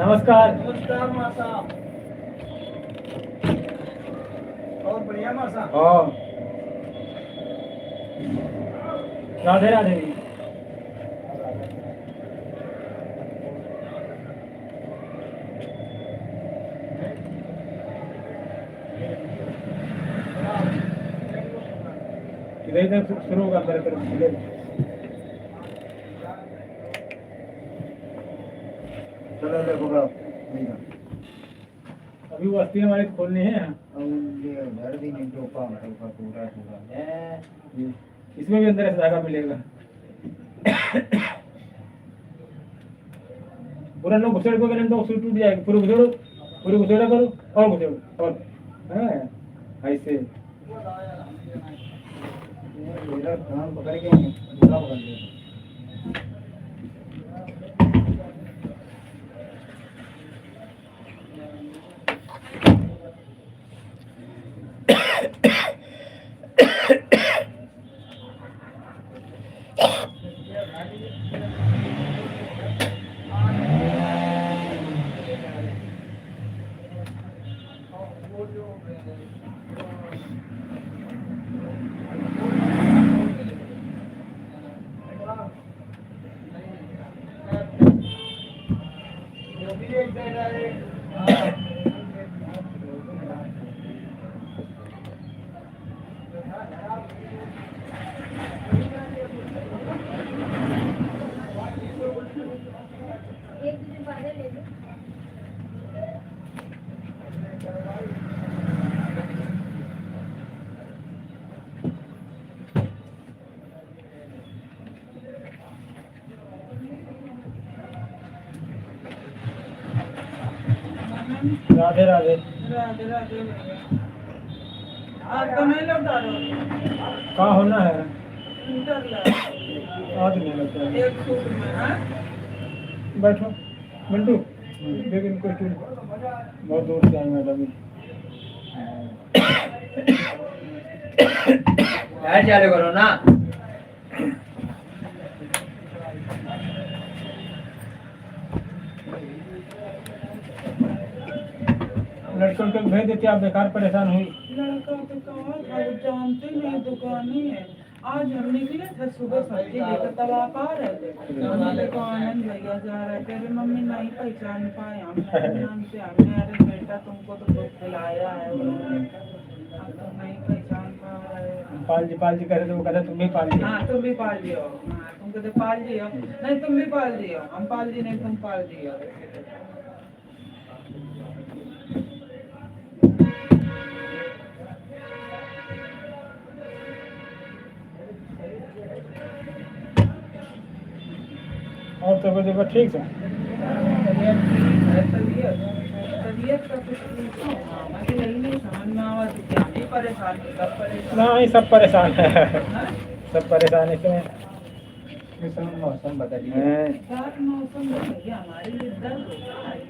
नमस्कार। नमस्कार मासा और बढ़िया मासा। हाँ राधे राधे। इधर इधर शुरू होगा मेरे तरफ चलो देखो बड़ा अभी वस्ती हमारे खोलनी है। घर भी नहीं टोपा पूरा इसमें भी अंदर ऐसा धागा मिलेगा। पूरा लोग घुसेड़ को करें तो टूट जाएगी पूरी घुसेड़ो करो और घुसेड़ो और ऐसे काम पकड़ के पूरा पकड़ लिया। राधे राधे। आज तो नहीं लौटा रहे कहाँ होना है हो आज नहीं लगता है। एक सूट में हाँ बैठो मिंटू लेकिन कोई चीज बहुत दूर से आई मैडम चालू करो ना। लड़के उनके भेज देते, आप बेकार परेशान हुई। लड़का तो कहा था, वो जानते नहीं दुकान ही है। आज हम निकले थे सुबह सब्जी लेकर, तब आप आ रहे थे। हमने देखा आनंद भैया जा रहे थे। अरे मम्मी नहीं पहचान पाए, हम नहीं जानते। हमने अरे बेटा तुमको तो दुख खिलाया है उन्होंने, हम तो नहीं पहचान पा रहे। पाल जी करे तो वो कहते तुम भी पाल जी। हाँ तुम भी पाल दियो, हाँ तुम कहते पाल दियो, नहीं तुम भी पाल दियो, हम पाल दिए नहीं तुम पाल दियो। और तो देखो ठीक है। तबीयत का कुछ पूछो, मुझे यही नहीं समझ में आवा कि क्या ही परेशान है, सब परेशान ना ही सब परेशान है, हैं? सब परेशान है इसमें। इस समय मौसम बदल गया। हैं। साथ मौसम में भैया हमारे लिए दर्द होता है ये।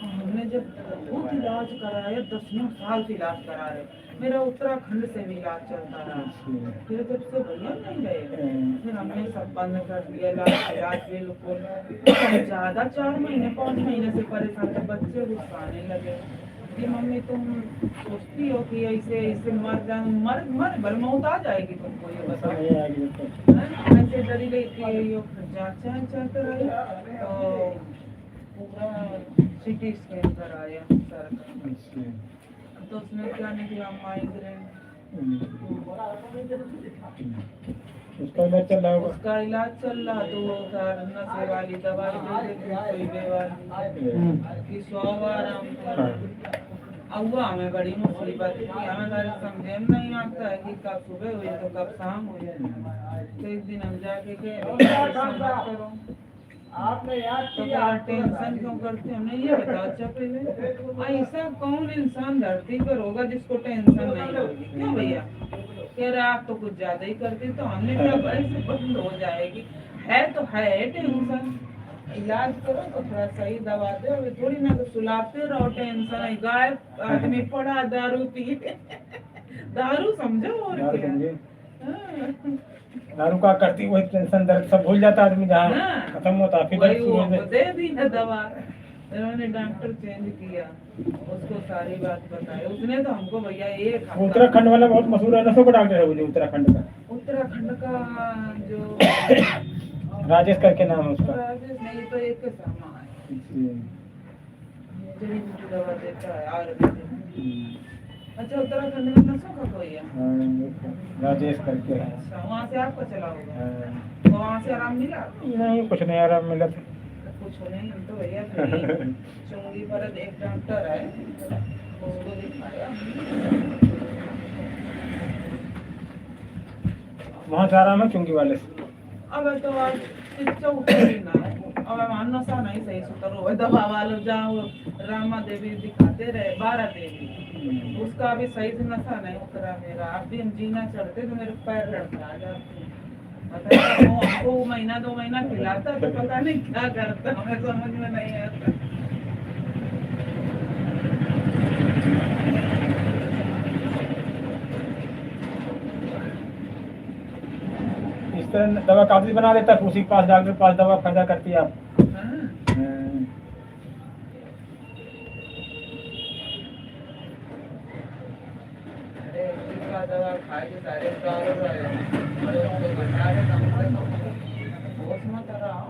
हमने जब बहुत इलाज कराया, 10 साल से इलाज करा रहे, मेरा उत्तराखंड से भी इलाज चलता रहा। फिर जब से भैया नहीं गए, फिर हमने सब बंद कर दिया इलाज बिल्कुल। ज्यादा 4 महीने 5 महीने से परेशान थे, बच्चे गुस्साने लगे कि मम्मी तुम सोचती हो कि ऐसे ऐसे मर भर मौत आ जाएगी तुमको, ये बताओ। नहीं आएगी तो। ऐसे डरी गई थी, ये जांचा कराई तो पूरा सिटी स्कैन कराया सर का, तो उसने क्या निकला माइग्रेन। उसका इलाज चल रहा होगा। उसका इलाज चल रहा, 2000 नशे वाली दवाई दे देती, सुई वाली कि 100 आराम। अब वो हमें बड़ी मुसीबत थी, हमें घर समझे में नहीं आता है कि कब सुबह हुई तो कब शाम हुई। तो एक दिन हम जाके गए, आपने याद किया तो टेंशन क्यों करते, हमने ये बता। अच्छा पहले ऐसा कौन इंसान धरती पर होगा जिसको टेंशन नहीं होगी, क्यों भैया? कह रहे आप तो कुछ ज्यादा ही करते, तो हमने क्या ऐसे बंद हो जाएगी? है तो है टेंशन, इलाज करो तो थोड़ा सही दवा दे, अभी थोड़ी ना सुलाते रहो टेंशन है। गाय आदमी पड़ा दारू पी दारू समझो और दारू क्या। समझे। हाँ। दारू का करती वही टेंशन दर्द सब भूल जाता आदमी, जहाँ हाँ। खत्म होता फिर वही दर्द शुरू वो हो जाए। दे दी ना दवा, इन्होंने डॉक्टर चेंज किया, उसको सारी बात बताई। उसने तो हमको भैया एक वो हफ्ता, उत्तराखंड वाला बहुत मशहूर है, नसों का डॉक्टर है वो जो उत्तराखंड का, उत्तराखंड का जो राजेश करके नाम है उसका। राजेश नहीं तो एक के सामा है, जड़ी बूटी दवा देता है आयुर्वेदिक। अच्छा उत्तराखंड में नसों का कोई है? राजेश करके है। अच्छा वहाँ से आपको चला होगा, हाँ। तो वहाँ से आराम मिला? नहीं कुछ नहीं आराम मिला था। कुछ नहीं, हम तो भैया चुंगी पर एक डॉक्टर है, उसको दिखाया। वहाँ से आराम है चुंगी वाले से। अब तो आज इच्छा उठेगी ना, अब हम नशा नहीं सही सुतर दवा वालों जाओ, रामा देवी दिखाते रहे, 12 देवी, उसका भी सही से नशा नहीं उतरा मेरा। अब भी हम जीना चढ़ते तो मेरे पैर लड़खड़ा जाते। बताया वो हमको महीना 2 महीना खिलाता तो पता नहीं क्या करता, हमें समझ में नहीं आता। इस तरह दवा कागजी बना देता है, उसी के पास डॉक्टर के पास दवा फायदा करती है आप। अरे इसका दवा खाए के सारे साल हो रहे हैं, अरे उसको बता रहे कम से कम होश मत रहा।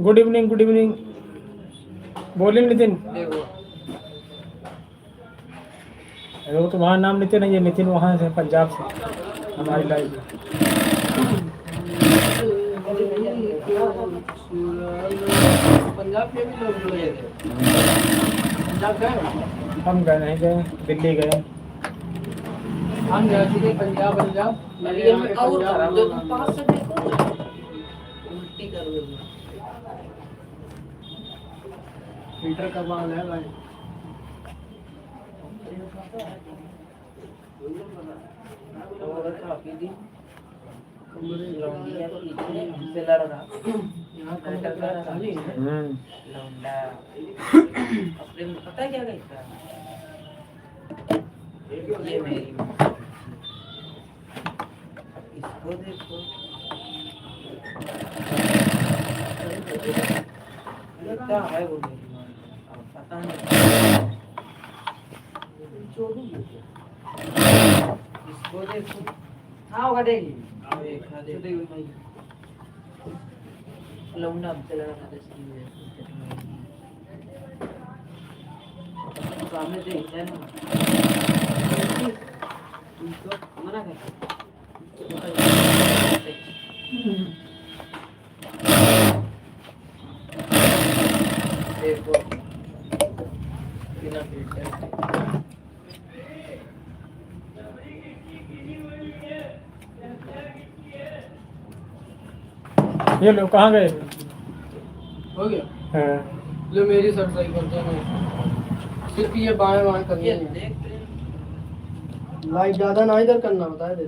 Good evening, good evening. बोलिए नितिन। देखो अरे वो तुम्हारा नाम नितिन है, ये नितिन वहाँ से पंजाब से हमारी लाइफ। पंजाब के भी लोग जुड़े थे। पंजाब गए हो? हम गए नहीं गए, दिल्ली गए। हम गए थे पंजाब। मेरे यहाँ के पंजाब उल्टी कर दो। फिल्टर का माल है भाई। और काफी दिन लौंडिया इतने हमसे लड़ रहा यहाँ का मतलब खाली है। लौंडा अपने में पता है क्या कहता है? ये मेरी माँ। इसको देखो लगता है वो मेरी माँ। अब पता नहीं इसको देखो। हाँ वो देगी। देखा देखो लौंडा हमसे लड़ा था सामने देखता है ना उनको मना करता देखो बिना फिल्टर ये लोग कहाँ गए? हो गया। हाँ। लो मेरी सर सही करते हैं। सिर्फ ये बाएं बाएं करनी ये है। देख लाइट ज्यादा ना इधर करना होता है दे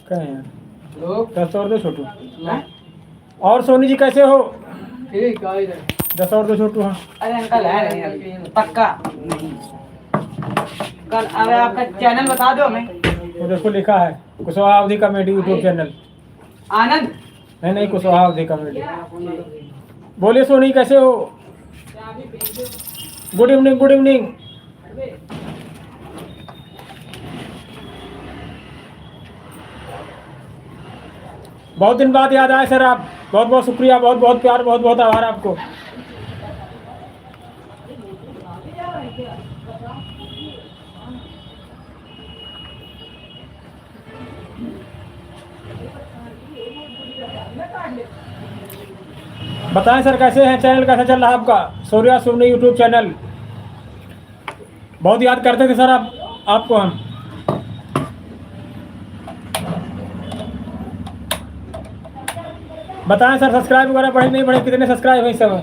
कहे यार लोग 10 और दो छोटू। हैं? और सोनी जी कैसे हो? ठीक है इधर 10 और दो छोटू। हाँ अरे अंकल है नहीं अभी, पक्का नहीं। कल अरे आपका चैनल बता दो हमें। वो देखो लिखा है कुशवाहा अवधि कॉमेडी यूट्यूब चैनल। आनंद। नहीं कुशवाहा अवधि कॉमेडी। बोलिए सोनी कैसे हो? Good evening good evening. बहुत दिन बाद याद आए सर आप। बहुत बहुत शुक्रिया, बहुत बहुत प्यार, बहुत बहुत आभार आपको। बताएं सर कैसे हैं? चैनल कैसा चल रहा है आपका? Surya Soni YouTube channel. बहुत याद करते थे सर आपको हम। बताएं सर सब्सक्राइब वगैरह बढ़े नहीं बढ़े? कितने सब्सक्राइब हैं इस समय?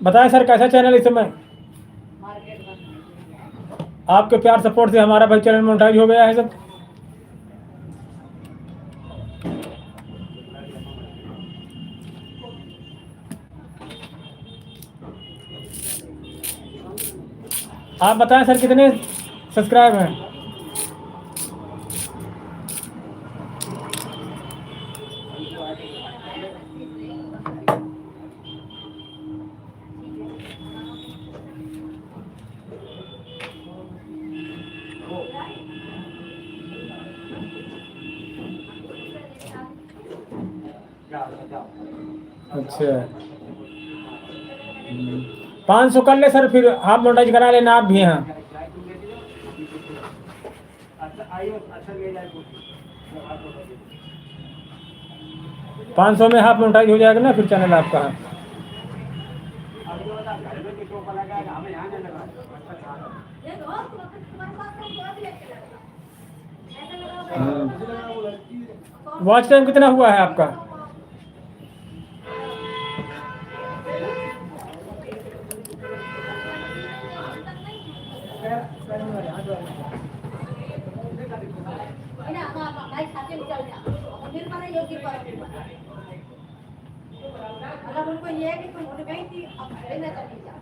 बताएं सर कैसा चैनल इस समय? आपके प्यार सपोर्ट से हमारा भाई चैनल मोनेटाइज हो गया है सब। आप बताएं सर कितने सब्सक्राइब हैं? अच्छा 500 कर ले सर, फिर हाफ मोनेटाइज करा लेना आप भी। यहाँ 500 में हाफ मोनेटाइज हो जाएगा ना फिर चैनल आपका। वॉच टाइम कितना हुआ है आपका? अगर उनको ये है कि तुम उठ गई थी अब घरे में चली जा।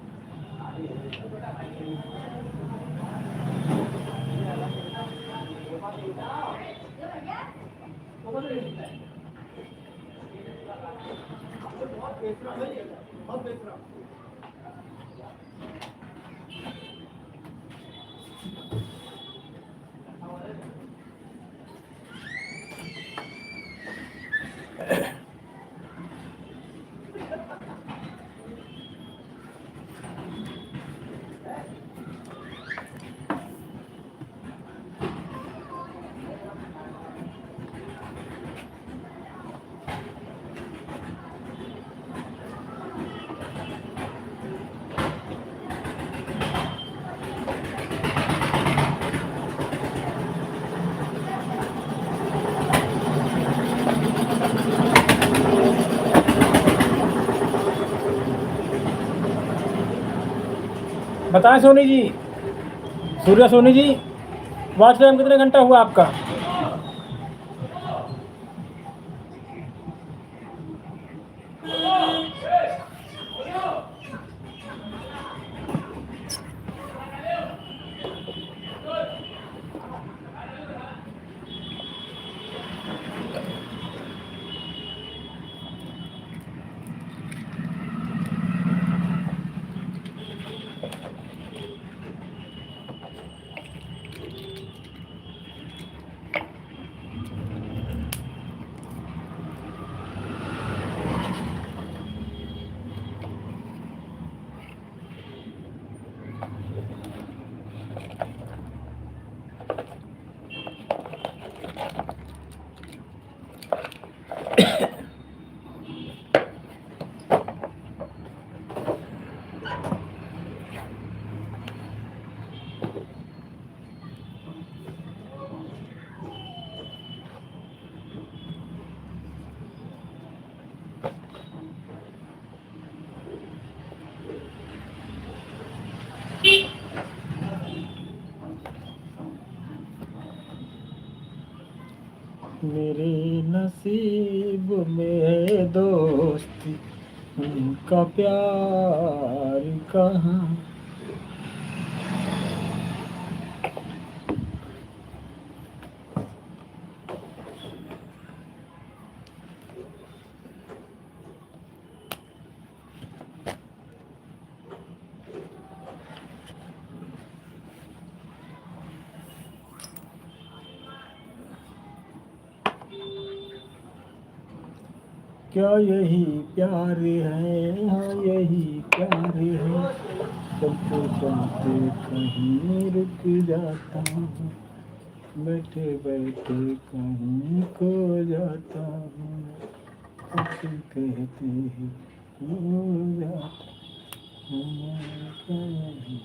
बताएं सोनी जी, सूर्या सोनी जी, वॉच टाइम कितने घंटा हुआ आपका? मेरे नसीब में है दोस्ती, उनका प्यार कहाँ। क्या यही प्यार है, हाँ यही प्यार है, चलते चलते कहीं रुक जाता हूँ, बैठे बैठे कहीं खो जाता हूँ, कुछ कहते ही खो जाता हूँ, क्या यही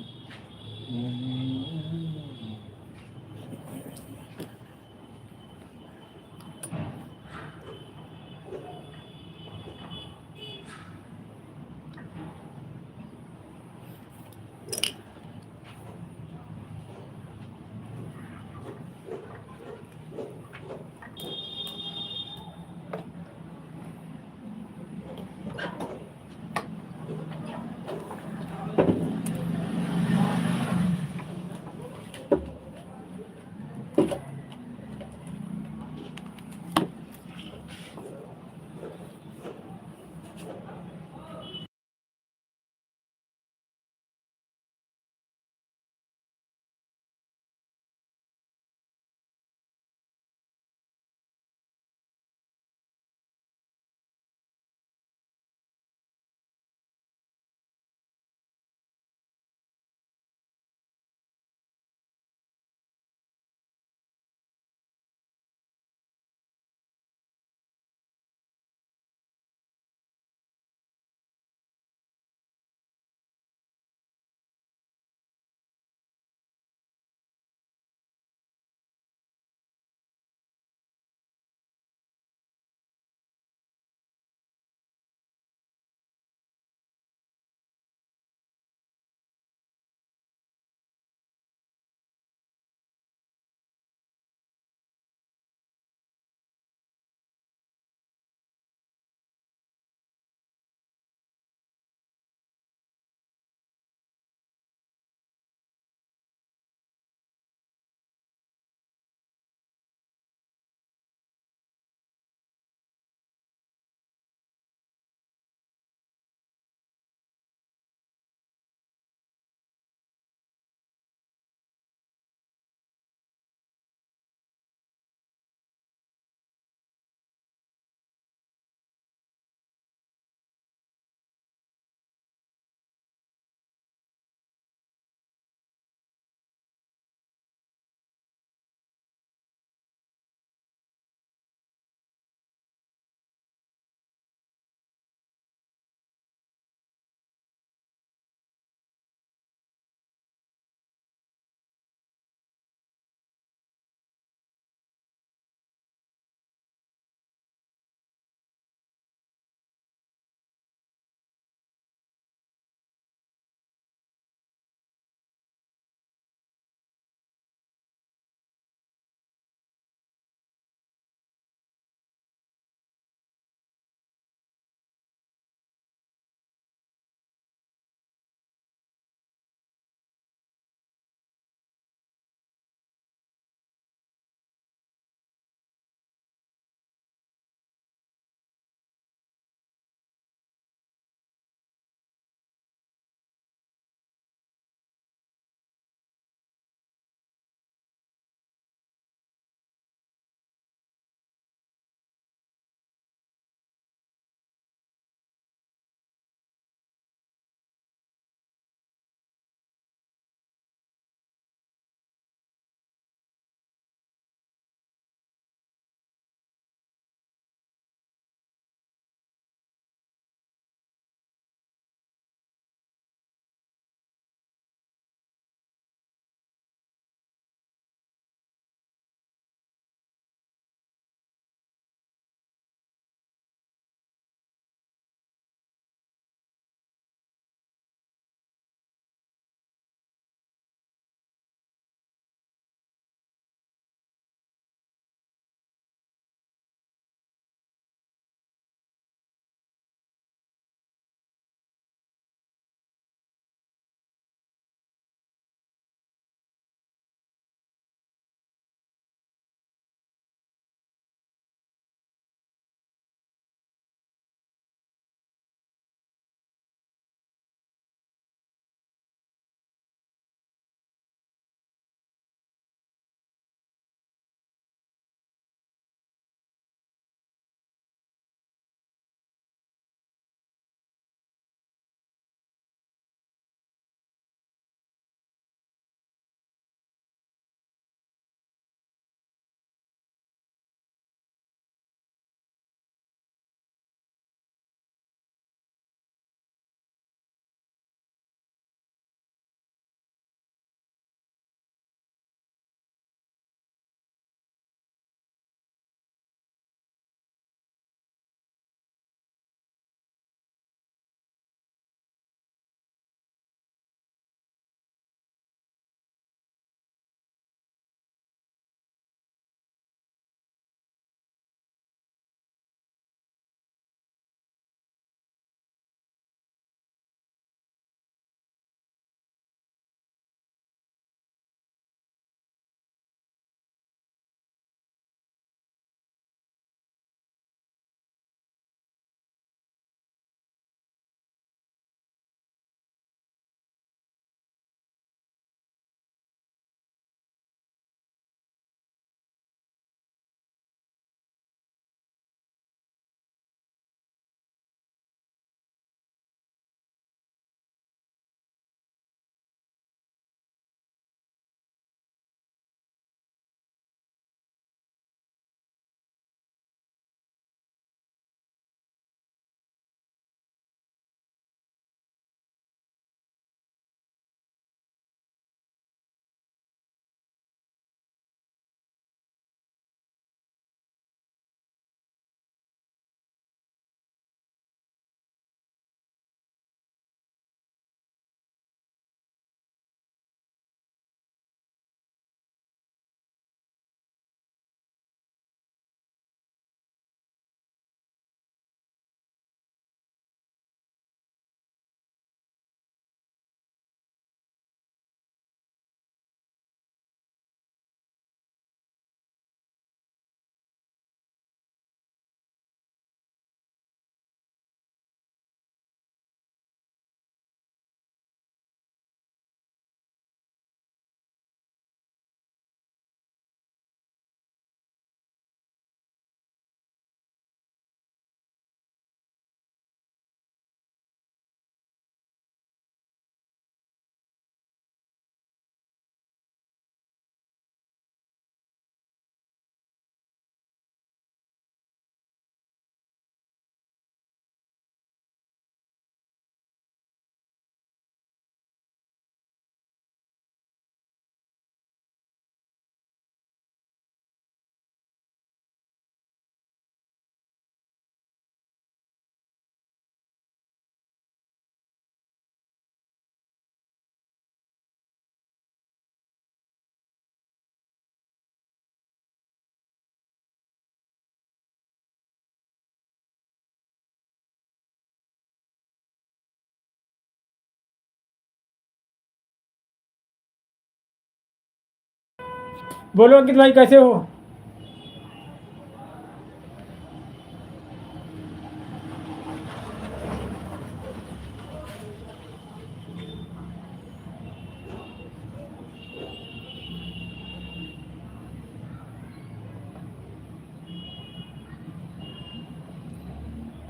बोलो अंकित भाई कैसे हो?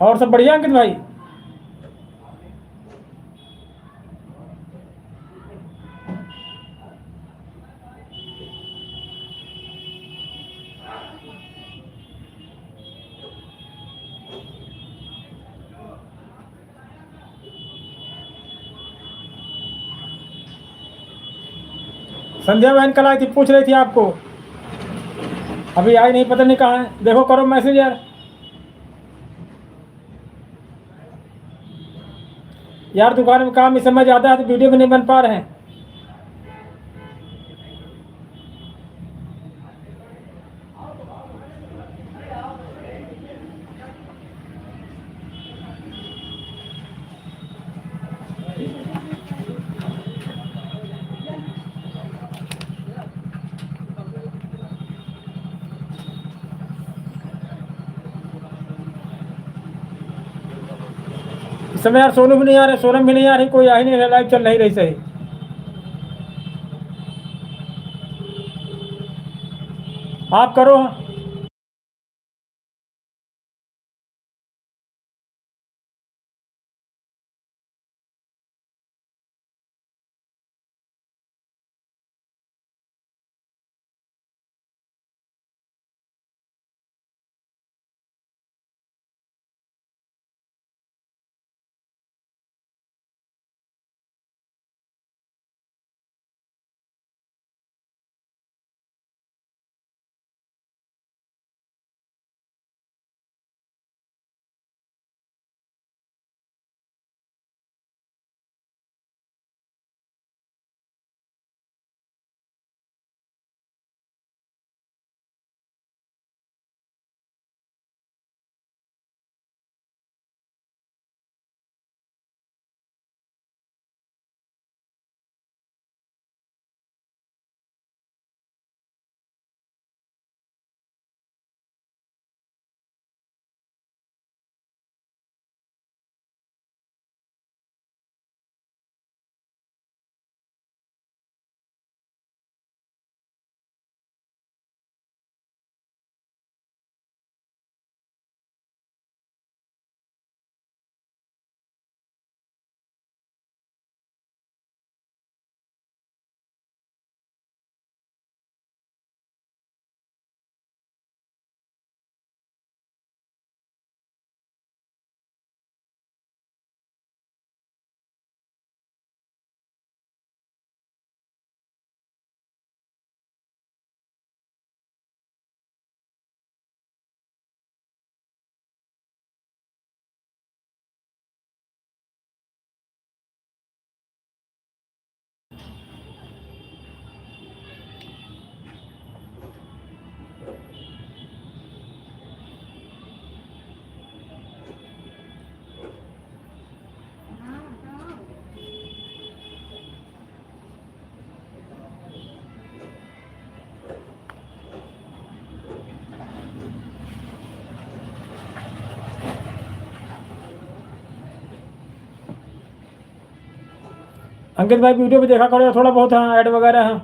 और सब बढ़िया अंकित भाई? संध्या बहन कल आई थी, पूछ रही थी आपको, अभी आई नहीं, पता नहीं कहाँ है। देखो करो मैसेज यार। यार दुकान में काम इस समय ज़्यादा है तो वीडियो भी नहीं बन पा रहे हैं। इस समय यार सोनू भी नहीं आ रहे, सोनम भी नहीं आ रही, कोई आ ही नहीं रहा, लाइव चल नहीं रही सही। आप करो। अंकित भाई वीडियो भी देखा करो थोड़ा बहुत, हाँ ऐड वगैरह है।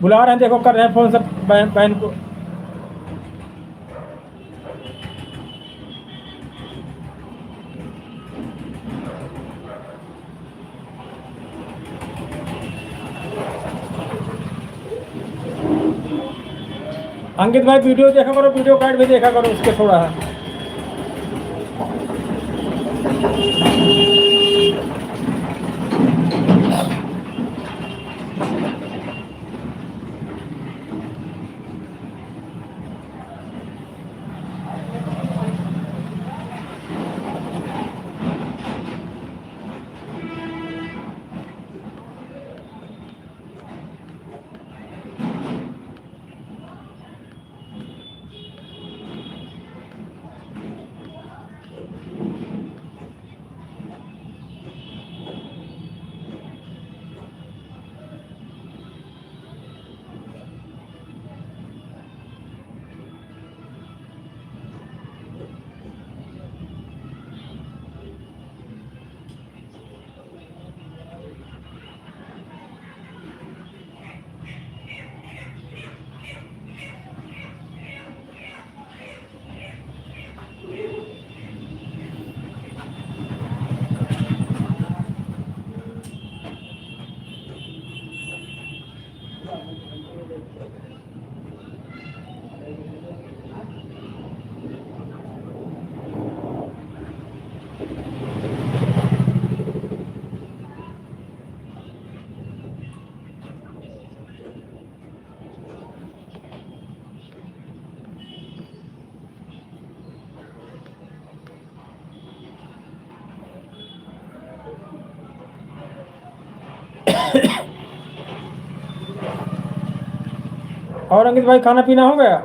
बुला रहे हैं, देखो कर रहे हैं फोन सब बहन को। अंकित भाई वीडियो देखा करो, वीडियो कार्ड भी देखा करो उसके थोड़ा है। और अंकित भाई खाना पीना हो गया?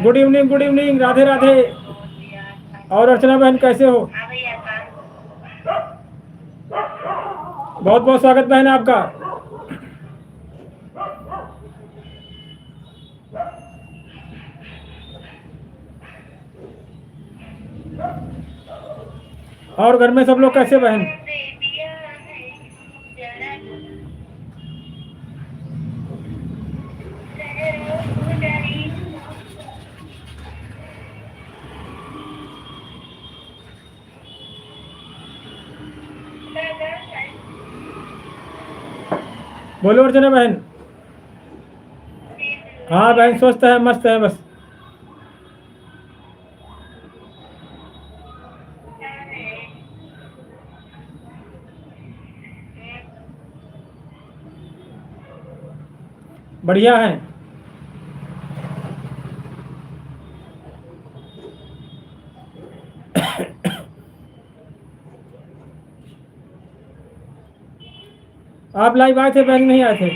Good evening, Radhe Radhe. और अर्चना बहन कैसे हो? बहुत बहुत स्वागत बहन आपका। और घर में सब लोग कैसे बहन? बोलो अर्चना बहन। हाँ बहन, स्वस्थ है, मस्त है बस। बढ़िया है। आप लाइव आए थे बहन, नहीं आए थे?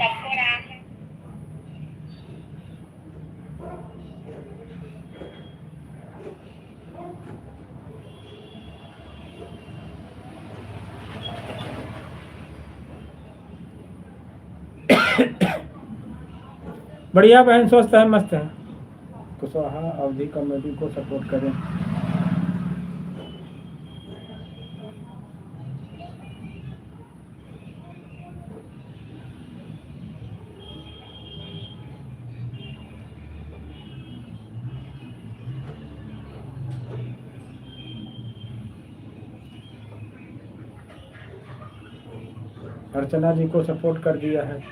बढ़िया बहन, स्वस्थ है, मस्त है। कुशवाहा अवधि कॉमेडी को सपोर्ट करें। अर्चना जी को सपोर्ट कर दिया है।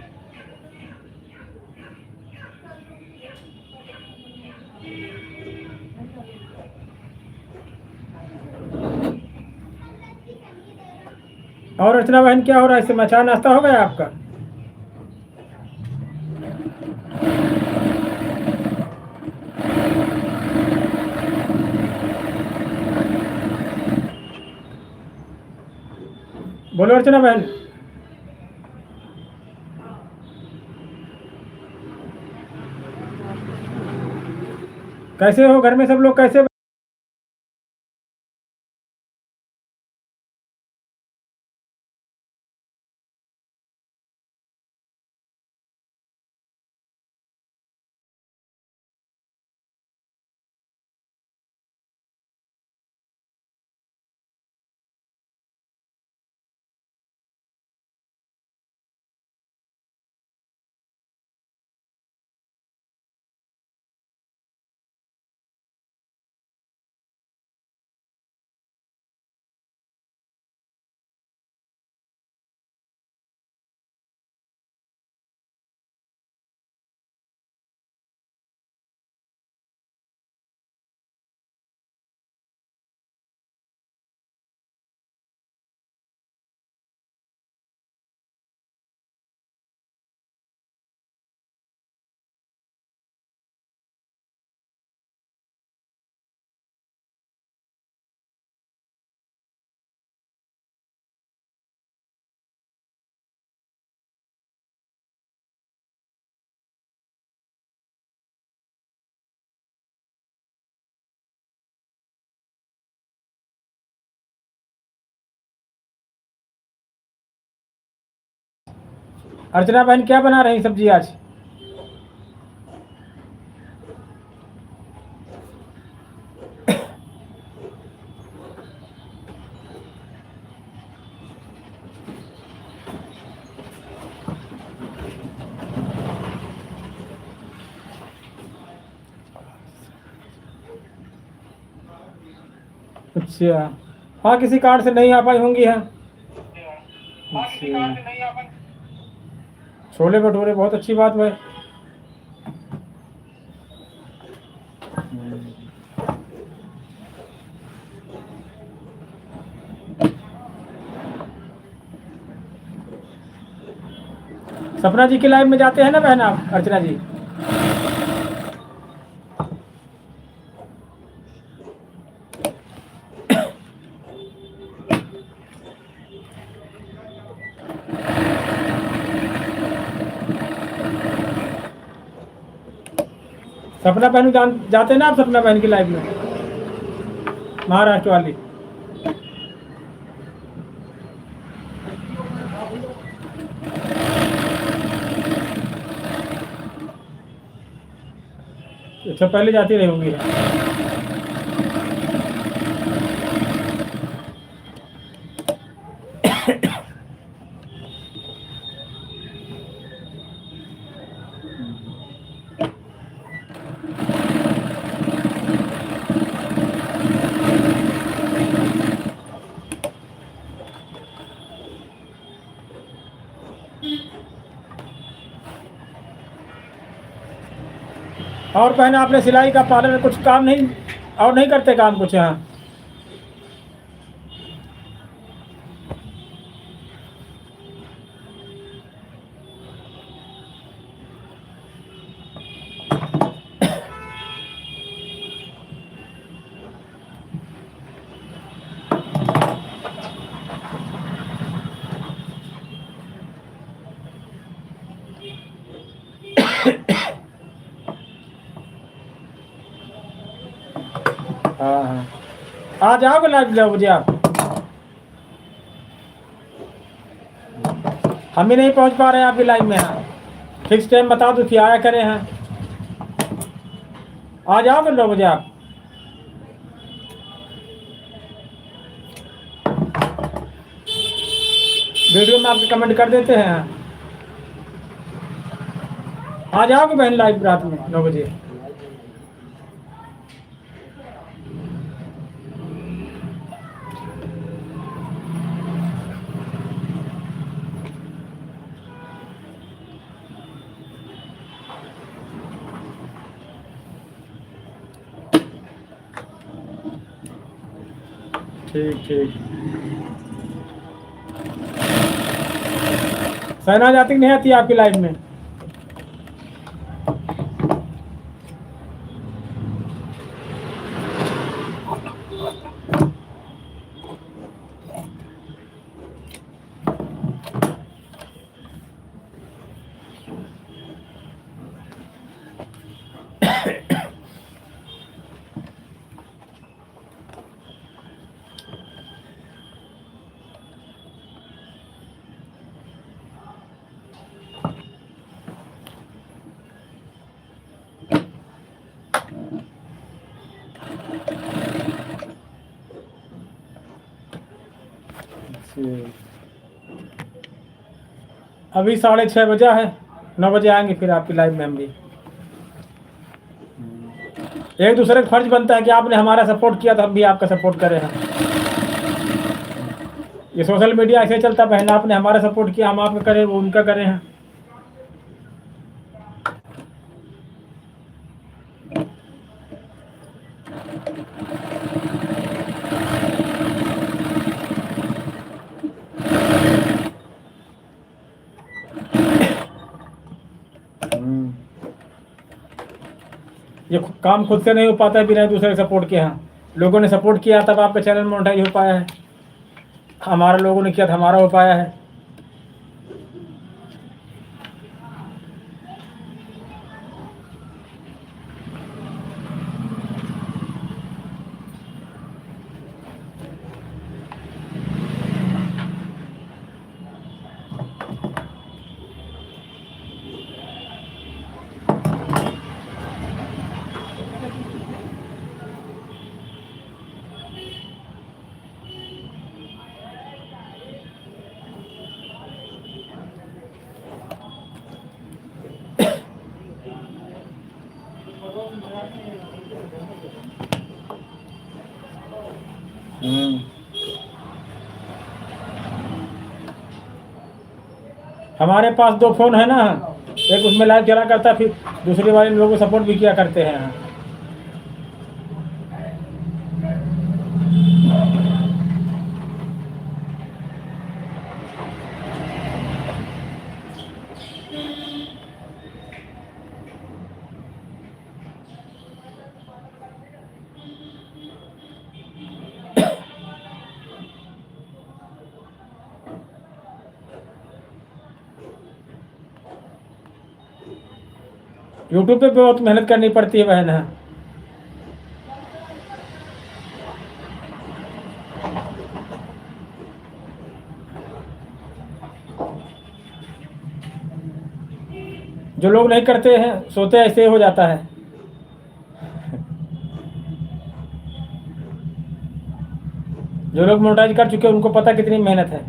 और अर्चना बहन क्या हो रहा है इस समय? चाय नाश्ता हो गया आपका? बोलो अर्चना बहन। कैसे हो? घर में सब लोग कैसे? अर्चना बहन क्या बना रही सब्जी आज? अच्छा, हाँ किसी कारण से नहीं आ पाई होंगी। है अच्छा, छोले भटूरे बहुत अच्छी बात है। सपना जी की लाइव में जाते हैं ना बहन आप, अर्चना जी? सपना बहन जाते ना आप सपना बहन की लाइफ में, महाराष्ट्र वाली। अच्छा पहले जाती रही होंगी। और पहले आपने सिलाई का पार्लर में कुछ काम नहीं और नहीं करते काम कुछ यहाँ? हाँ हाँ, आ जाओगे लाइव ले मुझे आप। हम भी नहीं पहुंच पा रहे हैं आपकी लाइव में। हाँ फिक्स टाइम बता दो कि आया करें। हाँ आ जाओगे लो मुझे आप। वीडियो में आपके कमेंट कर देते हैं। आ जाओगे बहन लाइव रात में 9 बजे। ठीक ठीक। शहनाज आती नहीं आती आपकी लाइफ में? अभी 6:30 बजा है, 9 बजे आएंगे फिर आपकी लाइव में हम भी। एक दूसरे का फर्ज बनता है कि आपने हमारा सपोर्ट किया तो हम भी आपका सपोर्ट करें। हैं ये सोशल मीडिया ऐसे चलता बहन, आपने हमारा सपोर्ट किया हम आपका करें, वो उनका करें। हैं ये काम खुद से नहीं हो पाता है बिना दूसरे सपोर्ट के। हाँ लोगों ने सपोर्ट किया तब आपका चैनल मोनेटाइज हो पाया है, हमारा लोगों ने किया तो हमारा हो पाया है। हमारे पास 2 फोन है ना, एक उसमें लाइव चला करता है, फिर दूसरे वाले लोगों को सपोर्ट भी किया करते हैं। यूट्यूब पे बहुत मेहनत करनी पड़ती है बहन। हाँ, जो लोग नहीं करते हैं सोते ऐसे ही हो जाता है। जो लोग मोनेटाइज कर चुके हैं उनको पता कितनी मेहनत है।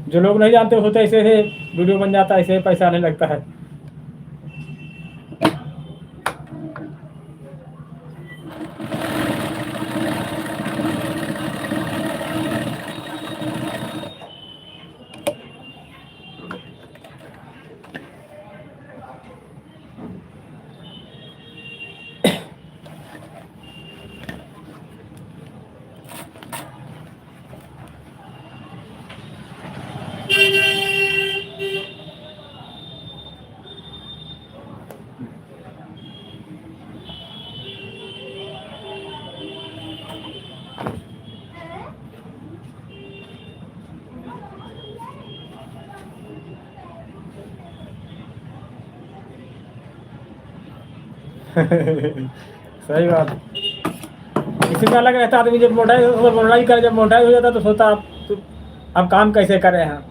जो लोग नहीं जानते होते ऐसे ऐसे वीडियो बन जाता है, ऐसे ही पैसा आने लगता है। सही बात। किसी में अलग रहता आदमी, जब मोटाई करे, जब मोटाई हो जाता तो सोचता अब काम कैसे करें। हाँ,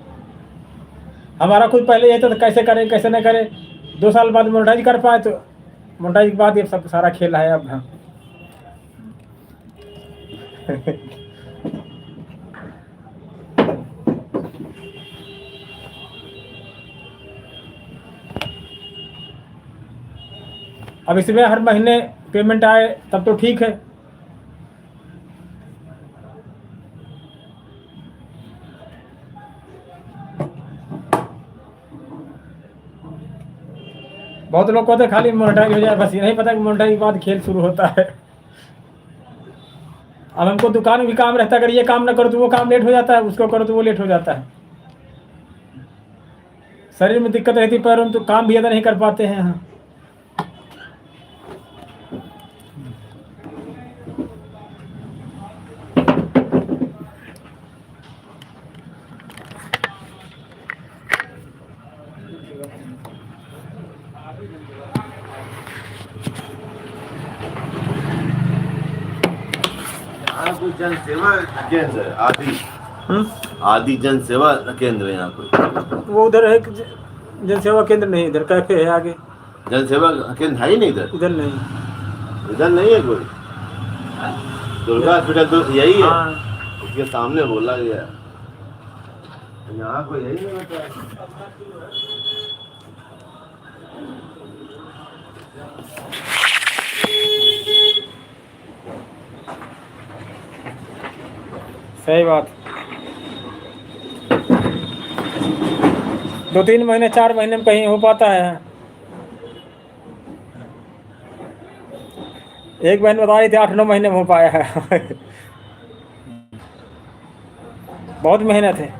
हमारा खुद पहले यही था तो कैसे करें कैसे नहीं करें। 2 साल बाद मोनेटाइज कर पाए तो मोनेटाइज के बाद ये सब सारा खेल है अब। हाँ। अब इसमें हर महीने पेमेंट आए तब तो ठीक है। बहुत लोग कहते हैं खाली मोनेटाइज हो जाए बस, ये नहीं पता कि मोनेटाइज के बाद खेल शुरू होता है। अब हमको दुकान में भी काम रहता है, अगर ये काम ना करो तो वो काम लेट हो जाता है, उसको करो तो वो लेट हो जाता है। शरीर में दिक्कत रहती है, पैरों में, तो काम भी ज़्यादा नहीं कर पाते हैं। हाँ, यहाँ कोई जन सेवा केंद्र है, आदि जन सेवा केंद्र है यहाँ कोई। वो उधर है जन सेवा केंद्र नहीं, इधर कैफे है आगे। जन सेवा केंद्र है ही नहीं इधर। इधर नहीं। इधर नहीं है कोई। दुर्गा हॉस्पिटल तो यही है। हाँ, उसके सामने बोला गया। यहाँ कोई यही नहीं होता है। सही बात। 2-3 महीने 4 महीने में कहीं हो पाता है। एक बहन बता रही थी 8-9 महीने में हो पाया है। बहुत मेहनत है।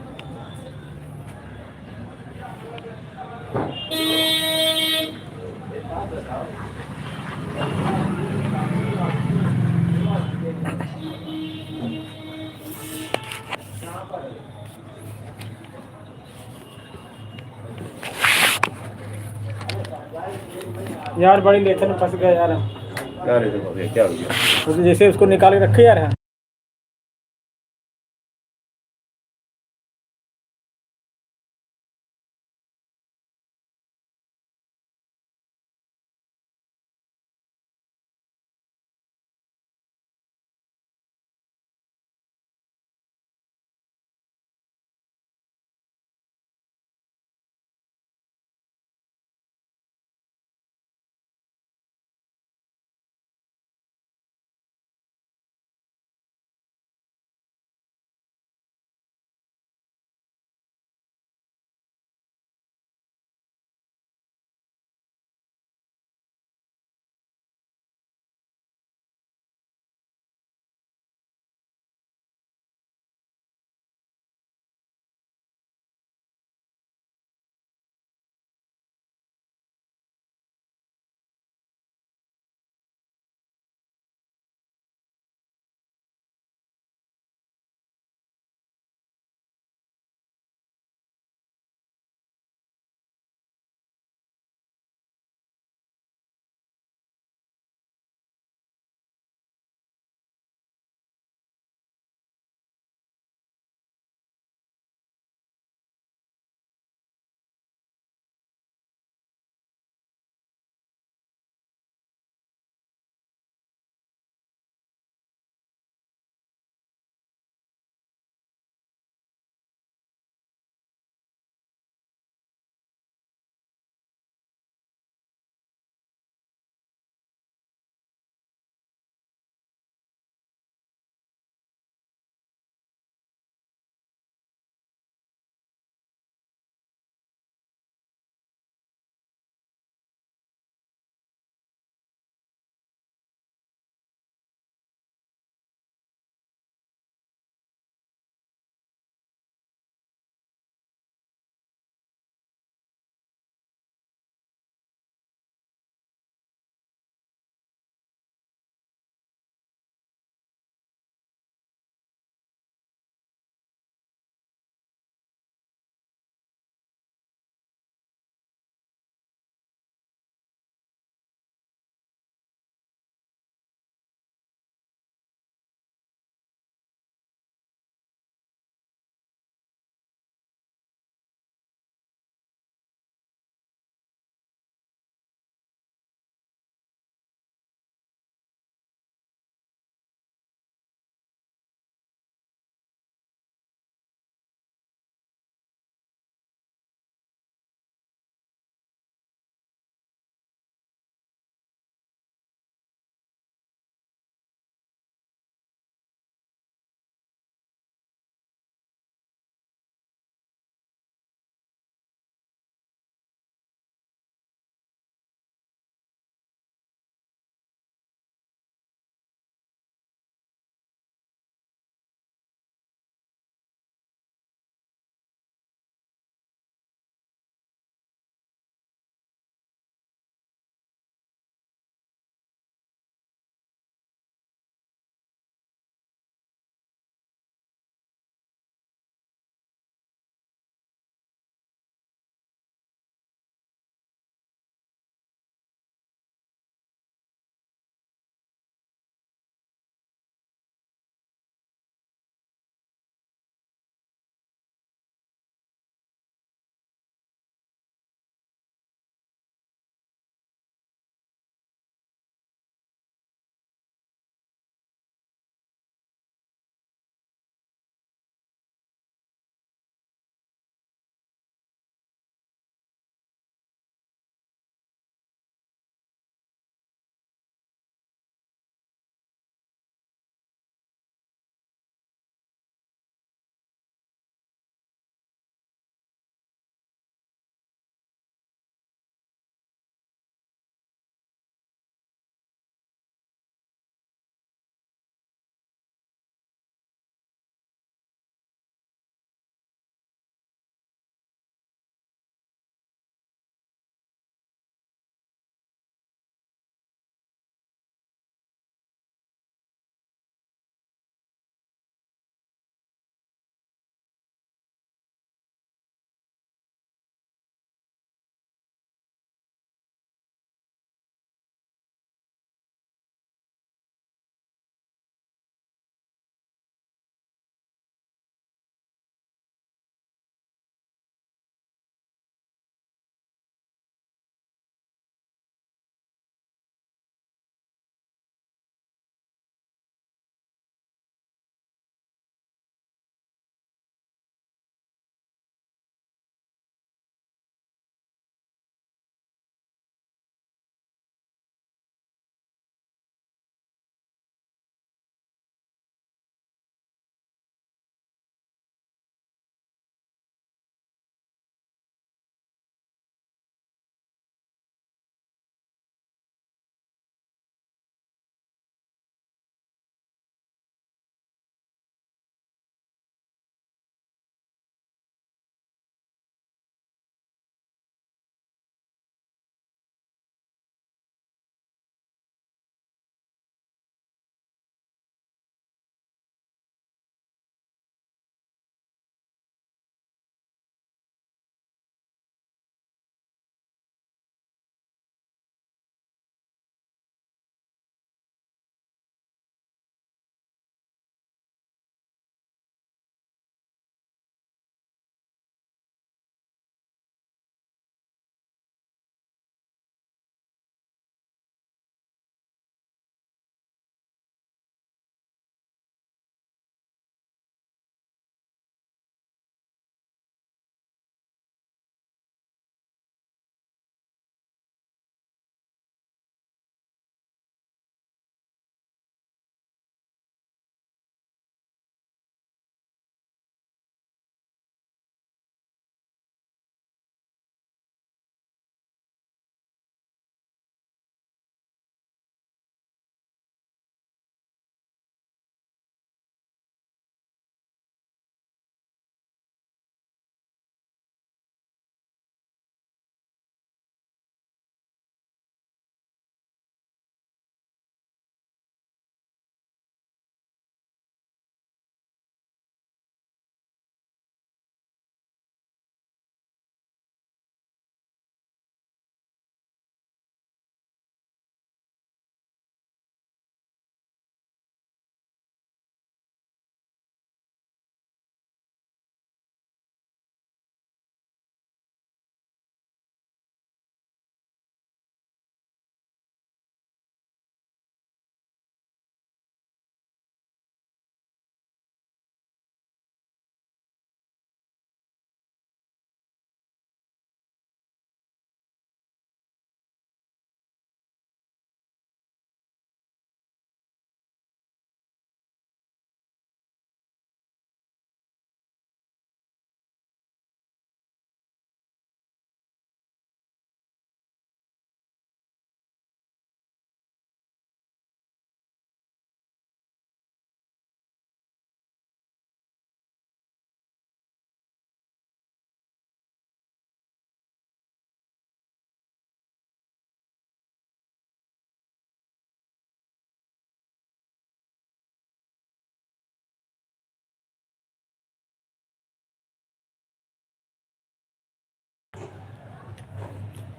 यार बड़ी लेथन में फंस गया यार। क्या हो गया? जैसे उसको निकाल के रखे यार।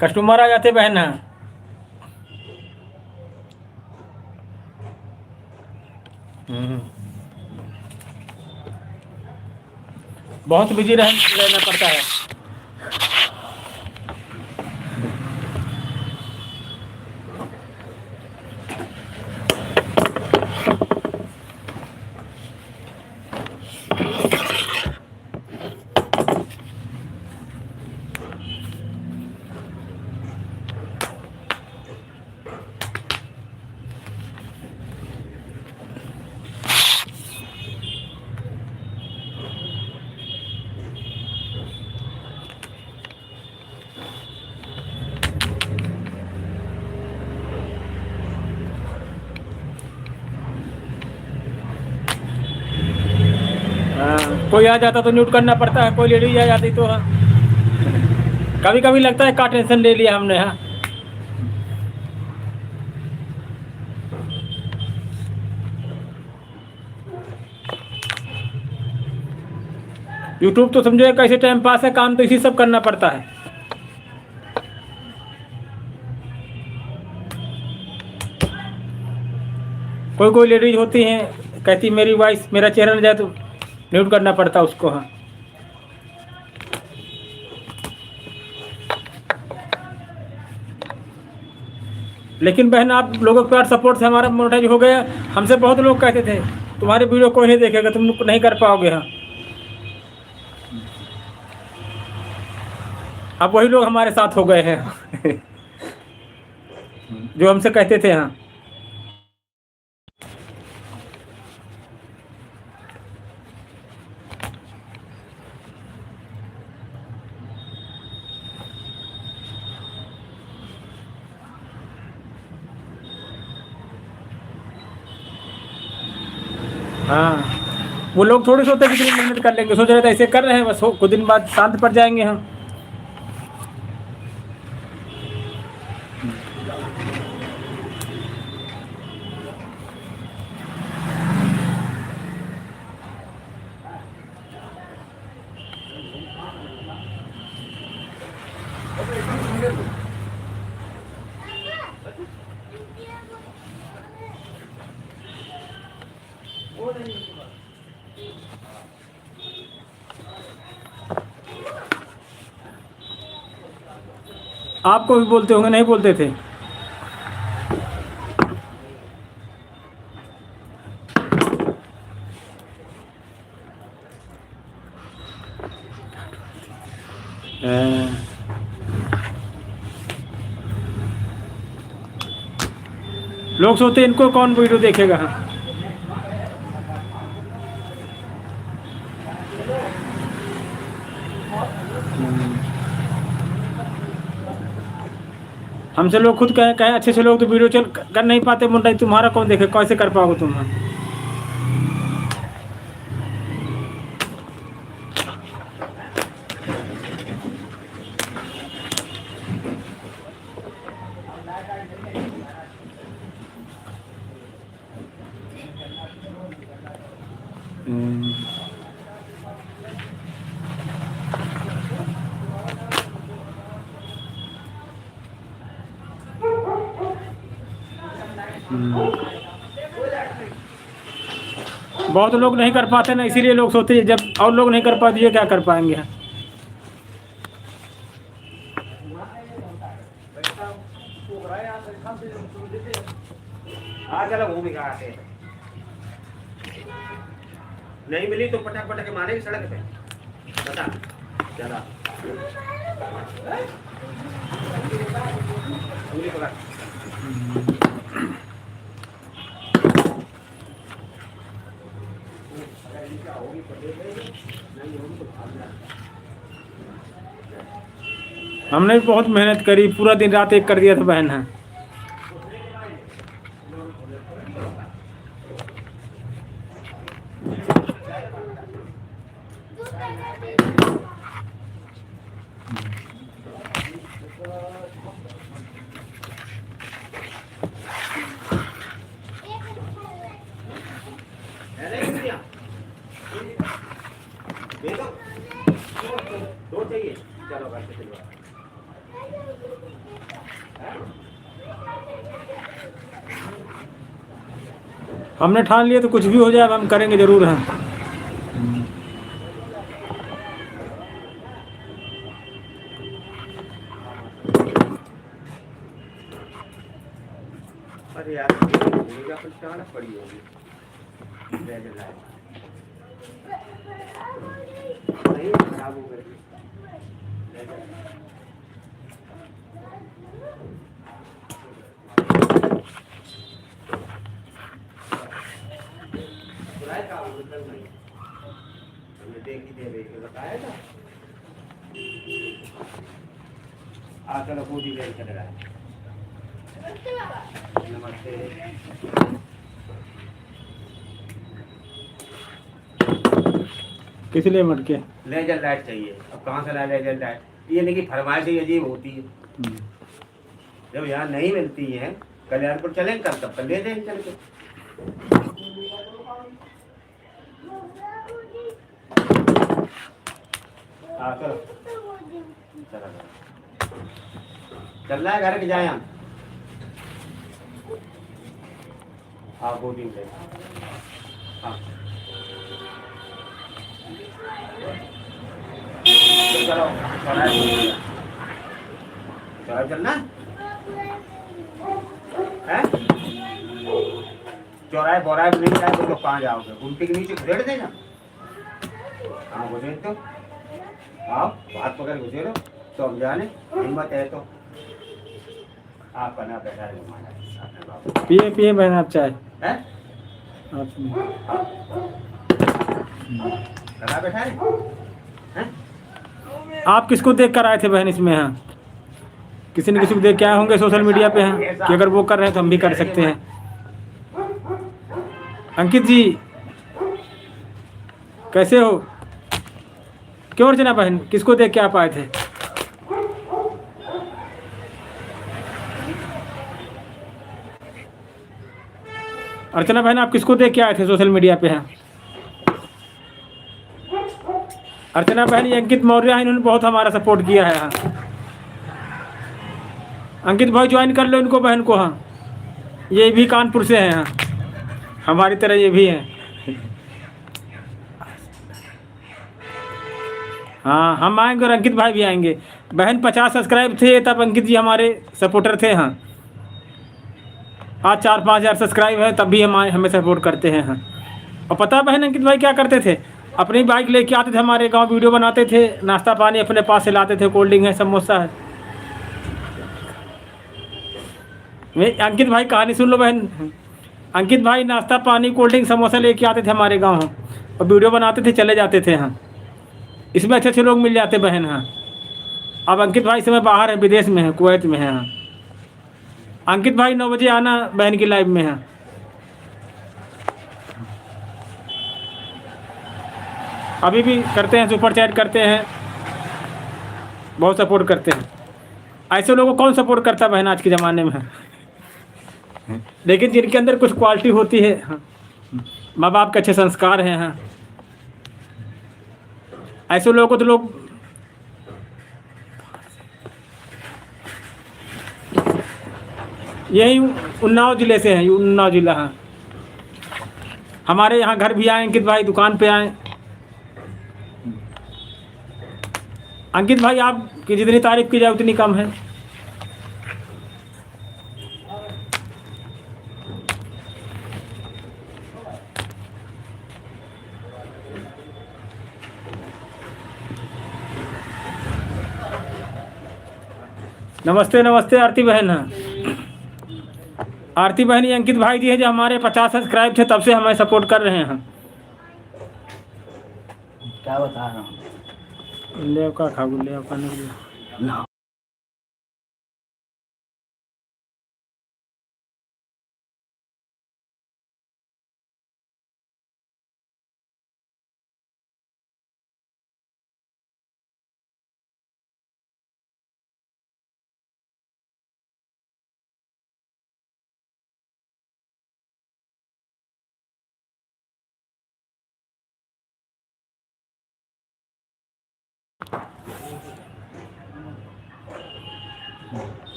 कस्टमर आ जाते बहन। हाँ बहुत बिजी रहना पड़ता है। कोई आ जाता तो म्यूट करना पड़ता है, कोई लेडीज आ जाती तो हाँ कभी कभी लगता है का टेंशन ले लिया हमने। हाँ यूट्यूब तो समझो कैसे टाइम पास है, काम तो इसी सब करना पड़ता है। कोई कोई लेडीज होती हैं कहती मेरी वॉइस मेरा चेहरा न जाए तो म्यूट करना पड़ता उसको। हाँ लेकिन बहन आप लोगों के प्यार सपोर्ट से हमारा मोनेटाइज हो गया। हमसे बहुत लोग कहते थे तुम्हारे वीडियो कोई नहीं देखेगा, तुम नहीं कर पाओगे। हाँ अब वही लोग हमारे साथ हो गए हैं जो हमसे कहते थे। हाँ हाँ वो लोग थोड़ी सोचते कितनी मेहनत कर लेंगे, सोच रहे थे ऐसे कर रहे हैं बस कुछ दिन बाद शांत पड़ जाएंगे हम। आपको भी बोलते होंगे, नहीं बोलते थे? लोग सोचते इनको कौन वीडियो देखेगा। हमसे लोग खुद कहें अच्छे अच्छे लोग तो वीडियो चल कर नहीं पाते मोनेटाइज, तुम्हारा कौन देखे, कैसे कर पाओगे तुम। बहुत लोग नहीं कर पाते ना, इसीलिए लोग सोचते हैं जब और लोग नहीं कर पाते ये क्या कर पाएंगे। नहीं मिली तो पटक पटक मारेगी सड़क पे, बता ज्यादा हमने भी बहुत मेहनत करी, पूरा दिन रात एक कर दिया था बहन। है दो चाहिए, चलो घर से हमने ठान लिया तो कुछ भी हो जाए अब हम करेंगे जरूर हैं। अरे यार मुझे अपन चाहना पड़ी होगी नहीं खराब हो गई बताया था चलो पूरी देर चल रहा है। नमस्ते। किस लिए मटके? लेजर लाइट चाहिए। अब कहाँ से लाए लेजर लाइट? ये नहीं कि फरमाइश ही अजीब होती है। जब यहाँ नहीं मिलती है कल्याणपुर चलें कल तब ले दें चल के। चलो चल रहा है घर के जाए हम। बोर्डिंग ले चलो चलना है चौराहे बोराहे में नहीं जाए तो कहाँ जाओगे? गुमटी के नीचे घुसेड़ देना। हाँ घुसेड़ तो आओ हाथ पकड़ घुसेड़ो तो हम जाने हिम्मत है तो आप बना बैठा है। पिए पिए बहन आप चाय है आप बना बैठा है। आप किसको देख कर आए थे बहन इसमें? हाँ किसी न किसी को देख के आए होंगे सोशल मीडिया पे हैं कि अगर वो कर रहे हैं तो हम भी कर सकते हैं। अंकित जी कैसे हो? क्यों अर्चना बहन किसको देख के आप आए थे? अर्चना बहन आप किसको देख के आए थे सोशल मीडिया पे? हैं अर्चना बहन ये अंकित मौर्य है, इन्होंने बहुत हमारा सपोर्ट किया है। हाँ अंकित भाई ज्वाइन कर लो इनको बहन को। हाँ ये भी कानपुर से हैं। हाँ हमारी तरह ये भी हैं। हाँ हम आएंगे और अंकित भाई भी आएंगे। बहन 50 सब्सक्राइब थे तब अंकित जी हमारे सपोर्टर थे। हाँ आज 4-5 हज़ार सब्सक्राइब है तब भी हम हमें सपोर्ट करते हैं। हाँ और पता बहन अंकित भाई क्या करते थे? अपनी बाइक लेके आते थे हमारे गांव, वीडियो बनाते थे, नाश्ता पानी अपने पास से लाते थे, कोल्ड ड्रिंक है समोसा है। अंकित भाई कहानी सुन लो बहन। अंकित भाई नाश्ता पानी कोल्ड ड्रिंक समोसा लेके आते थे हमारे गांव और वीडियो बनाते थे, चले जाते थे। हाँ इसमें अच्छे अच्छे लोग मिल जाते बहन। हाँ अब अंकित भाई समय बाहर है, विदेश में है, कुवैत में है। हाँ अंकित भाई 9 बजे आना बहन की लाइव में। है अभी भी करते हैं, सुपर चैट करते हैं, बहुत सपोर्ट करते हैं। ऐसे लोगों को कौन सपोर्ट करता बहन आज के ज़माने में? लेकिन जिनके अंदर कुछ क्वालिटी होती है। हाँ माँ बाप के अच्छे संस्कार हैं। हाँ ऐसे लोगों को तो लोग यही उन्नाव ज़िले से हैं, उन्नाव ज़िला। हाँ हमारे यहाँ घर भी आए अंकित भाई, दुकान पे आए। अंकित भाई आपकी जितनी तारीफ की जाए उतनी कम है। नमस्ते नमस्ते आरती बहन। आरती बहन ये अंकित भाई जी है जो हमारे 50 सब्सक्राइब थे तब से हमें सपोर्ट कर रहे हैं। क्या बता रहा हूँ ले का खागु ले का नहीं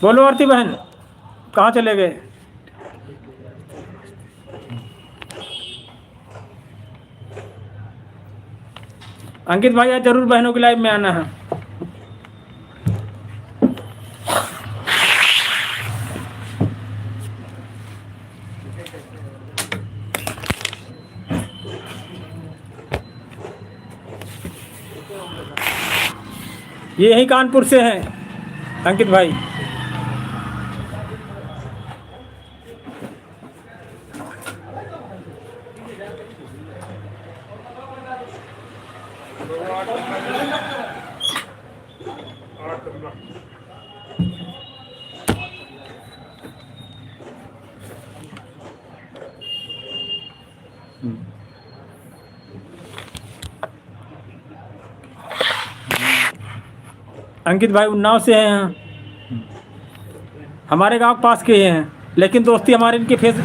बोलो आरती बहन, कहाँ चले गए? अंकित भाई आज जरूर बहनों की लाइव में आना है। ये यही कानपुर से हैं अंकित भाई। अंकित भाई उन्नाव से हैं यहाँ, हमारे गांव के पास के हैं, लेकिन दोस्ती हमारी इनके फेस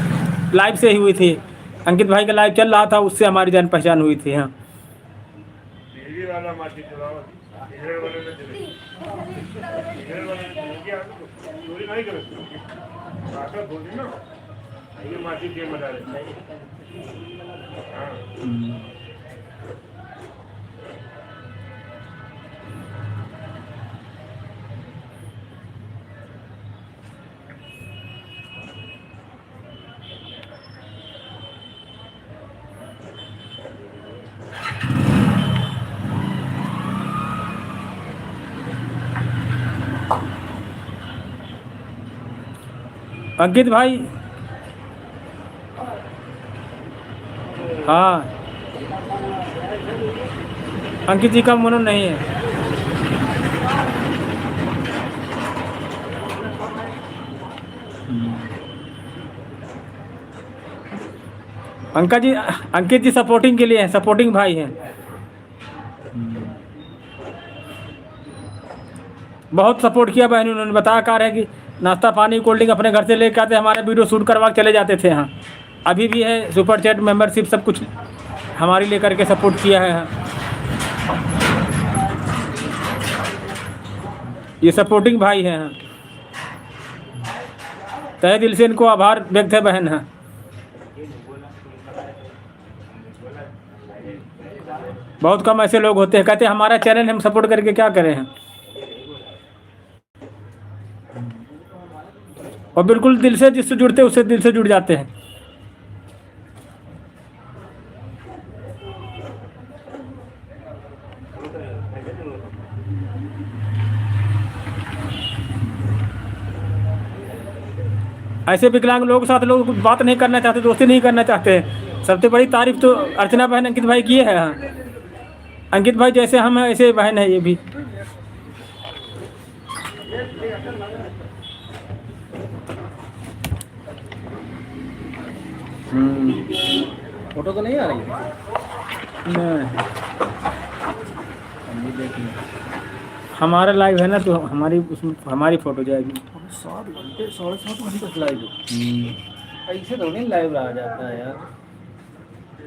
लाइव से ही हुई थी। अंकित भाई का लाइव चल रहा था, उससे हमारी जान पहचान हुई थी। हाँ अंकित भाई, हाँ अंकित जी का मनो नहीं है। अंकित जी सपोर्टिंग के लिए हैं, सपोर्टिंग भाई हैं। बहुत सपोर्ट किया बहन, उन्होंने बताया कार है कि नाश्ता पानी कोल्ड ड्रिंक अपने घर से लेकर आते, हमारे वीडियो शूट करवा के चले जाते थे। यहाँ अभी भी है, सुपर चैट मेंबरशिप सब कुछ हमारी लेकर के सपोर्ट किया है। ये सपोर्टिंग भाई हैं, तहे दिल से इनको आभार व्यक्त है बहन। है बहुत कम ऐसे लोग होते हैं कहते हैं हमारा चैनल हम सपोर्ट करके क्या करें हैं, और बिल्कुल दिल से जिससे जुड़ते हैं उससे दिल से जुड़ जाते हैं। ऐसे विकलांग लोगों के साथ लोग बात नहीं करना चाहते, दोस्ती नहीं करना चाहते। सबसे बड़ी तारीफ तो अर्चना बहन अंकित भाई की है। अंकित भाई जैसे हम हैं ऐसे बहन है ये भी। फोटो तो नहीं आ रही है? नहीं, हमारा लाइव है ना तो हमारी उसमें हमारी फोटो जाएगी। 7 घंटे 7.5 घंटे लाइव ऐसे तो नहीं लाइव रहा जाता है यार,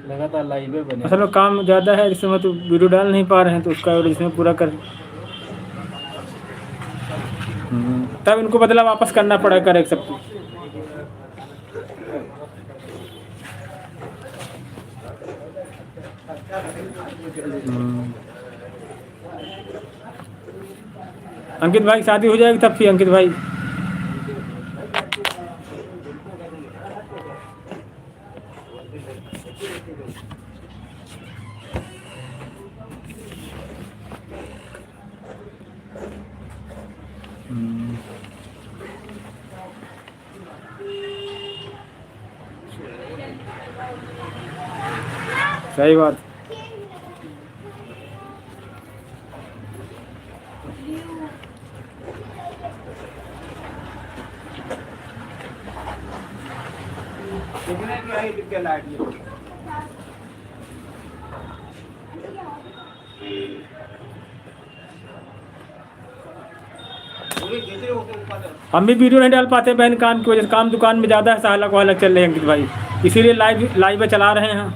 लगातार लाइव है बने। असल में काम ज़्यादा है, इस समय तो वीडियो डाल नहीं पा रहे हैं, तो उसका और इसमें पूरा कर तब इनको बदला वापस करना पड़ा करे सब कुछ। अंकित भाई की शादी हो जाएगी तब फिर अंकित भाई सही बात। हम भी वीडियो नहीं डाल पाते बहन, काम की वजह से। काम दुकान में ज़्यादा है, सालक वालक चल रहे हैं अंकित भाई, इसीलिए लाइव चला रहे हैं।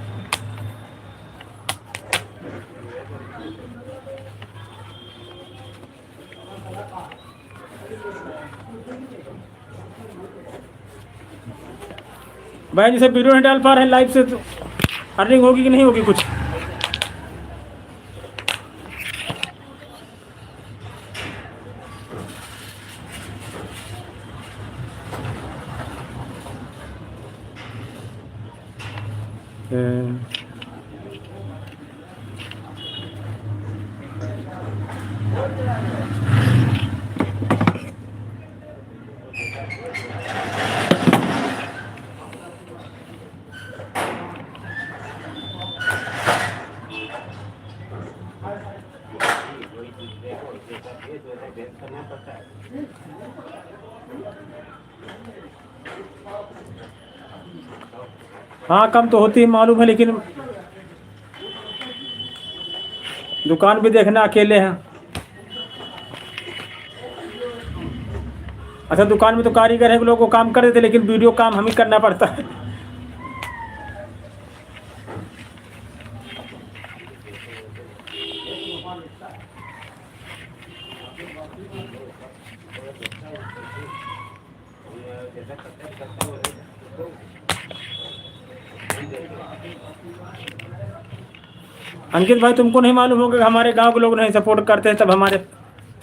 भाई जैसे वीडियो नहीं डाल पा रहे हैं लाइव से, तो अर्निंग होगी कि नहीं होगी कुछ? हाँ कम तो होती है मालूम है, लेकिन दुकान भी देखना अकेले हैं। अच्छा दुकान में तो कारीगर है, लोग वो काम कर देते, लेकिन वीडियो काम हम ही करना पड़ता है। अंकित भाई तुमको नहीं मालूम होगा, हमारे गांव के लोग नहीं सपोर्ट करते हैं, तब हमारे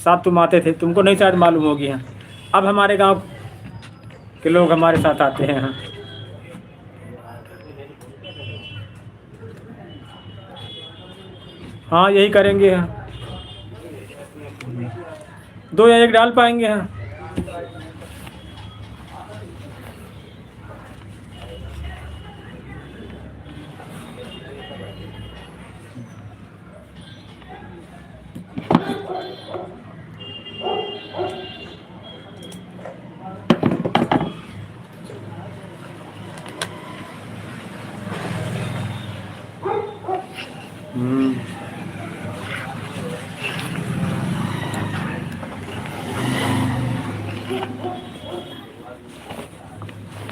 साथ तुम आते थे, तुमको नहीं शायद मालूम होगी। हाँ अब हमारे गांव के लोग हमारे साथ आते हैं। हाँ हाँ यही करेंगे। हाँ 2 या 1 डाल पाएंगे। हाँ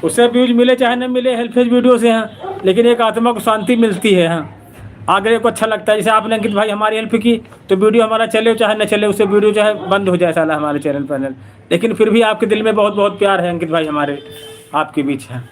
उससे व्यूज मिले चाहे न मिले हेल्पफेज वीडियो से। हाँ लेकिन एक आत्मा को शांति मिलती है। हाँ आगे को अच्छा लगता है। जैसे आपने अंकित भाई हमारी हेल्प की तो वीडियो हमारा चले चाहे न चले, उससे वीडियो चाहे बंद हो जाए साला हमारे चैनल पर, लेकिन फिर भी आपके दिल में बहुत बहुत प्यार है अंकित भाई, हमारे आपके बीच है।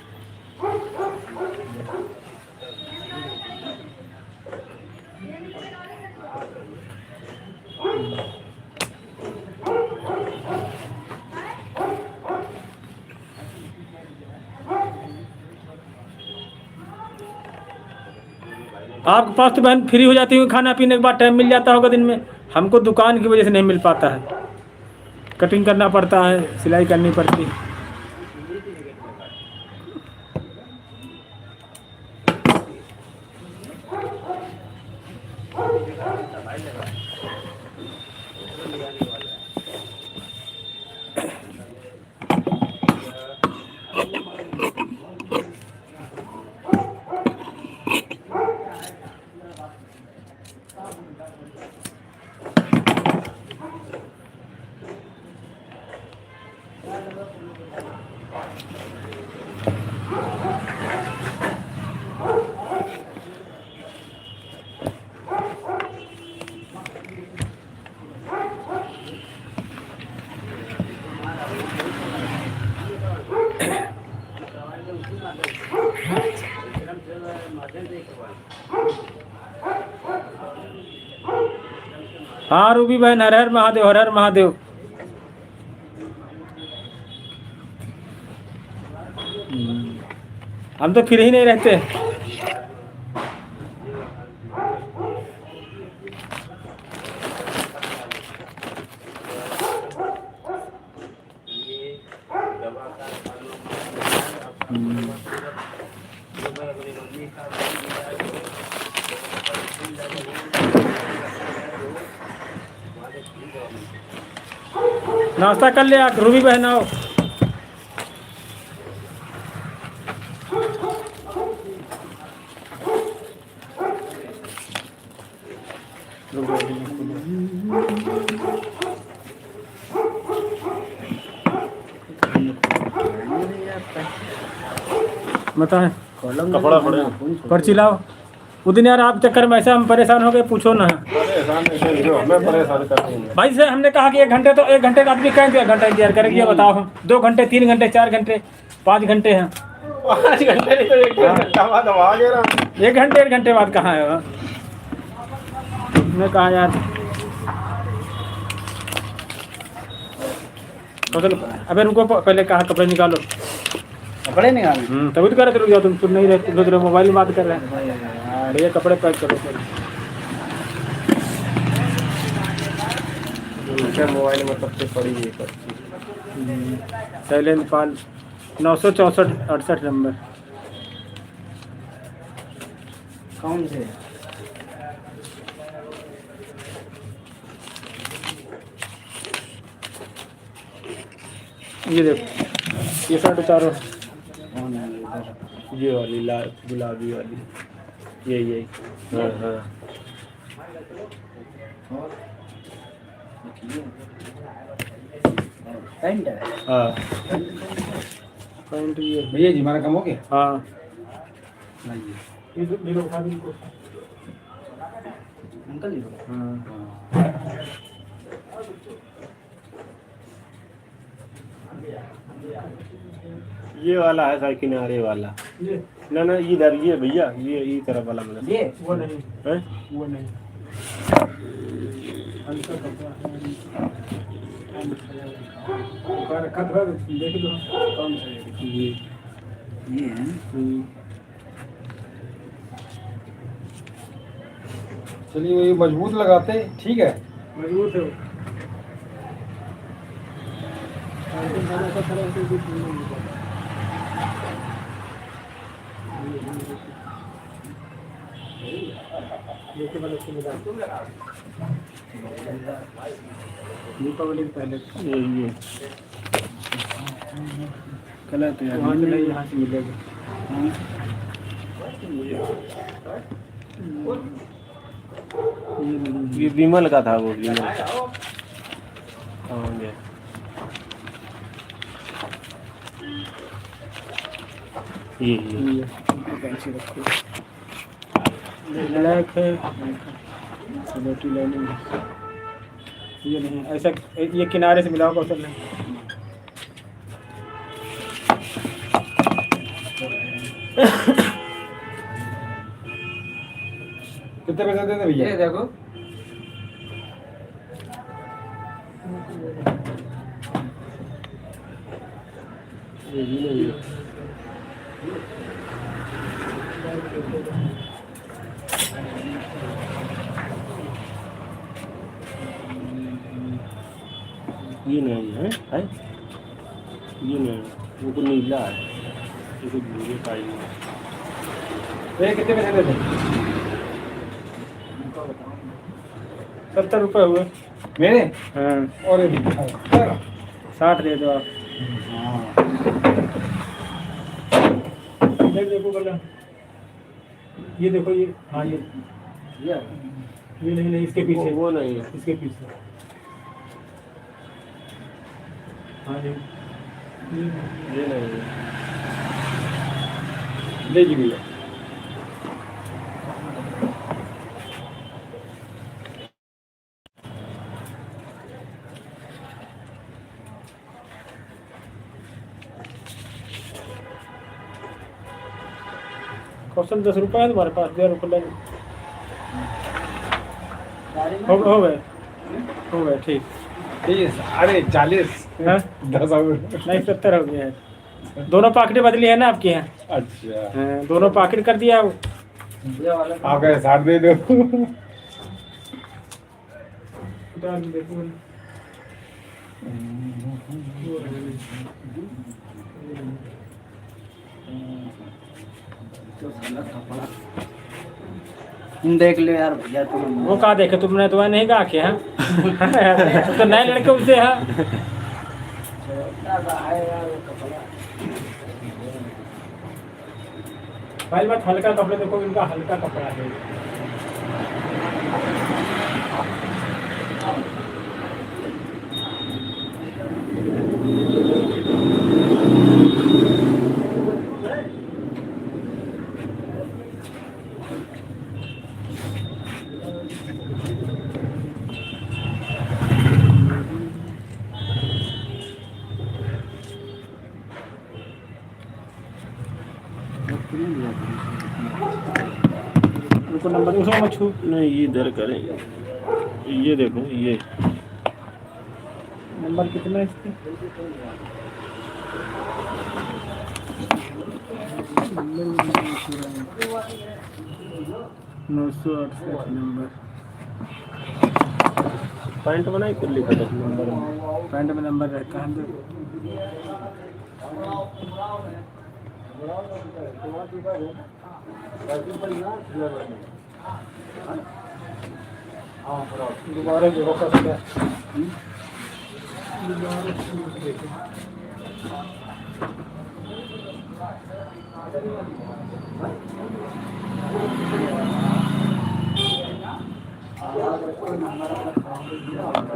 आपके पास तो बहन फ्री हो जाती है, खाना पीने के बाद टाइम मिल जाता होगा दिन में, हमको दुकान की वजह से नहीं मिल पाता है। कटिंग करना पड़ता है, सिलाई करनी पड़ती है। हाँ रूबी बहन, हर हर महादेव, हर हर महादेव। हम तो फिर ही नहीं रहते। नाश्ता कर ले आप, रूबी बहन आओ। बताएं कपड़ा पड़े पर्ची लाओ। उस दिन यार आप चक्कर में ऐसा हम परेशान हो गए, पूछो ना। परेशान नहीं जो हमें परेशान करते हैं भाई से हमने कहा कि 1 घंटे, तो 1 घंटे का आदमी कहें 1 घंटा इंतजार करेगी, ये बताओ हम 2 घंटे, 3 घंटे, 4 घंटे, 5 घंटे हैं। 5 घंटे नहीं तो 1 बाद हम आ गए ना। 1 घंटे बाद कहाँ है वह? मैं कहा यार कौशल, अबे रुको, पहले कहा कपड़े निकालो। कपड़े निकालने तभी तो कह रहे थे रुक जाओ, तुम नहीं रहते, रुक रहे, मोबाइल में बात कर रहे हैं। भैया कपड़े पैक करो क्या मोबाइल में सबसे पड़ी है सब शैलेंद्र पाल 964-68 नंबर। कौन से? ये देखो, ये शर्ट उतारो, कौन है इधर? ये वाली लाल गुलाबी वाली, ये हाँ हाँ पैंट है? हाँ पैंट ये, भैया जी हमारा कम हो गया? हाँ लाइए ये लो उठा दो इनको। अंकल जी हाँ ये वाला है साइकिल किनारे वाला। ये ना ना इधर ये भैया, ये तरफ वाला मतलब ये वो नहीं, है। वो नहीं, हल्का कपड़ा है, रखा था, देख लो कौन सा है? ये है? चलिए वही मजबूत लगाते, ठीक है। मजबूत है वो। दीपावली के पहले ये कलर तो वहाँ से नहीं, यहाँ से मिलेगा। ये विमल का था, वो विमल का। हाँ ये कैंची रखो, ब्लैक है, रोटी लाइनिंग है। ये नहीं, ऐसा ये किनारे से मिलाओ कौशल नहीं। कितने पैसे देते भैया? ये देखो ये भी नहीं है। ये नहीं है, है? ये नहीं, वो तो नीला है, ये तो भूरे पाई है। भैया कितने पैसे देते? 70 रुपये हुए मेरे? हाँ। और 60 दे दो आप। देखो कलर, ये देखो, ये हाँ ये नहीं, इसके पीछे, वो नहीं है। इसके पीछे हाँ जी, ये नहीं है। ले जी भैया। कौशल 10 रुपये है तुम्हारे पास, दे रुपये ले। हो गए ठीक। अरे 40 हाँ? 10 और नहीं 70 हो गया है। दोनों पाकिटें बदली है ना आपके यहाँ? अच्छा हाँ, दोनों पाकिट कर दिया। आप 60 दे दो। देख लो यार भैया तुम। वो कहा देखे तुमने, तो नहीं कहा के हैं। तो नए लड़के उससे है। भाई बात हल्का कपड़े देखो, इनका हल्का कपड़ा है। रुको नंबर उसको मत छू। नहीं ये इधर करें, ये देखो ये नंबर कितना है इसके? नौ सौ 68 नंबर। पॉइंट बनाई कर लिखा था नंबर में। पैंट में नंबर रहता है दोबारा देखो कब क्या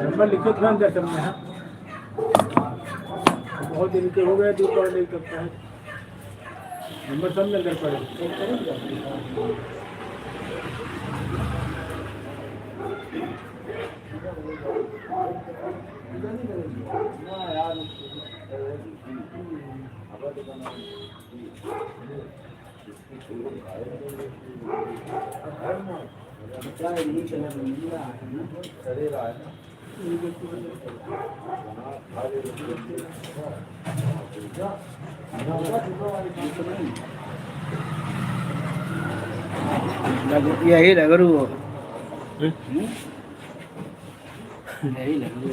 नंबर लिखो तुरंत जैसे हमने हाँ बहुत दिन के हो गए तो पढ़ नहीं सकता है नंबर सब में अंदर यही लग रू यही लग रू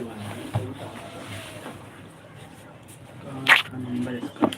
नंबर इसका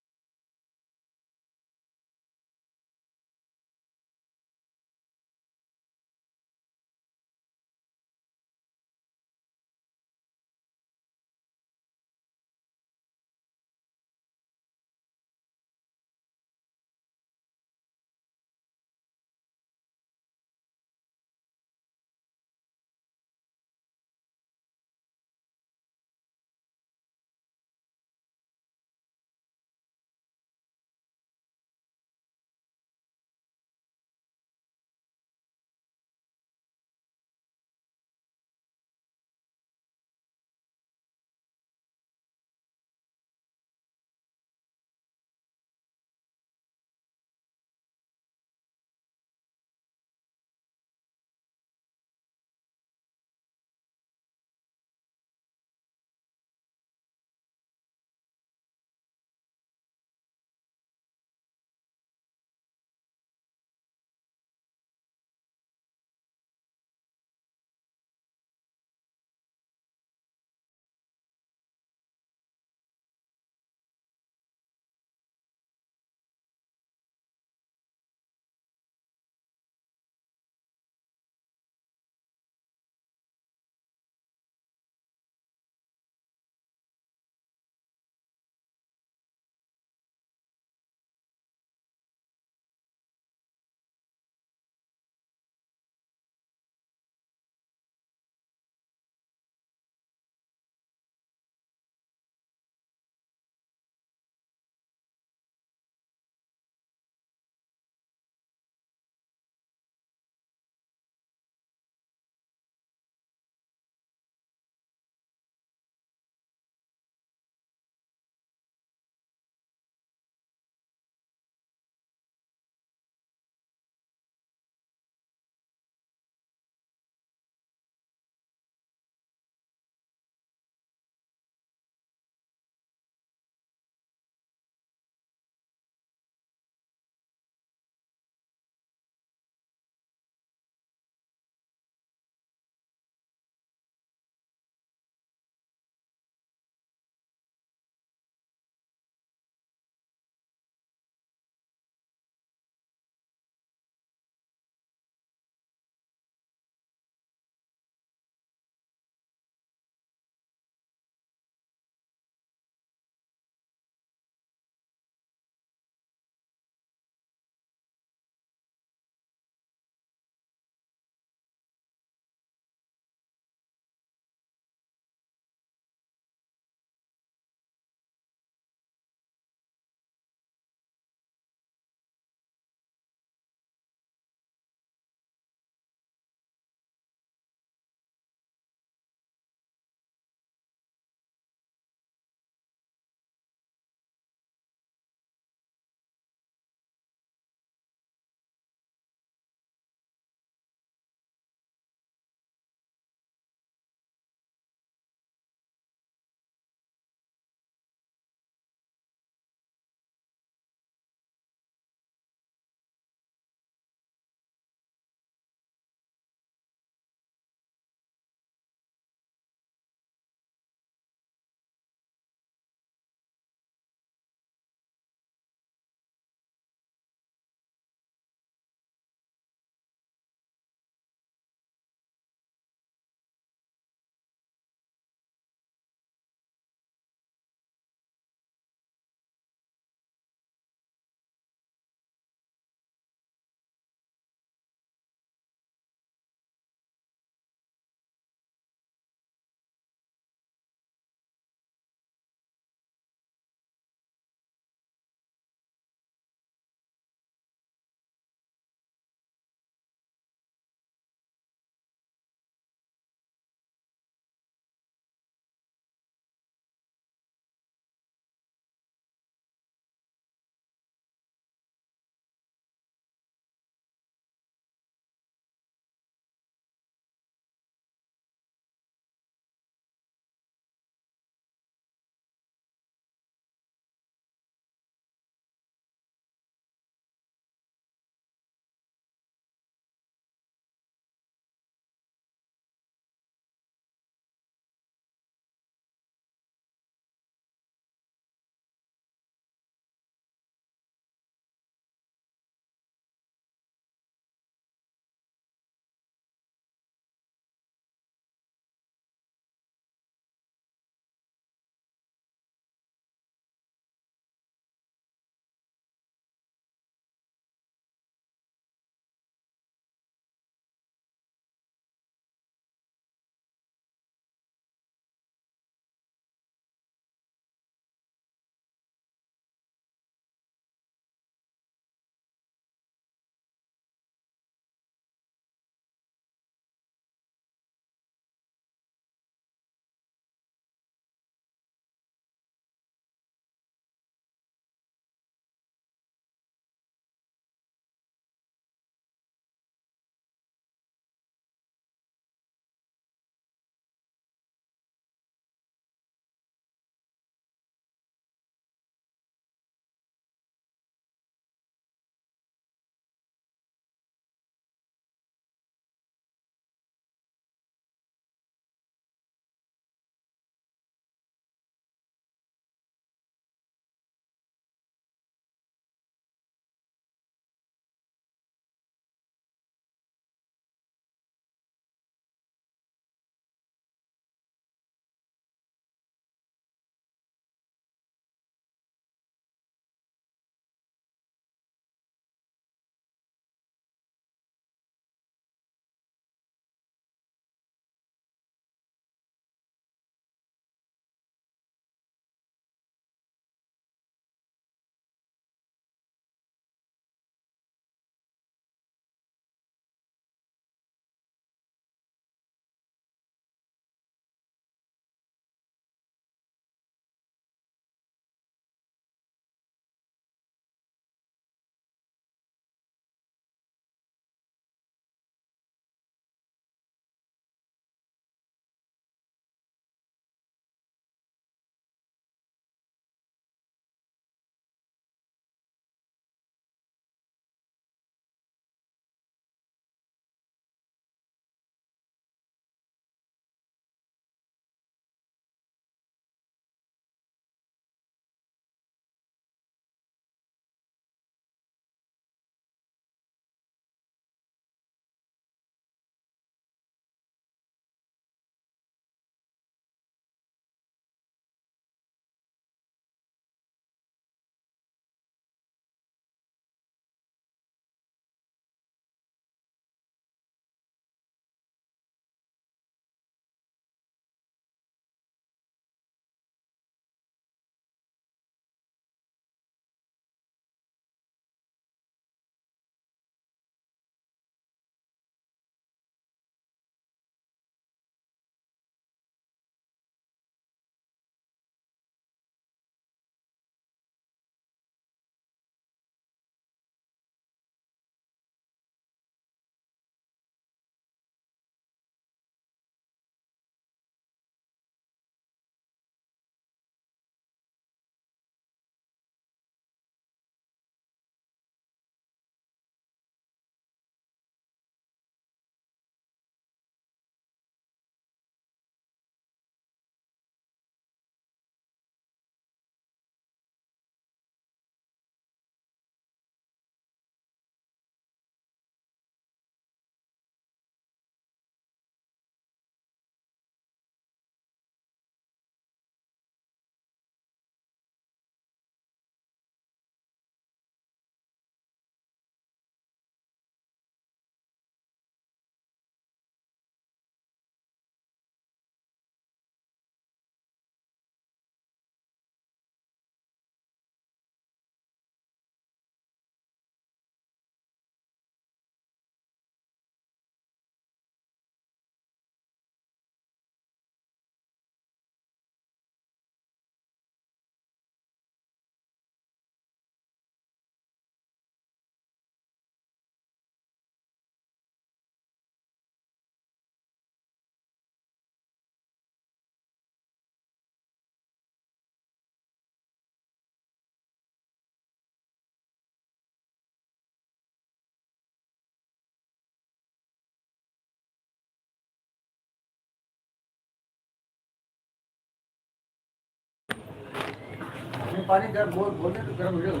पानी गर्म बोलने तो गर्म हो जाएगा।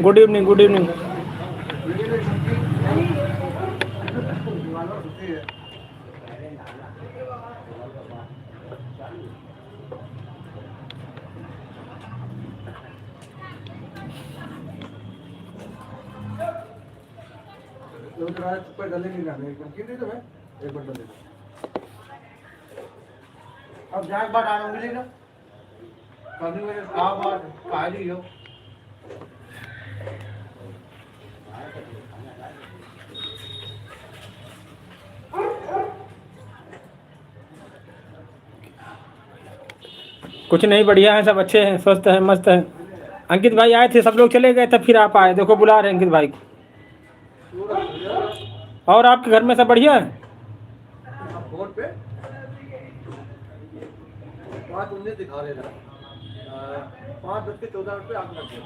Good evening, good evening. ऊपर डालने नहीं जाने क्यों नहीं तो मैं एक बार डाल अब जाके बात आना मिलेगा कभी मेरे कहा बात कहा ली हो कुछ नहीं, बढ़िया है, सब अच्छे हैं, स्वस्थ हैं, मस्त हैं। अंकित भाई आए थे, सब लोग चले गए, तब फिर आप आए। देखो बुला रहे हैं अंकित भाई को। और आपके घर में सब बढ़िया है? फोन पे 5:19 दिखा रहे थे 5:14 पे आप लग गए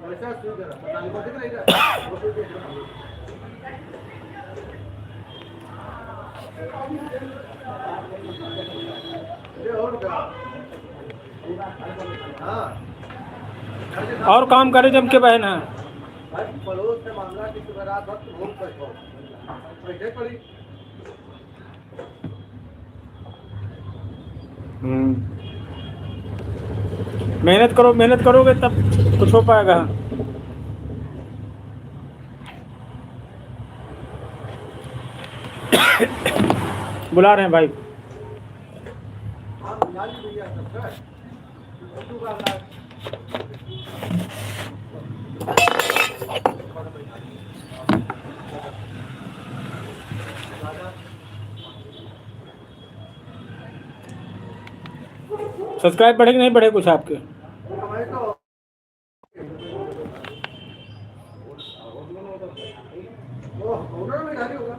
वैसा शुरू करा पता नहीं कौन दिख रहा ये और क्या हाँ और काम करे जम के बहन है। भाई पड़ोस से मामला कि तुम्हारा वक्त बहुत पैसा पैसे पड़ी मेहनत करो, मेहनत करोगे तब कुछ हो पाएगा। बुला रहे हैं भाई। हम लाली भैया सब सब्सक्राइब बढ़े कि नहीं बढ़े कुछ आपके? हमारे तो वो ओनर में गाड़ी होगा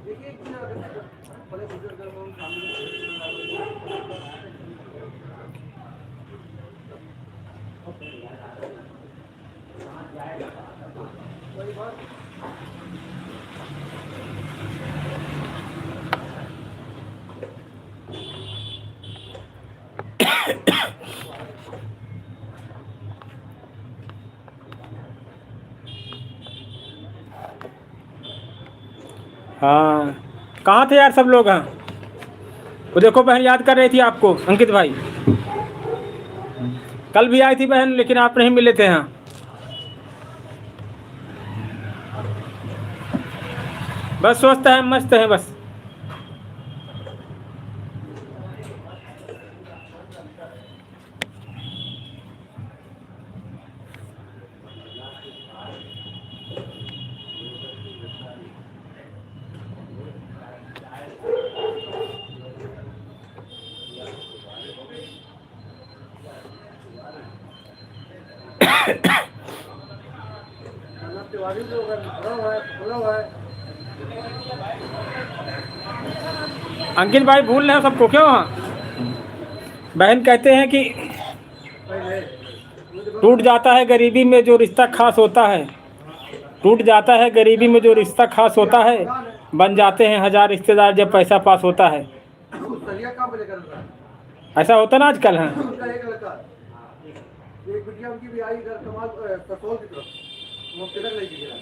देखिए बड़े बुजुर्ग लोग हाँ, कहाँ थे यार सब लोग? हाँ, वो देखो बहन याद कर रही थी आपको, अंकित भाई। कल भी आई थी बहन, लेकिन आप नहीं मिले थे। हाँ, बस स्वस्थ है, मस्त है बस। तिवारी जो खुला हुआ है अंकित भाई भूल रहे हो सबको क्यों? हाँ, बहन कहते हैं कि टूट जाता है गरीबी में जो रिश्ता खास होता है, टूट जाता है गरीबी में जो रिश्ता खास होता है, बन जाते हैं हजार रिश्तेदार जब पैसा पास होता है। ऐसा होता ना आजकल। हाँ, एक बिटिया उनकी भी आई इधर कमाल कसौल की तरफ वो तिलक लेके गया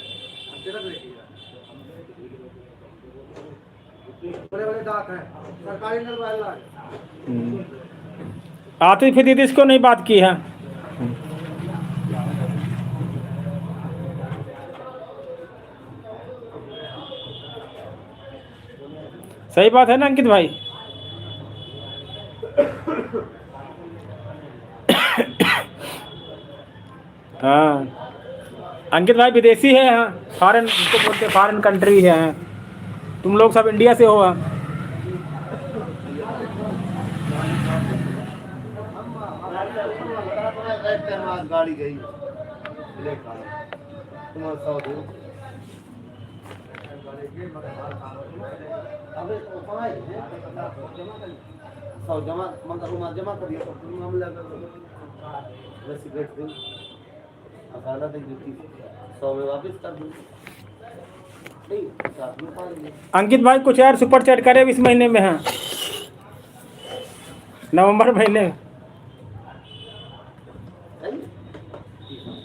बड़े बड़े डाक हैं सरकारी नल वाला आती फिर दीदी इसको नहीं बात की है। सही बात है ना अंकित भाई? हाँ, अंकित भाई विदेशी है। हाँ, फॉरेन इसको बोलते हैं, फॉरेन कंट्री है। तुम लोग सब इंडिया से हो। गाड़ी गई जमा कर दिया मामला अदालत 100 में वापस कर दूँ। नहीं साथ में पाल ले अंकित भाई कुछ यार सुपर चैट करे इस महीने में। हाँ, नवंबर महीने में। है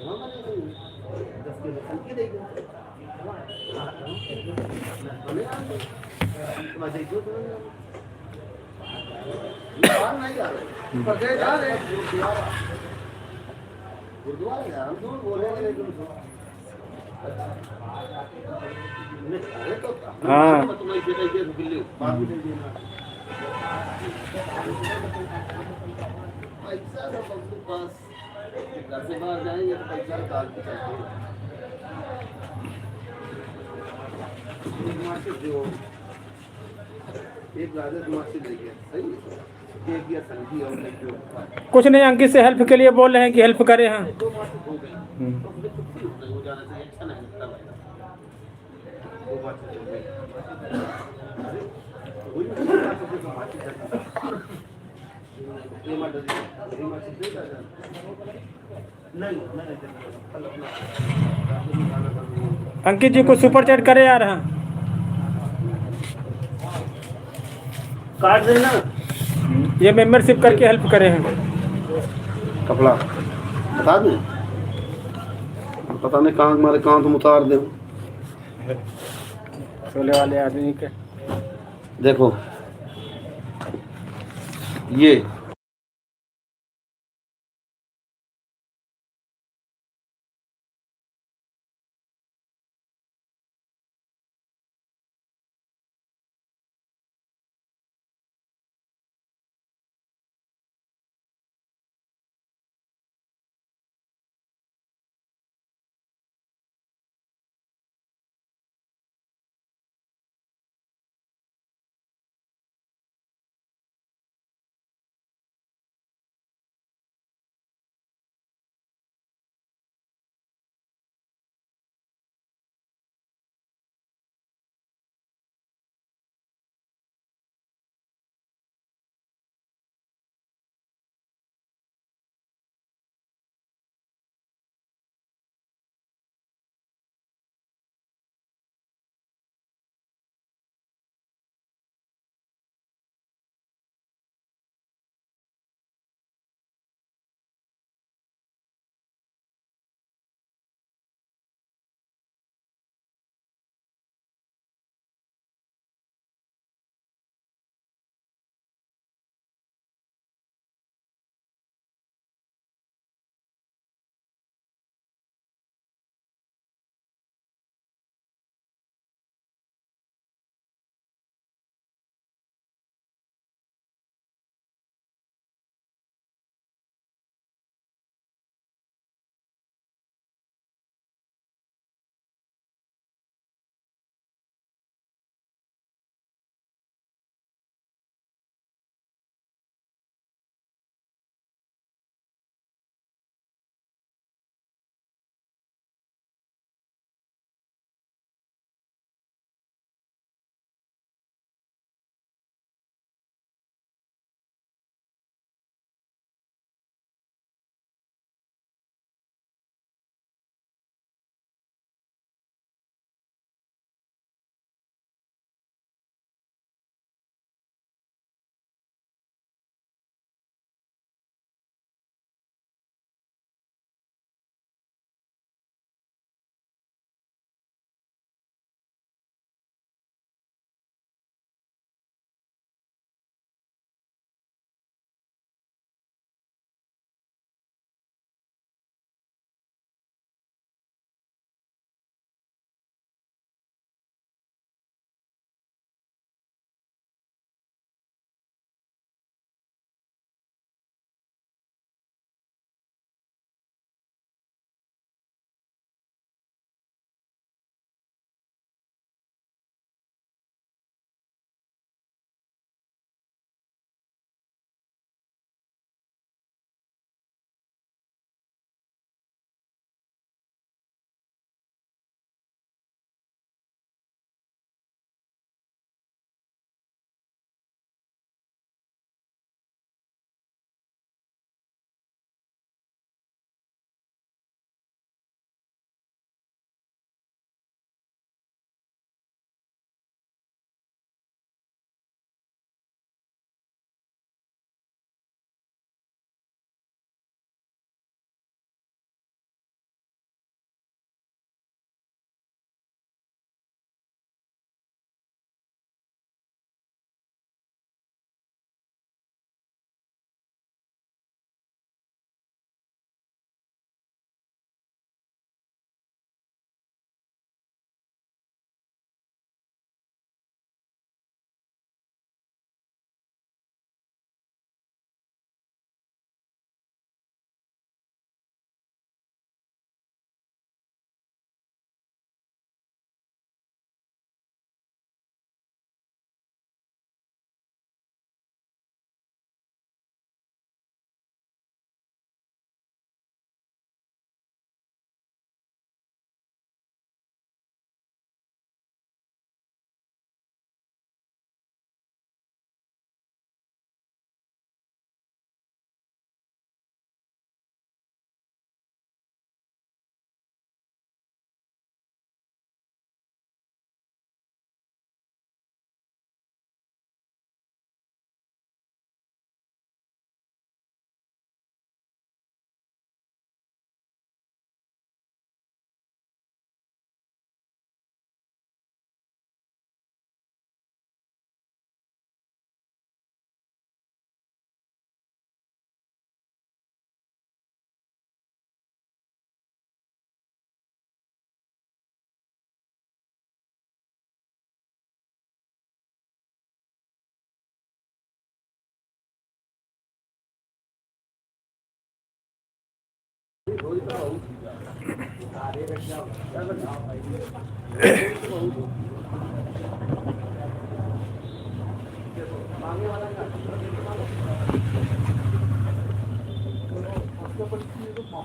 हाँ मैंने 10 किलो संख्या देगी मजे क्यों बाहर नहीं जा रहे पर गए जा रहे गुरुद्वारा जा हम दूर बोलेंगे लेकिन हाँ। तुम्हारी बेटा के बिल्ली बात नहीं देना पैसा सब अपने पास घर से बाहर जाएंगे तो पैसा निकाल के चलते मार्केट जो एक राजद मार्केट देखिए सही है एक या संधि और एक जो कुछ नहीं, अंकित से हेल्प के लिए बोल रहे हैं कि हेल्प करें। हाँ, दो मार्केट हो गई तो फिर कुछ नहीं हो जाना चाहिए अच्छा नहीं लगता भाई दो मार्केट हो गई वही ये मार्केट दे नहीं नहीं कल अपना अंकित जी को सुपर चैट करे यार। हाँ, काट देना ये मेंबरशिप करके हेल्प करे हैं। कपड़ा बता दें पता नहीं कहाँ हमारे कहाँ तुम उतार दे सोले वाले आदमी के देखो ये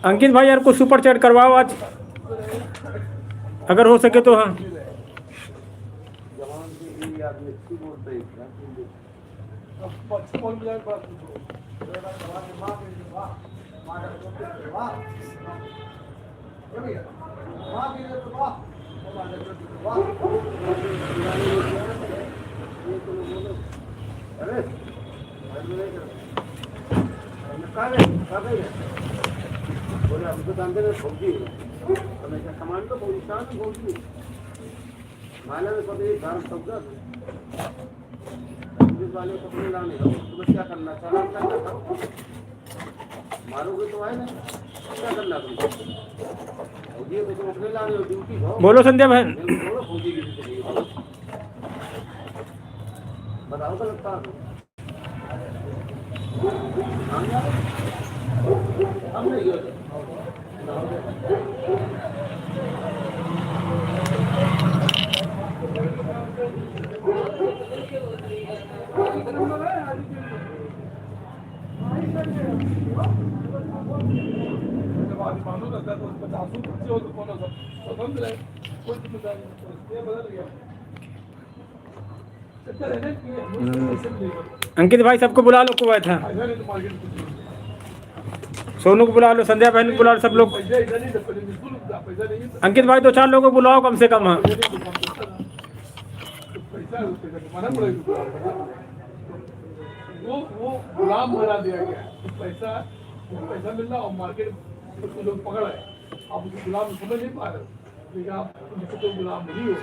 अंकित भाई यार कुछ सुपर चैट करवाओ आज, अगर हो सके तो। हाँ बोले हम तो जानते हैं फौजी हमेशा कमांड तो बहुत शान फौजी माला में सब एक घर सबका पुलिस वाले कपड़े लाने हो तो क्या करना चालान करना था, मारोगे तो आए ना, क्या करना तुमको फौजी को तो कपड़े लाने हो ड्यूटी हो। बोलो संध्या बहन। बोलो फौजी की ड्यूटी बताओ तो लगता है हम नहीं होते। अंकित भाई सबको बुला लो कुवैत है, सोनू को बुला लो, संध्या बहन को बुला लो, सब लोग। अंकित भाई 2-4 लोगों को बुलाओ कम से कम। हाँ वो गुलाम बना दिया गया, पैसा मिल रहा और मार्केट उसको लोग पकड़ रहे, आप उसको गुलाम समझ नहीं पा रहे, लेकिन आप उसको तो गुलाम नहीं हो।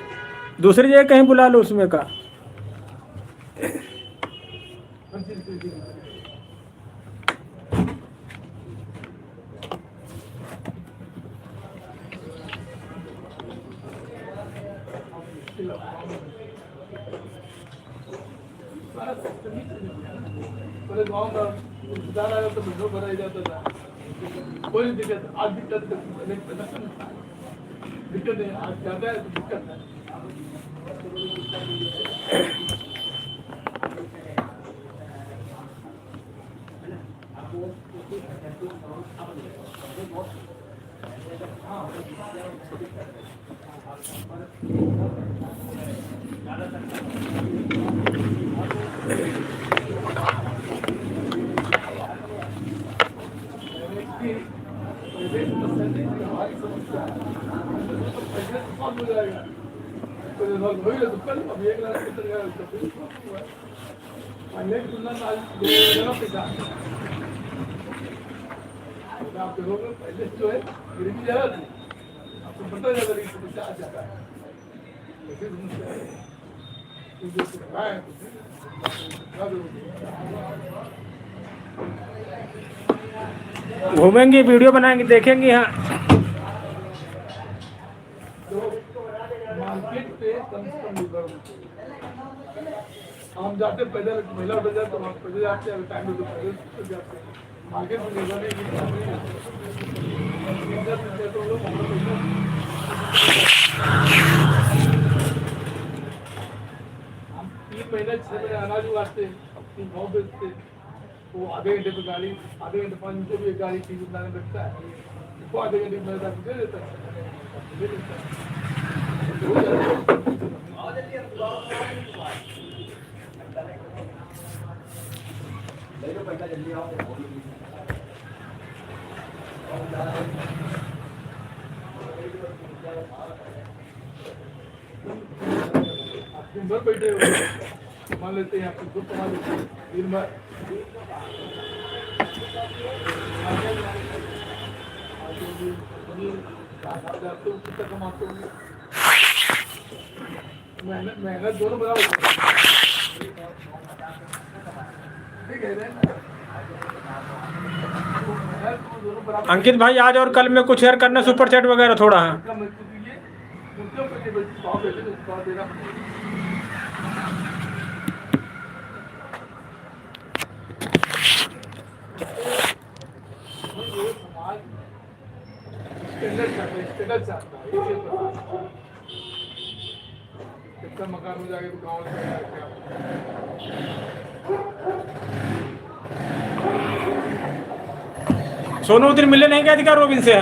दूसरी जगह कहीं बुला लो उसमें का। पहले गाँव का रिश्तेदार आया तो महीनों भराया जाता था, कोई दिक्कत। आज दिक्कत नहीं, आज ज्यादा है तो दिक्कत है। पहले जो है गरीबी ज्यादा थी, आपको पता ज्यादा कि समस्या आ जाता है, लेकिन घूमेंगे, वीडियो बनाएंगे, देखेंगे। हाँ मार्केट पे कम से कम निर्भर होते हैं। हम जाते पैदल, महिला उधर जाते तो हम पैदल जाते हैं, टाइम में तो पैदल जाते हैं। मार्केट में निर्भर नहीं तो लोग 3 महीने 6 महीने अनाज उगाते, अपनी भाव बेचते, वो आधे घंटे पे गाड़ी, आधे घंटे 5 मिनट भी एक गाड़ी चीज बनाने लगता है, वो आधे घंटे में दे देता है। दिन भर बैठे हो, मान लेते हैं आपको खुद कमा लेते हैं दिन भर, कितना कमाते होंगे? मेहनत दोनों बराबर ठीक है। अंकित भाई आज और कल में कुछ शेयर करना सुपर चैट वगैरह थोड़ा। है मेहनत चाहता है, इसे पता है। कितना मकान हो जाएगा तो गाँव में क्या सोनू उधर मिलने नहीं गया थी क्या रोबिन से?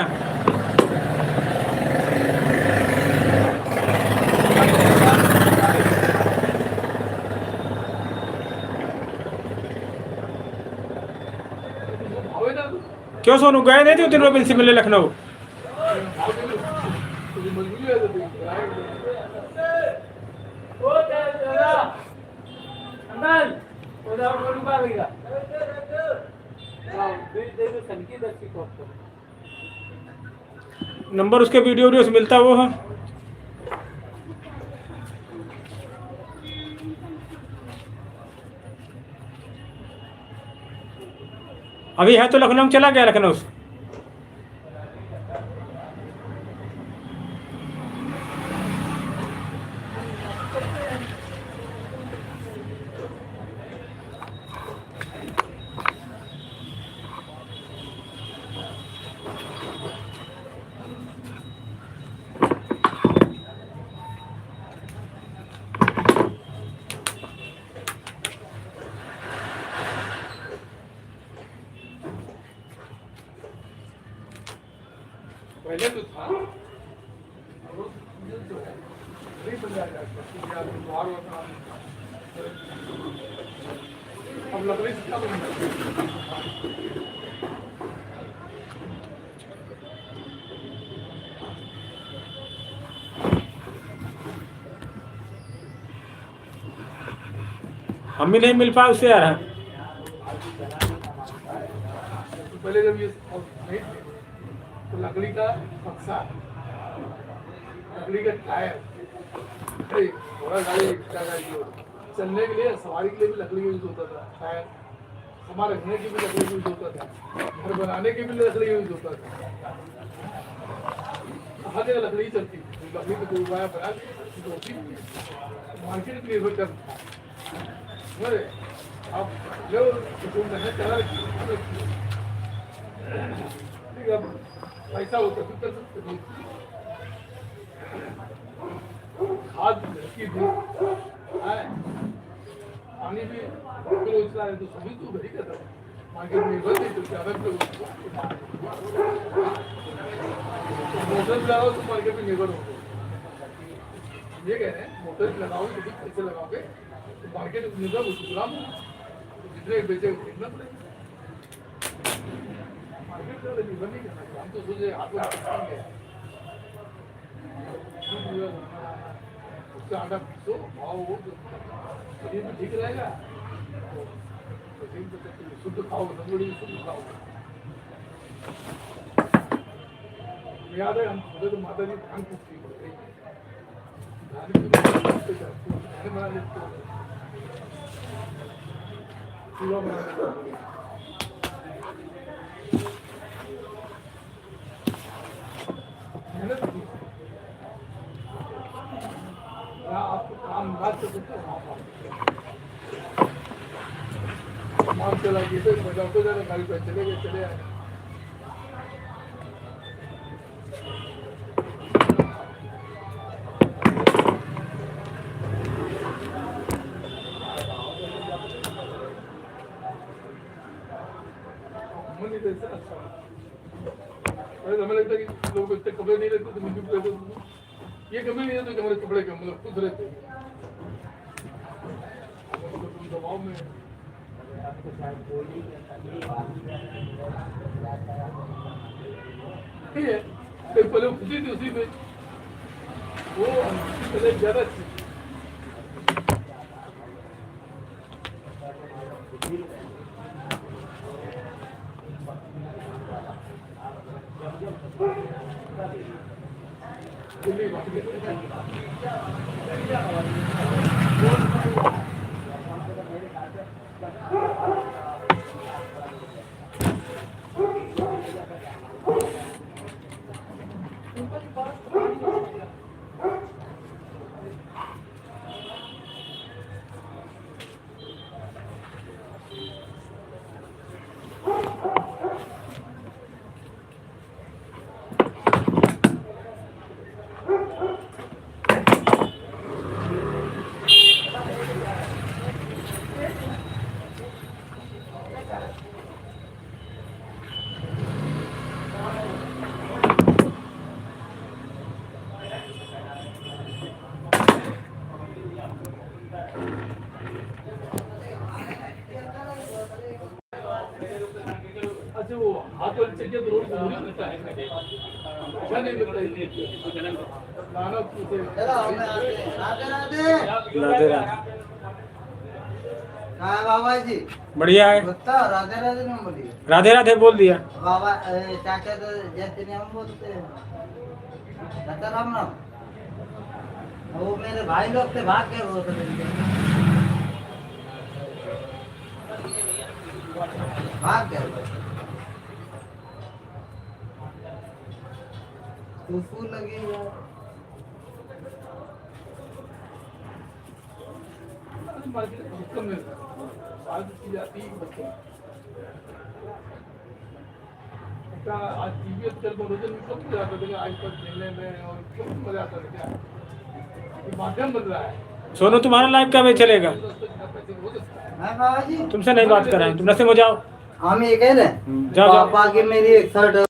भावे ना क्यों सोनू गए नहीं थे उस दिन रोबिन से मिलने लखनऊ? मजबूरी है तो नंबर उसके वीडियो से मिलता वो है। अभी है तो लखनऊ में, चला गया लखनऊ से। पहले तो था नहीं बन जाएगा, अब लकड़ी से क्या बनना हम भी नहीं मिल पाए उससे यार। पहले जब ये नहीं थे तो लकड़ी का बक्सा, लकड़ी का टायर, घोड़ा गाड़ी चलने के लिए, सवारी के लिए भी लकड़ी का यूज होता था। टायर सामान रखने की भी लकड़ी का यूज होता था, घर बनाने की भी लकड़ी का यूज होता था। हर जगह लकड़ी चलती थी, लकड़ी को कोई उगाया बना मार्केट में निर्भर कर आप लो चला पैसा होता तो कर सकते थे। खाद की भी पानी भी रोजगार है तो सभी तो वही करता मार्केट में निर्भर नहीं करते। अलग मोटर लगाओ तो मार्केट में निर्भर हो, ये कह रहे हैं मोटर लगाओगे तो पैसे लगाओगे तो मार्केट में निर्भर हो, गुलाम जितने बेचे खरीदना पड़ेगा। मार्केट का निर्भर नहीं करना चाहिए। हम तो सोचे आपको उसका आटा पीसो, खाओ, वो शरीर में ठीक रहेगा। शुद्ध खाओ, रंगोली शुद्ध खाओ। याद है हम सुबह तो माता जी धान पूछती धान बना लेते चूल्हा बना लेते। आपको काम ना सकते काम चला गया तो मजा तो ज़्यादा गाड़ी पर चले गए, चले आए। हमें लगता है कि लोग इतने कपड़े नहीं रहते तो मुझे कहते ये कभी नहीं रहते कि हमारे कपड़े कम मतलब खुद रहते दबाव में है। पहले खुशी थी उसी में वो पहले ज्यादा थी। के रोड पूरी मिलता है ऐसा नहीं मिलता है मानव उसे राधे राधे राधे राधे हाँ बाबा जी बढ़िया है बताओ राधे राधे नहीं बोलिए राधे राधे बोल दिया बाबा चाचा तो जैसे नहीं हम बोलते हैं चाचा राम राम वो मेरे भाई लोग थे भाग गए वो तो भाग गए खुशबू लगी यार हुक्म में आज की जाती है बच्चों का आज टीवी चल मनोरंजन में कब मजा आता था आज तक खेलने में और कब मजा आता था क्या ये माध्यम बन रहा है सोनू तुम्हारा लाइव कब चलेगा पैसे हो सकता है हाँ बाबा जी तुमसे नहीं बात कर रहे हैं तुम नशे में जाओ हम ये कह रहे हैं जाओ जाओ पापा की मेरी एक शर्ट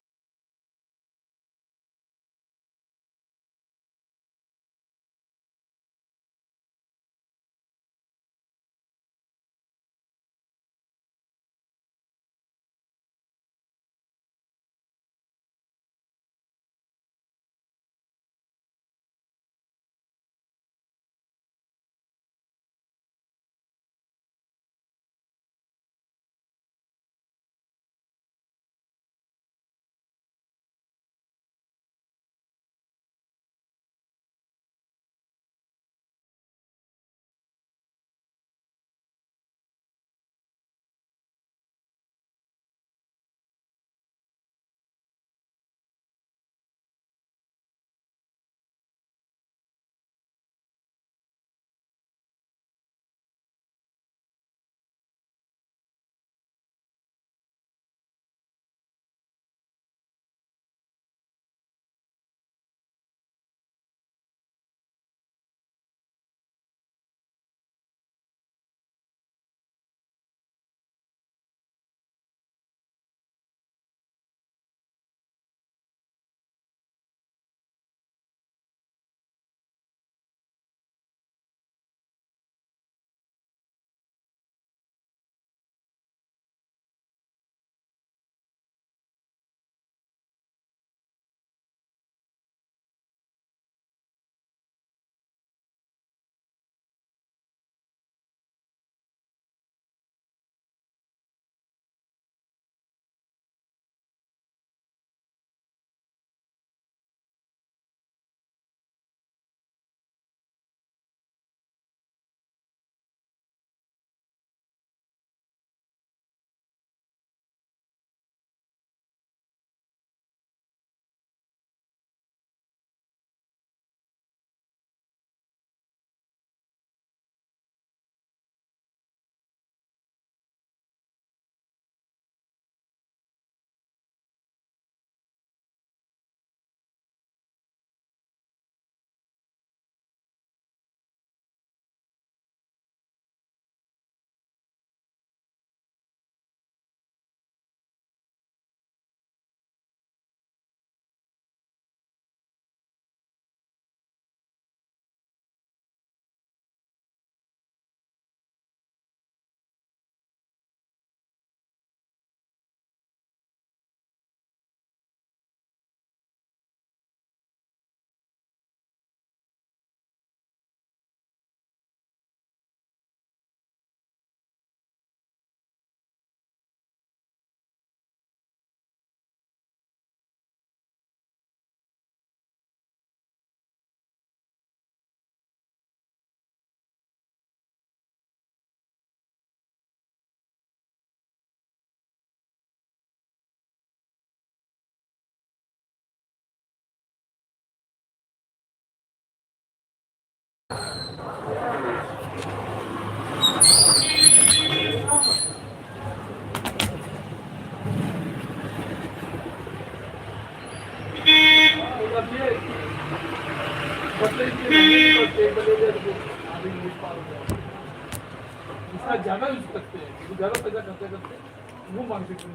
ज्यादा यूज करते हैं, ज्यादा पैसा खर्चा करते हैं, वो मार्केट में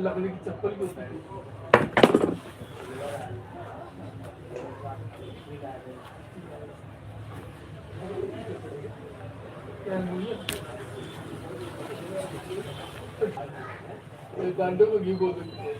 लकड़ी की चप्पल की होती है। गांडों को घी बोल देते हैं।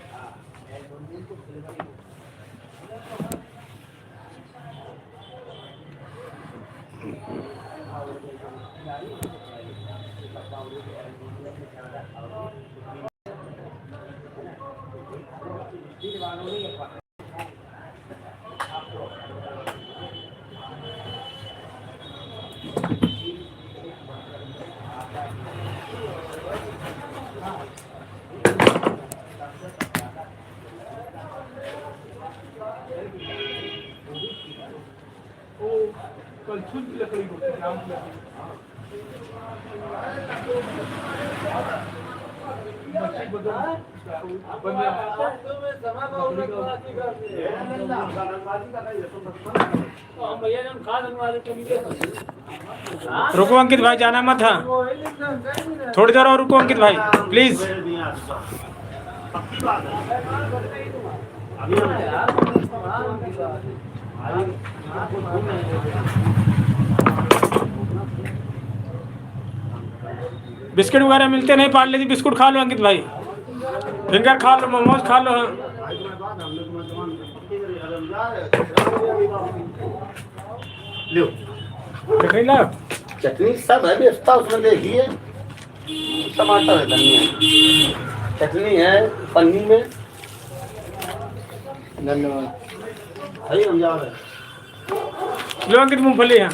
वो कलछुल की लकड़ी होती है, आम की लकड़ी। मच्छी बन रहा रुको अंकित भाई, जाना मत। हाँ थोड़ी देर और रुको अंकित भाई प्लीज। पक्की बात है। अभी बिस्किट वगैरह मिलते नहीं, पार्ले जी बिस्कुट खा लो अंकित भाई, फिंगर खा लो, मोमोज खा लो। लो देख रही ना, चटनी सब है, व्यवस्था उसमें देखिए, टमाटर है, धनिया है, चटनी है पन्नी में। धन्यवाद। भाई हम जा रहे हैं। लो अंकित मूंगफली है।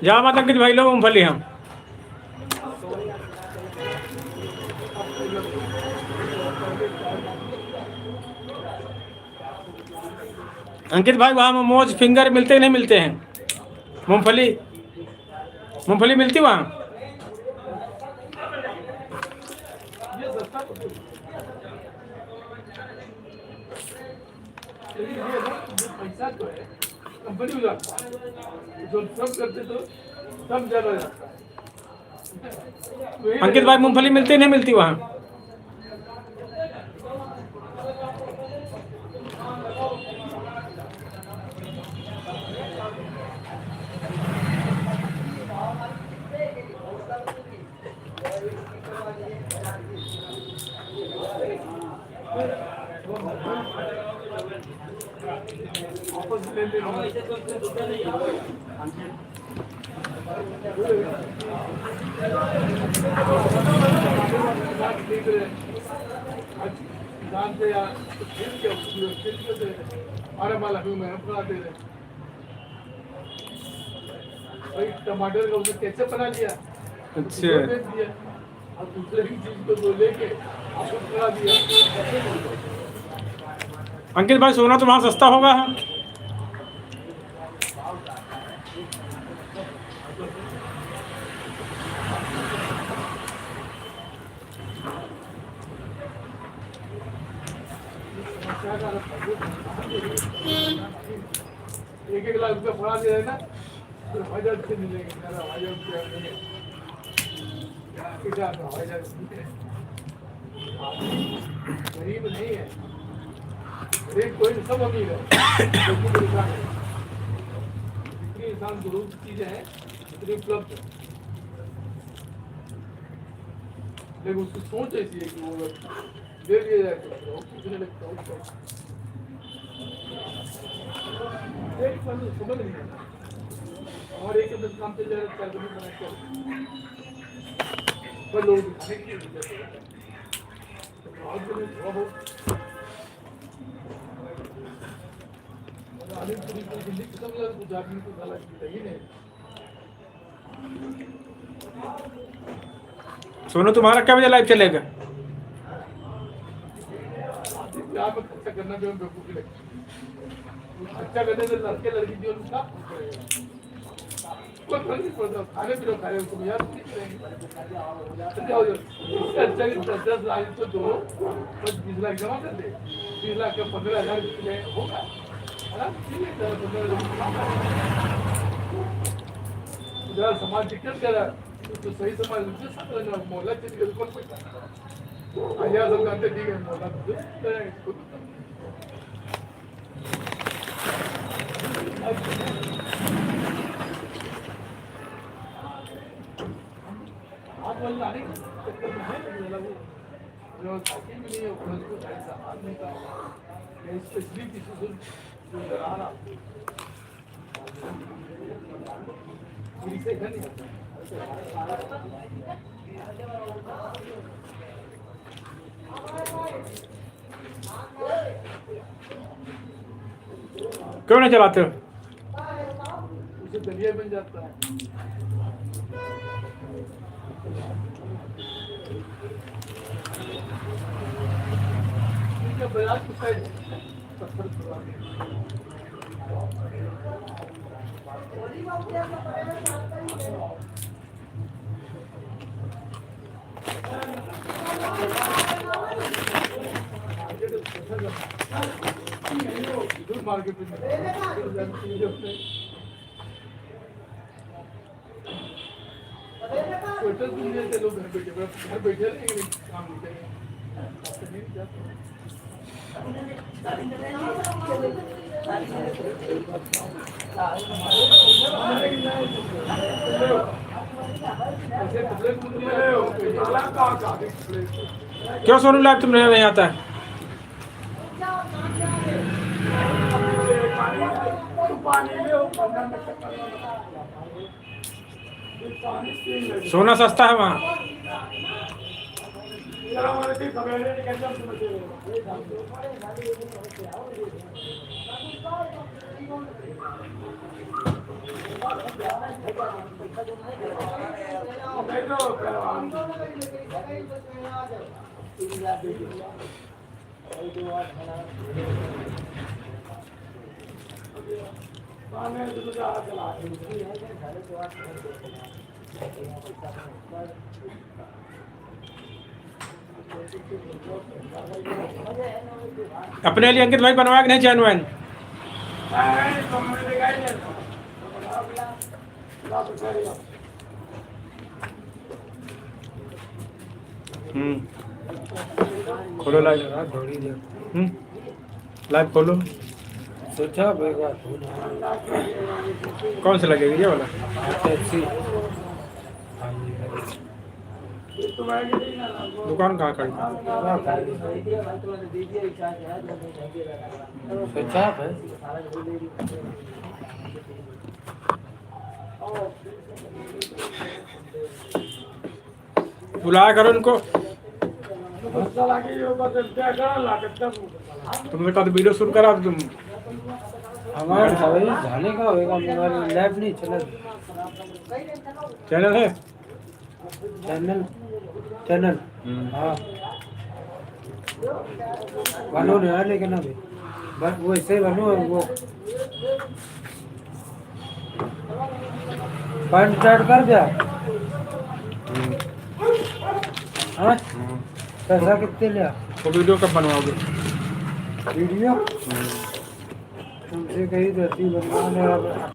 जा मत अंकित भाई, लो मूंगफली हम। अंकित भाई वहाँ मोमोज फिंगर मिलते नहीं मिलते हैं? मूंगफली मूंगफली मिलती वहाँ? पैसा तो है, कंपनी में जाता है, जो सब करते तो सब ज्यादा जाता है। अंकित भाई मूंगफली मिलती नहीं मिलती वहाँ? टमाटर का उसने कैसे बना लिया, अच्छा और दूसरे की चीज को तो लेके आपको बना दिया। अंकित भाई सोना तो वहाँ सस्ता होगा। एक लाख रुपया बढ़ा दिया है ना, तो हजार से मिलेंगे, हजार रुपया गरीब नहीं है, गरीब कोई सब अमीर है। जितनी इंसान जरूरत चीजें हैं उतनी उपलब्ध है, लेकिन उसकी सोच ऐसी है कि वो दे दिया जाए तो लगता है समझ नहीं आता। और एक दस काम से ज्यादा पर लोग दिखाने की कुछ आदमी को गला ही नहीं। सोनू तुम्हारा क्या बजे लाइव चलेगा? यहाँ पर खर्चा करना जो बेवकूफी लगती है, खर्चा करने से लड़के लड़की जो उनका कोई फर्क नहीं पड़ता, खाने पीने खा रहे उसको याद नहीं अच्छा कि 10 लाख तो दो, 20 लाख जमा कर दे, 20 लाख का 15,000 होगा। जरा समाज दिक्कत करा तो सही समाज मोहल्ला चेंज कर कौन पैसा आया सब करते ठीक है मोहल्ला आप बोल रहा नहीं जो ताकि भी नहीं है उसको ऐसा आदमी का स्पेशली किसी से आ रहा से घर नहीं क्यों नहीं चलाते हो? उसे दरिया बन जाता है बजाज कुत्ता है पत्थर छुड़ा मार्केट में स्वेटर बुनने से लोग घर बैठे लेकिन काम नहीं करेंगे क्यों सोनू लाइव तुम्हें नहीं आता है? सोना सस्ता है वहाँ। अपने लिए अंकित भाई बनवाया कि नहीं चैन वैन? खोलो लाइव। लाइव खोलो। सोचा कौन सा लगेगा ये वाला? दुकान कहाँ खड़ी? सोचा है बुलाया करो उनको। तुमने कहा तो वीडियो शुरू करा तुम। हमारे जाने का होगा मोबाइल लैब नहीं चला। चैनल है? चैनल हाँ बनो नहीं है लेकिन अभी बस वो ऐसे बनो वो पॉइंट स्टार्ट कर दिया। हाँ पैसा कितने लिया? तो वीडियो कब बनवाओगे? वीडियो तुमसे कही रहती बनवाने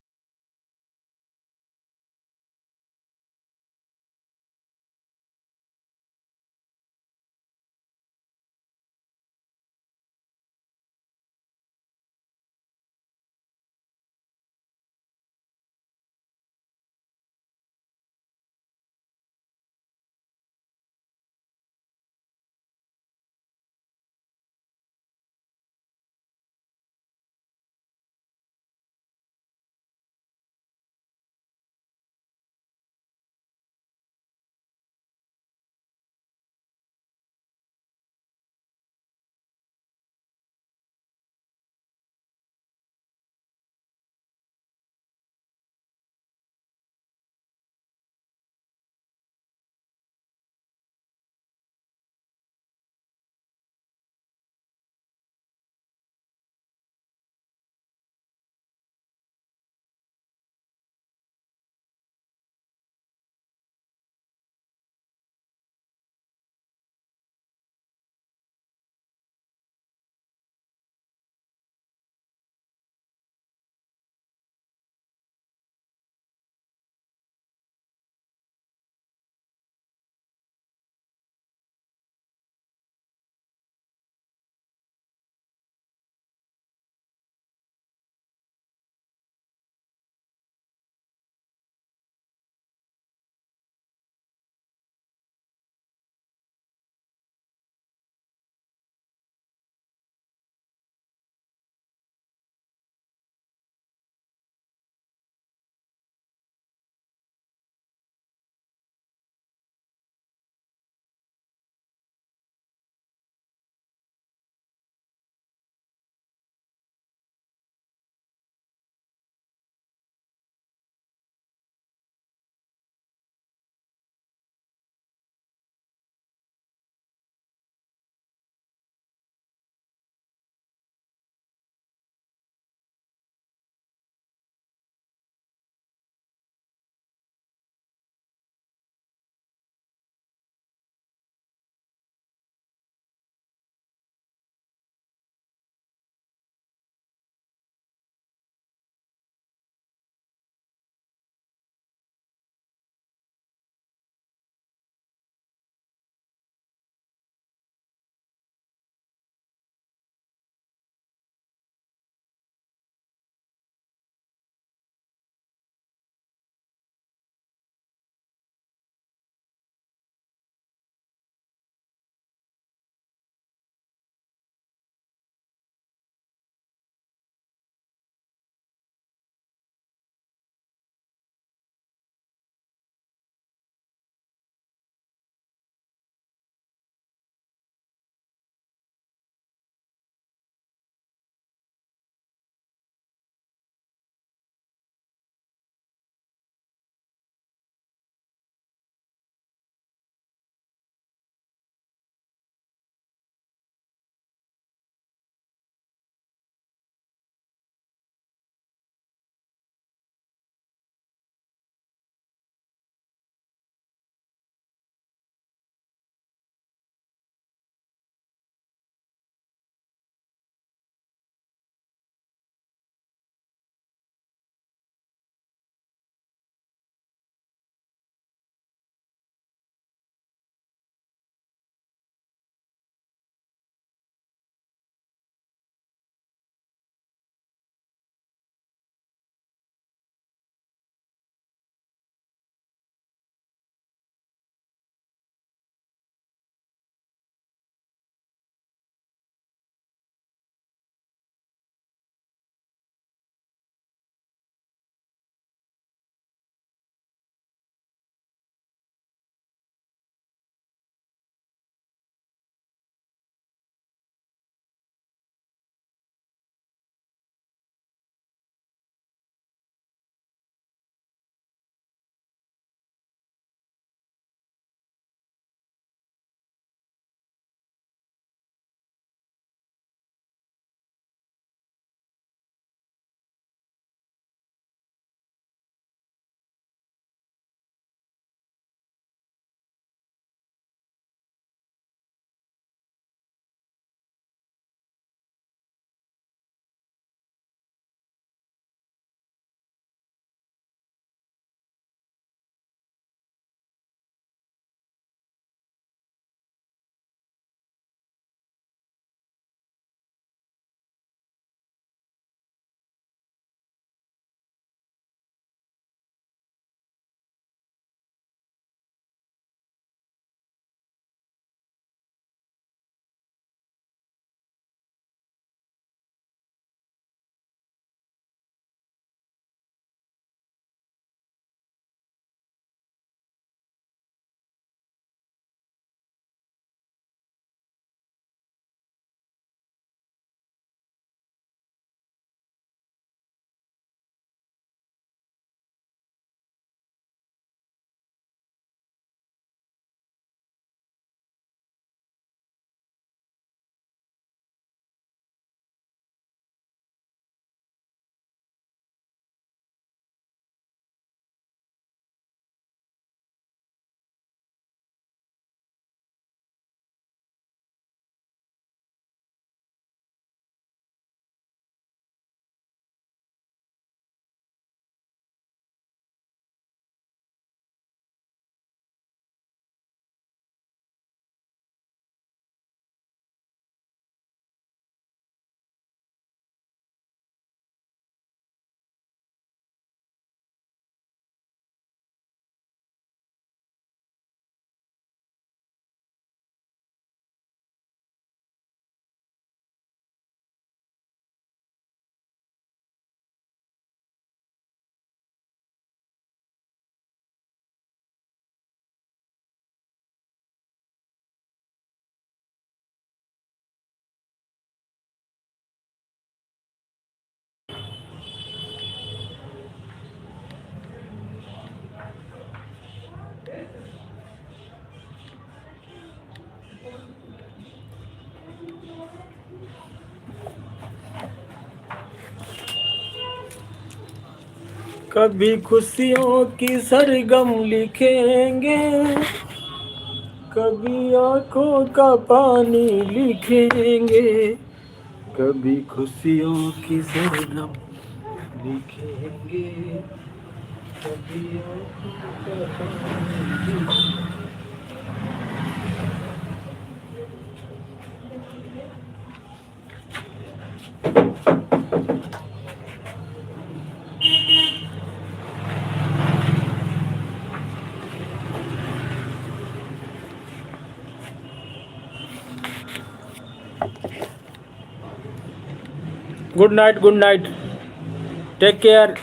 कभी खुशियों की सरगम लिखेंगे, कभी आंखों का पानी लिखेंगे, कभी खुशियों की सरगम लिखेंगे, कभी आंखों का पानी। Good night, good night, take care.